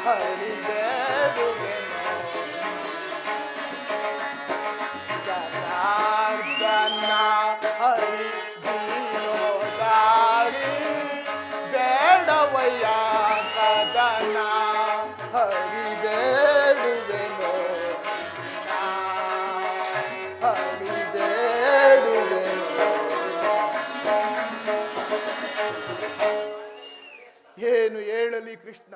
ಹರಿ ಬೇಡುವೆನೋ. ಜನಾರ್ದನ ಹರಿ ದೀನೋದಾರಿ ಬೇಡವಯ್ಯ ಕದನ ಹರಿ ಬೇಡುವೆನೋ ನಿನ್ನ ಹರಿ ಬೇಡುವೆನೋ. ಏನು ಹೇಳಲಿ ಕೃಷ್ಣ,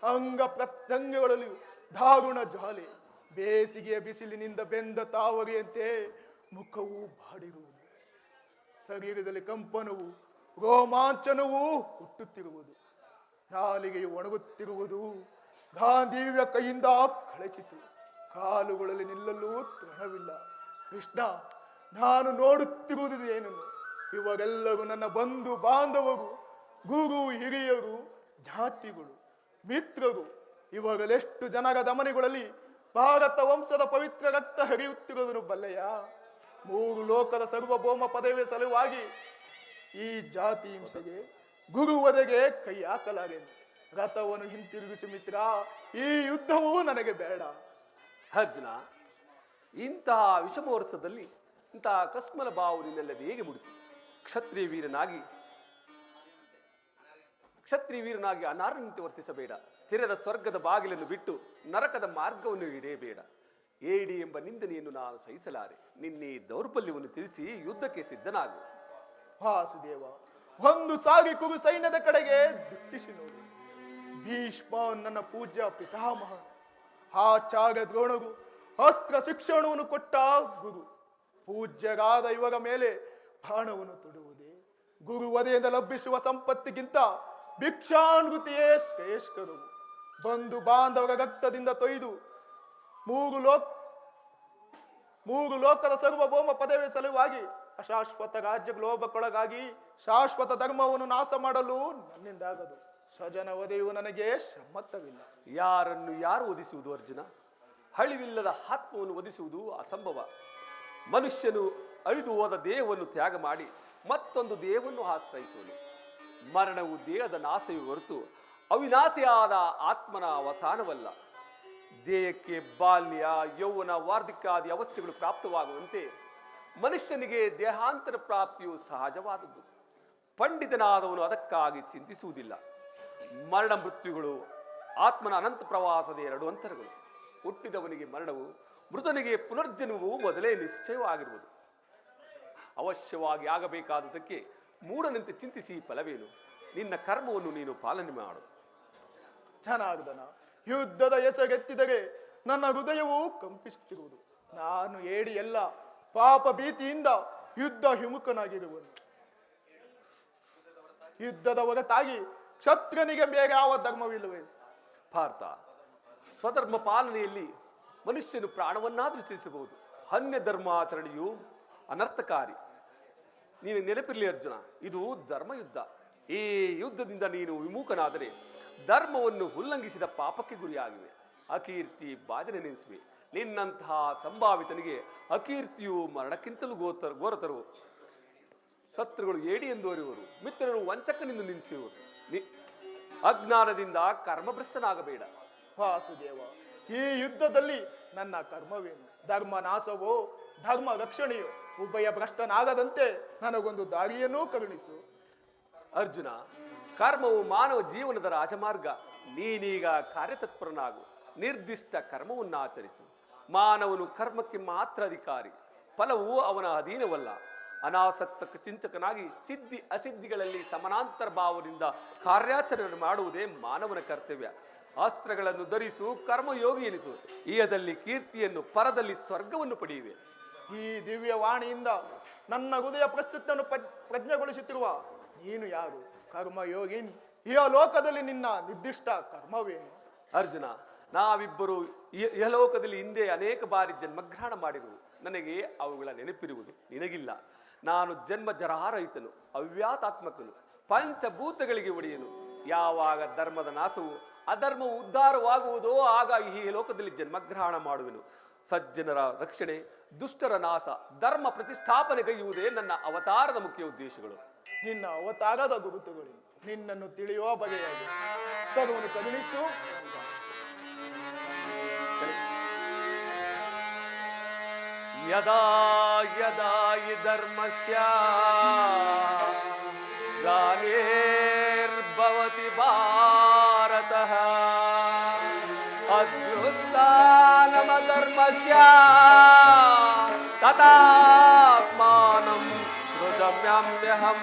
ಅಂಗ ಪ್ರತ್ಯಂಗಗಳಲ್ಲಿಯೂ ದಾರುಣ ಜ್ವಾಲೆ, ಬೇಸಿಗೆಯ ಬಿಸಿಲಿನಿಂದ ಬೆಂದ ತಾವರೆಯಂತೆ ಮುಖವು ಬಾಡಿರುವುದು, ಶರೀರದಲ್ಲಿ ಕಂಪನವು ರೋಮಾಂಚನವೂ ಹುಟ್ಟುತ್ತಿರುವುದು, ನಾಲಿಗೆಯು ಒಣಗುತ್ತಿರುವುದು, ಗಾಂಧೀವ್ಯ ಕೈಯಿಂದ ಕಳಚಿತು, ಕಾಲುಗಳಲ್ಲಿ ನಿಲ್ಲಲು ತೃಣವಿಲ್ಲ. ಕೃಷ್ಣ, ನಾನು ನೋಡುತ್ತಿರುವುದು ಏನನ್ನು? ಇವರೆಲ್ಲರೂ ನನ್ನ ಬಂಧು ಬಾಂಧವರು, ಗುರು ಹಿರಿಯರು, ಜಾತಿಗಳು, ಮಿತ್ರರು. ಇವರಲ್ಲೆಷ್ಟು ಜನರ ದಮನಿಗಳಲ್ಲಿ ಭಾರತ ವಂಶದ ಪವಿತ್ರ ರಕ್ತ ಹರಿಯುತ್ತಿರುವುದನ್ನು ಬಲ್ಲೆಯ? 3 ಲೋಕದ ಸರ್ವಭೌಮ ಪದವಿಯ ಸಲುವಾಗಿ ಈ ಜಾತಿ ಹಿಂಸೆಗೆ ಗುರುವದೆಗೆ ಕೈ ಹಾಕಲಾರೆನು. ರಥವನ್ನು ಹಿಂತಿರುಗಿಸಿ ಮಿತ್ರ, ಈ ಯುದ್ಧವೂ ನನಗೆ ಬೇಡ. ಅರ್ಜುನ, ಇಂತಹ ವಿಷಮ ವರ್ಷದಲ್ಲಿ ಇಂತಹ ಕಸ್ಮಲ ಭಾವ ನಿನ್ನೆಲ್ಲದೆ ಹೇಗೆ ಮುಡಿತು? ಕ್ಷತ್ರಿಯ ವೀರನಾಗಿ ಅನಾರ್ಹಂತೆ ವರ್ತಿಸಬೇಡ. ತೆರೆದ ಸ್ವರ್ಗದ ಬಾಗಿಲನ್ನು ಬಿಟ್ಟು ನರಕದ ಮಾರ್ಗವನ್ನು ಹಿಡಿಯಬೇಡ. ಏಡಿ ಎಂಬ ನಿಂದನೆಯನ್ನು ನಾನು ಸಹಿಸಲಾರೆ. ನಿನ್ನೆ ದೌರ್ಬಲ್ಯವನ್ನು ತಿಳಿಸಿ ಯುದ್ಧಕ್ಕೆ ಸಿದ್ಧನಾಗು. ವಾಸುದೇವ, ಒಂದು ಸಾರಿ ಕುರು ಸೈನ್ಯದ ಕಡೆಗೆ ದಿಟ್ಟಿಸಿ ನೋಡು. ಭೀಷ್ಮ ನನ್ನ ಪೂಜ್ಯ ಪಿತಾಮಹ, ಆಚಾರ್ಯ ದ್ರೋಣರು ಅಸ್ತ್ರ ಶಿಕ್ಷಣವನ್ನು ಕೊಟ್ಟ ಗುರು, ಪೂಜ್ಯರಾದ ಇವರ ಮೇಲೆ ಬಾಣವನ್ನು ತೊಡುವುದೇ? ಗುರುವದೆಯಿಂದ ಲಭಿಸುವ ಸಂಪತ್ತಿಗಿಂತ ಭಿಕ್ಷಾನೃತಿಯೇ ಶ್ರೇಷ್ಠರು. ಬಂಧು ಬಾಂಧವರ ರಕ್ತದಿಂದ ತೊಯ್ದು ಮೂರು ಲೋಕದ ಸರ್ವಭೌಮ ಪದವಿಯ ಸಲುವಾಗಿ ಅಶಾಶ್ವತ ರಾಜ್ಯ ಲೋಭಕ್ಕೊಳಗಾಗಿ ಶಾಶ್ವತ ಧರ್ಮವನ್ನು ನಾಶ ಮಾಡಲು ನನ್ನಿಂದಾಗದು. ಸ್ವಜನ ವಧೆಯು ನನಗೆ ಸಮ್ಮತವಿಲ್ಲ. ಯಾರನ್ನು ಯಾರು ವಧಿಸುವುದು ಅರ್ಜುನ? ಹಳಿವಿಲ್ಲದ ಆತ್ಮವನ್ನು ವಧಿಸುವುದು ಅಸಂಭವ. ಮನುಷ್ಯನು ಅಳಿದು ಹೋದ ದೇಹವನ್ನು ತ್ಯಾಗ ಮಾಡಿ ಮತ್ತೊಂದು ದೇಹವನ್ನು ಆಶ್ರಯಿಸುವನು. ಮರಣವು ದೇಹದ ನಾಶವೇ ಹೊರತು ಅವಿನಾಶಿಯಾದ ಆತ್ಮನ ಅವಸಾನವಲ್ಲ. ದೇಹಕ್ಕೆ ಬಾಲ್ಯ, ಯೌವನ, ವಾರ್ಧಿಕಾದಿ ಅವಸ್ಥೆಗಳು ಪ್ರಾಪ್ತವಾಗುವಂತೆ ಮನುಷ್ಯನಿಗೆ ದೇಹಾಂತರ ಪ್ರಾಪ್ತಿಯು ಸಹಜವಾದದ್ದು. ಪಂಡಿತನಾದವನು ಅದಕ್ಕಾಗಿ ಚಿಂತಿಸುವುದಿಲ್ಲ. ಮರಣ ಮೃತ್ಯುಗಳು ಆತ್ಮನ ಅನಂತ ಪ್ರವಾಸದ ಎರಡು ಅಂತರಗಳು. ಹುಟ್ಟಿದವನಿಗೆ ಮರಣವು, ಮೃತನಿಗೆ ಪುನರ್ಜನ್ಮವು ಮೊದಲೇ ನಿಶ್ಚಯವಾಗಿರುವುದು. ಅವಶ್ಯವಾಗಿ ಆಗಬೇಕಾದುದಕ್ಕೆ ಮೂಢನಂತೆ ಚಿಂತಿಸಿ ಫಲವೇನು? ನಿನ್ನ ಕರ್ಮವನ್ನು ನೀನು ಪಾಲನೆ ಮಾಡು. ಜನಾರ್ದನ, ಯುದ್ಧದ ಹೆಸರೆತ್ತಿದರೆ ನನ್ನ ಹೃದಯವು ಕಂಪಿಸುತ್ತಿರುವುದು. ನಾನು ಏಡಿ ಎಲ್ಲ ಪಾಪ ಭೀತಿಯಿಂದ ಯುದ್ಧ ವಿಮುಖನಾಗಿರುವನು. ಯುದ್ಧದ ಹೊರತಾಗಿ ಕ್ಷತ್ರನಿಗೆ ಬೇರೆ ಯಾವ ಧರ್ಮವಿಲ್ಲವೇ? ಪಾರ್ಥ, ಸ್ವಧರ್ಮ ಪಾಲನೆಯಲ್ಲಿ ಮನುಷ್ಯನು ಪ್ರಾಣವನ್ನಾದರೂ ತ್ಯಜಿಸಬಹುದು. ಅನ್ಯ ಧರ್ಮಾಚರಣೆಯು ಅನರ್ಥಕಾರಿ. ನೀನು ನೆನಪಿರಲಿ ಅರ್ಜುನ, ಇದು ಧರ್ಮಯುದ್ಧ. ಈ ಯುದ್ಧದಿಂದ ನೀನು ವಿಮುಖನಾದರೆ ಧರ್ಮವನ್ನು ಉಲ್ಲಂಘಿಸಿದ ಪಾಪಕ್ಕೆ ಗುರಿಯಾಗಿವೆ. ಅಕೀರ್ತಿ ಬಾಜನೆ ನೆನೆಸುವೆ. ನಿನ್ನಂತಹ ಸಂಭಾವಿತನಿಗೆ ಅಕೀರ್ತಿಯು ಮರಣಕ್ಕಿಂತಲೂ ಘೋರತರು. ಶತ್ರುಗಳು ಏಡಿ ಎಂದು ಅರಿಯುವರು, ಮಿತ್ರರು ವಂಚಕನೆಂದು ನಿಲ್ಲಿಸುವರು. ಅಜ್ಞಾನದಿಂದ ಕರ್ಮಭ್ರಷ್ಟನಾಗಬೇಡ. ವಾಸುದೇವ, ಈ ಯುದ್ಧದಲ್ಲಿ ನನ್ನ ಕರ್ಮವೇನು? ಧರ್ಮ ನಾಶವೋ ಧರ್ಮ ರಕ್ಷಣೆಯೋ? ಉಭಯ ಭ್ರಷ್ಟನಾಗದಂತೆ ನನಗೊಂದು ದಾರಿಯನ್ನೂ ಕರುಣಿಸು. ಅರ್ಜುನ, ಕರ್ಮವು ಮಾನವ ಜೀವನದ ರಾಜಮಾರ್ಗ. ನೀನೀಗ ಕಾರ್ಯತತ್ಪರನಾಗು. ನಿರ್ದಿಷ್ಟ ಕರ್ಮವನ್ನು ಆಚರಿಸು. ಮಾನವನು ಕರ್ಮಕ್ಕೆ ಮಾತ್ರ ಅಧಿಕಾರಿ. ಫಲವು ಅವನ ಅಧೀನವಲ್ಲ. ಅನಾಸಕ್ತ ಚಿಂತಕನಾಗಿ ಸಿದ್ಧಿ ಅಸಿದ್ಧಿಗಳಲ್ಲಿ ಸಮಾನಾಂತರ ಭಾವದಿಂದ ಕಾರ್ಯಾಚರಣೆ ಮಾಡುವುದೇ ಮಾನವನ ಕರ್ತವ್ಯ. ಅಸ್ತ್ರಗಳನ್ನು ಧರಿಸು, ಕರ್ಮಯೋಗಿ ಎನಿಸು. ಈಯದಲ್ಲಿ ಕೀರ್ತಿಯನ್ನು, ಪರದಲ್ಲಿ ಸ್ವರ್ಗವನ್ನು ಪಡೆಯುವೆ. ಈ ದಿವ್ಯ ವಾಣಿಯಿಂದ ನನ್ನ ಹೃದಯ ಪ್ರಸ್ತುತನ್ನು ಪ್ರಜ್ಞೆಗೊಳಿಸುತ್ತಿರುವ ನೀನು ಯಾರು? ಕರ್ಮಯೋಗಿನ್, ಈ ಲೋಕದಲ್ಲಿ ನಿನ್ನ ನಿರ್ದಿಷ್ಟ ಕರ್ಮವೇನು? ಅರ್ಜುನ, ನಾವಿಬ್ಬರು ಯಲೋಕದಲ್ಲಿ ಹಿಂದೆ ಅನೇಕ ಬಾರಿ ಜನ್ಮಗ್ರಹಣ ಮಾಡಿರುವು. ನನಗೆ ಅವುಗಳ ನೆನಪಿರುವುದು, ನಿನಗಿಲ್ಲ. ನಾನು ಜನ್ಮ ಜರಾರಹಿತನು, ಅವ್ಯಾತಾತ್ಮಕನು, ಪಂಚಭೂತಗಳಿಗೆ ಒಡೆಯನು. ಯಾವಾಗ ಧರ್ಮದ ನಾಶವು ಅಧರ್ಮವು ಉದ್ಧಾರವಾಗುವುದೋ ಆಗ ಈ ಲೋಕದಲ್ಲಿ ಜನ್ಮಗ್ರಹಣ ಮಾಡುವೆನು. ಸಜ್ಜನರ ರಕ್ಷಣೆ, ದುಷ್ಟರ ನಾಶ, ಧರ್ಮ ಪ್ರತಿಷ್ಠಾಪನೆಗೈಯುವುದೇ ನನ್ನ ಅವತಾರದ ಮುಖ್ಯ ಉದ್ದೇಶಗಳು. ನಿನ್ನ ಅವತಾರದ ಗುರುತುಗಳು ನಿನ್ನನ್ನು ತಿಳಿಯುವ ಬಗೆಯಾಗಿ ತರುವನ್ನು ಕರುಣಿಸು. ಯದಾ ಯದಾ ಹಿ ಧರ್ಮಸ್ಯ ಗ್ಲಾನಿರ್ಭವತಿ ಭಾರತಃ ಅಭ್ಯುತ್ಥಾನಮಧರ್ಮಸ್ಯ ತದಾತ್ಮಾನಂ ಸೃಜಮ್ಯಹಂ.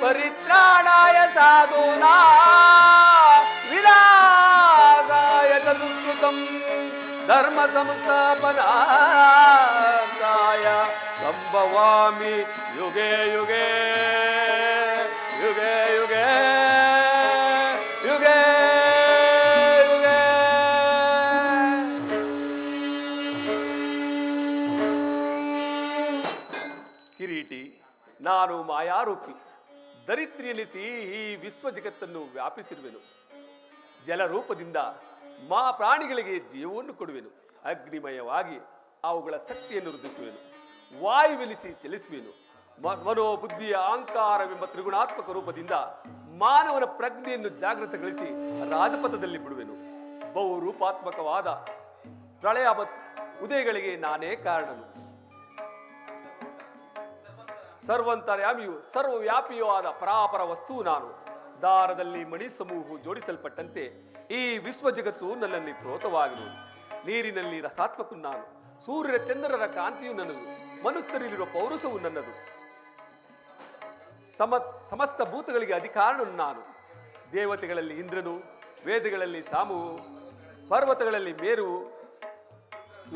ಪರಿತ್ರಾಣಾಯ ಸಾಧೂನಾಂ ವಿನಾಶಾಯ ದುಷ್ಕೃತಂ ಧರ್ಮ ಸಂಸ್ಥಾಪನಾರ್ಥಾಯ ಸಂಭವಾಮಿ ಯುಗೆ ಯುಗೆ ಯುಗೆ ಯುಗೆ ಯುಗೆ ಯುಗೆ. ಕಿರೀಟಿ, ನಾನು ಮಾಯಾರೂಪಿ. ದರಿದ್ರಿಯನಿಸಿ ಈ ವಿಶ್ವ ಜಗತ್ತನ್ನು ವ್ಯಾಪಿಸಿರುವೆನು. ಜಲರೂಪದಿಂದ ಪ್ರಾಣಿಗಳಿಗೆ ಜೀವವನ್ನು ಕೊಡುವೆನು. ಅಗ್ನಿಮಯವಾಗಿ ಅವುಗಳ ಶಕ್ತಿಯನ್ನು ವೃದ್ಧಿಸುವೆನು. ವಾಯುವೆನಿಸಿ ಚಲಿಸುವೆನು. ಮನೋಬುದ್ಧಿಯ ಅಹಂಕಾರವೆಂಬ ತ್ರಿಗುಣಾತ್ಮಕ ರೂಪದಿಂದ ಮಾನವನ ಪ್ರಜ್ಞೆಯನ್ನು ಜಾಗೃತಗೊಳಿಸಿ ರಾಜಪಥದಲ್ಲಿ ಬಿಡುವೆನು. ಬಹುರೂಪಾತ್ಮಕವಾದ ಪ್ರಳಯ ಉದಯಗಳಿಗೆ ನಾನೇ ಕಾರಣನು. ಸರ್ವಂತರ್ಯಾಮಿಯು ಸರ್ವವ್ಯಾಪಿಯೂ ಆದ ಪರಾಪರ ವಸ್ತುವು ನಾನು. ದಾರದಲ್ಲಿ ಮಣಿ ಸಮೂಹವು ಜೋಡಿಸಲ್ಪಟ್ಟಂತೆ ಈ ವಿಶ್ವ ಜಗತ್ತು ನನ್ನಲ್ಲಿ ಪ್ರೋತವಾಗಿರುವುದು. ನೀರಿನಲ್ಲಿ ರಸಾತ್ಮಕನು ನಾನು. ಸೂರ್ಯರ ಚಂದ್ರರ ಕಾಂತಿಯು ನನ್ನದು. ಮನುಷ್ಯರಲ್ಲಿರುವ ಪೌರುಷವು ನನ್ನದು. ಸಮಸ್ತ ಭೂತಗಳಿಗೆ ಅಧಿಕಾರನು ನಾನು. ದೇವತೆಗಳಲ್ಲಿ ಇಂದ್ರನು, ವೇದಗಳಲ್ಲಿ ಸಾಮುವು, ಪರ್ವತಗಳಲ್ಲಿ ಮೇರುವು,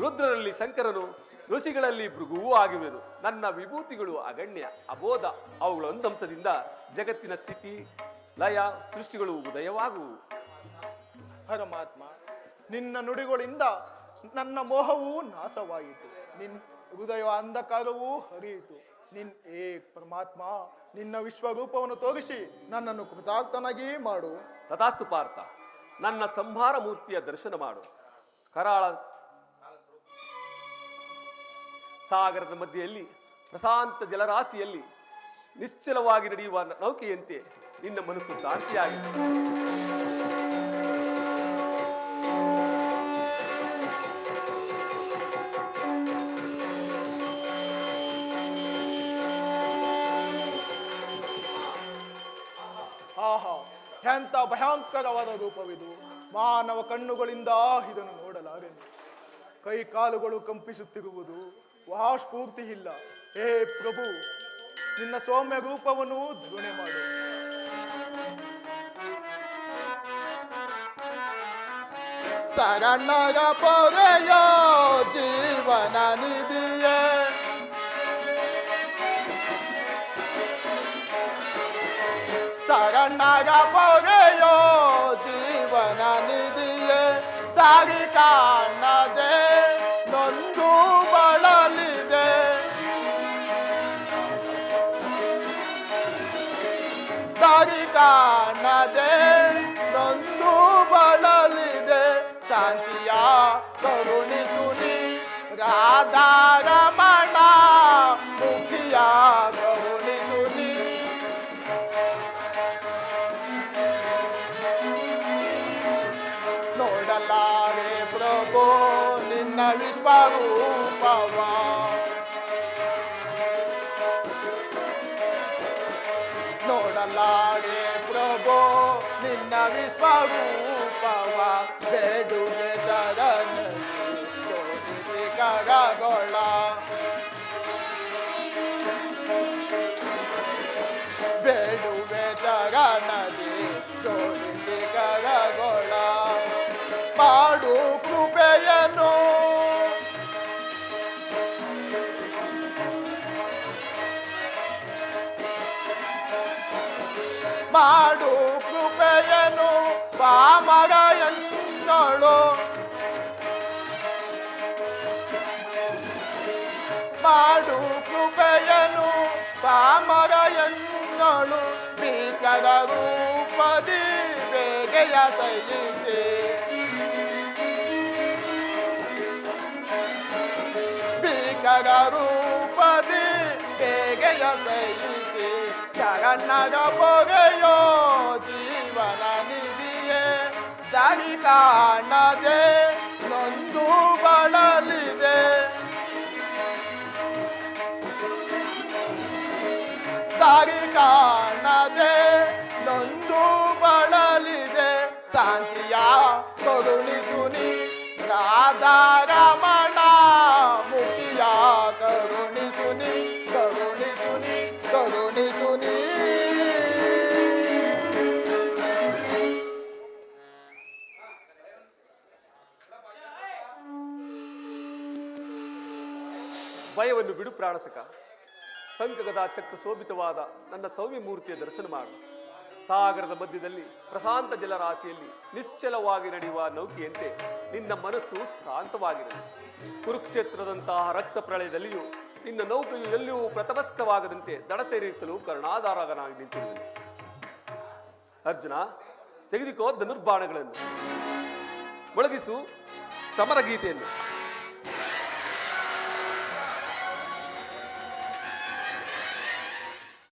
ರುದ್ರರಲ್ಲಿ ಶಂಕರನು, ಋಷಿಗಳಲ್ಲಿ ಭೃಗುವೂ ಆಗಿರುವೆನು. ನನ್ನ ವಿಭೂತಿಗಳು ಅಗಣ್ಯ, ಅಬೋಧ. ಅವುಗಳ ಒಂದಂಶದಿಂದ ಜಗತ್ತಿನ ಸ್ಥಿತಿ, ಲಯ, ಸೃಷ್ಟಿಗಳು ಉದಯವಾಗುವು. ಪರಮಾತ್ಮ, ನಿನ್ನ ನುಡಿಗಳಿಂದ ನನ್ನ ಮೋಹವೂ ನಾಶವಾಯಿತು. ನಿನ್ನ ಹೃದಯ ಅಂಧಕಾರವೂ ಹರಿಯಿತು. ಏ ಪರಮಾತ್ಮ, ನಿನ್ನ ವಿಶ್ವರೂಪವನ್ನು ತೋರಿಸಿ ನನ್ನನ್ನು ಕೃತಾರ್ಥನಾಗಿ ಮಾಡು. ತಥಾಸ್ತು ಪಾರ್ಥ. ನನ್ನ ಸಂಹಾರ ಮೂರ್ತಿಯ ದರ್ಶನ ಮಾಡು. ಕರಾಳ ಸಾಗರದ ಮಧ್ಯೆಯಲ್ಲಿ ಪ್ರಶಾಂತ ಜಲರಾಶಿಯಲ್ಲಿ ನಿಶ್ಚಲವಾಗಿ ನಡೆಯುವ ನೌಕೆಯಂತೆ ನಿನ್ನ ಮನಸ್ಸು ಶಾಂತಿಯಾಗಿದೆ. ಆಹಾ, ಎಂಥ ಭಯಂಕರವಾದ ರೂಪವಿದು. ಮಾನವ ಕಣ್ಣುಗಳಿಂದ ಇದನ್ನು ನೋಡಲಾರೆ. ಕೈ ಕಾಲುಗಳು ಕಂಪಿಸುತ್ತಿರುವುದು, ವಾಸ್ಫೂರ್ತಿ ಇಲ್ಲ. ಹೇ ಪ್ರಭು, ನಿನ್ನ ಸೌಮ್ಯ ರೂಪವನ್ನು ಧೃಣೆ ಮಾಡು. ಶರಣರ ಪೊರೆಯೋ ಜೀವನ ನಿಧಿಯೇ, ಶರಣರ ಪೊರೆಯೋ ಜೀವನ ನಿಧಿಯೇ, ದಾರಿ ಕಾಣದೆ ನೊಂದು ಬಳಲಿದೆ. ದಾರಿ ಕಾಣದೆ ನೊಂದು ಬಳಲಿದೆ. ಶಾಂತಿಯ ಕರುಣಿಸುನಿ ರಾಧಾರಮಣ, ಮುಖಿಯ ಕರುಣಿಸುನಿ. ನೋಡಲಾರೆ ಪ್ರಭು ನಿನ್ನ ವಿಶ್ವರೂಪವ, ನೋಡಲಾರೆ ಪ್ರಭು ನಿನ್ನ ವಿಶ್ವರೂಪವ. ಬೇಡುವೆ ಶರಣ ತೋರಿಸಿ ಕರಗೊಳ, ಬೇಡುವೆ ಶರಣದಿ ತೋರಿಸಿ ಕರಗೊಳ. ಮಾಡು ಕೃಪೆಯನ್ನು ಮಾಡು ಕೃಪೆಯನ್ನು ಪಾಮರ ಎಂದಳು. ಮಾಡು ಕೃಪೆಯನ್ನು ಪಾಮರ ಎಂದಳು. ಭೀಕರ ರೂಪದಿ ಬೇಗೆಯ ಸಹಿಸಿ, ಭೀಕರ ರೂಪದಿ ಬೇಗೆಯ ಸಹಿಸಿ. ಶರಣರ ಪೊರೆಯೋ ಜೀವನ ನಿಧಿಯೇ, ದಾರಿ ಕಾಣದೆ ನೊಂದು ಬಳಲಿದೆ. ದಾರಿ ಕಾಣದೆ ನೊಂದು ಬಳಲಿದೆ. ಶಾಂತಿಯ ಕರುಣಿಸುನಿ ರಾಧಾರಮಣ, ಮುಖಿಯ ಕರುಣಿಸುನಿ ಕರುಣಿಸುನಿ ಕರುಣಿಸುನಿ. ಭಯವನ್ನು ಬಿಡು ಪ್ರಾಣಸಕ. ಸಂಕಗದ ಚಕ್ರ ಶೋಭಿತವಾದ ನನ್ನ ಸೌಮ್ಯ ಮೂರ್ತಿಯ ದರ್ಶನ ಮಾಡು. ಸಾಗರದ ಮಧ್ಯದಲ್ಲಿ ಪ್ರಶಾಂತ ಜಲರಾಶಿಯಲ್ಲಿ ನಿಶ್ಚಲವಾಗಿ ನಡೆಯುವ ನೌಕೆಯಂತೆ ನಿನ್ನ ಮನಸ್ಸು ಶಾಂತವಾಗಿರಲಿ. ಕುರುಕ್ಷೇತ್ರದಂತಹ ರಕ್ತ ಪ್ರಳಯದಲ್ಲಿಯೂ ನಿನ್ನ ನೌಕೆಯು ಎಲ್ಲಿಯೂ ಪ್ರತಪಷ್ಟವಾಗದಂತೆ ದಡ ಸೇರಿಸಲು ಕರುಣಾಧಾರಕನಾಗಿ ನಿಂತಿರುವನು. ಅರ್ಜುನ, ತೆಗೆದುಕೋ ಧನುರ್ಬಾಣಗಳನ್ನು, ಮೊಳಗಿಸು ಸಮರ ಗೀತೆಯನ್ನು.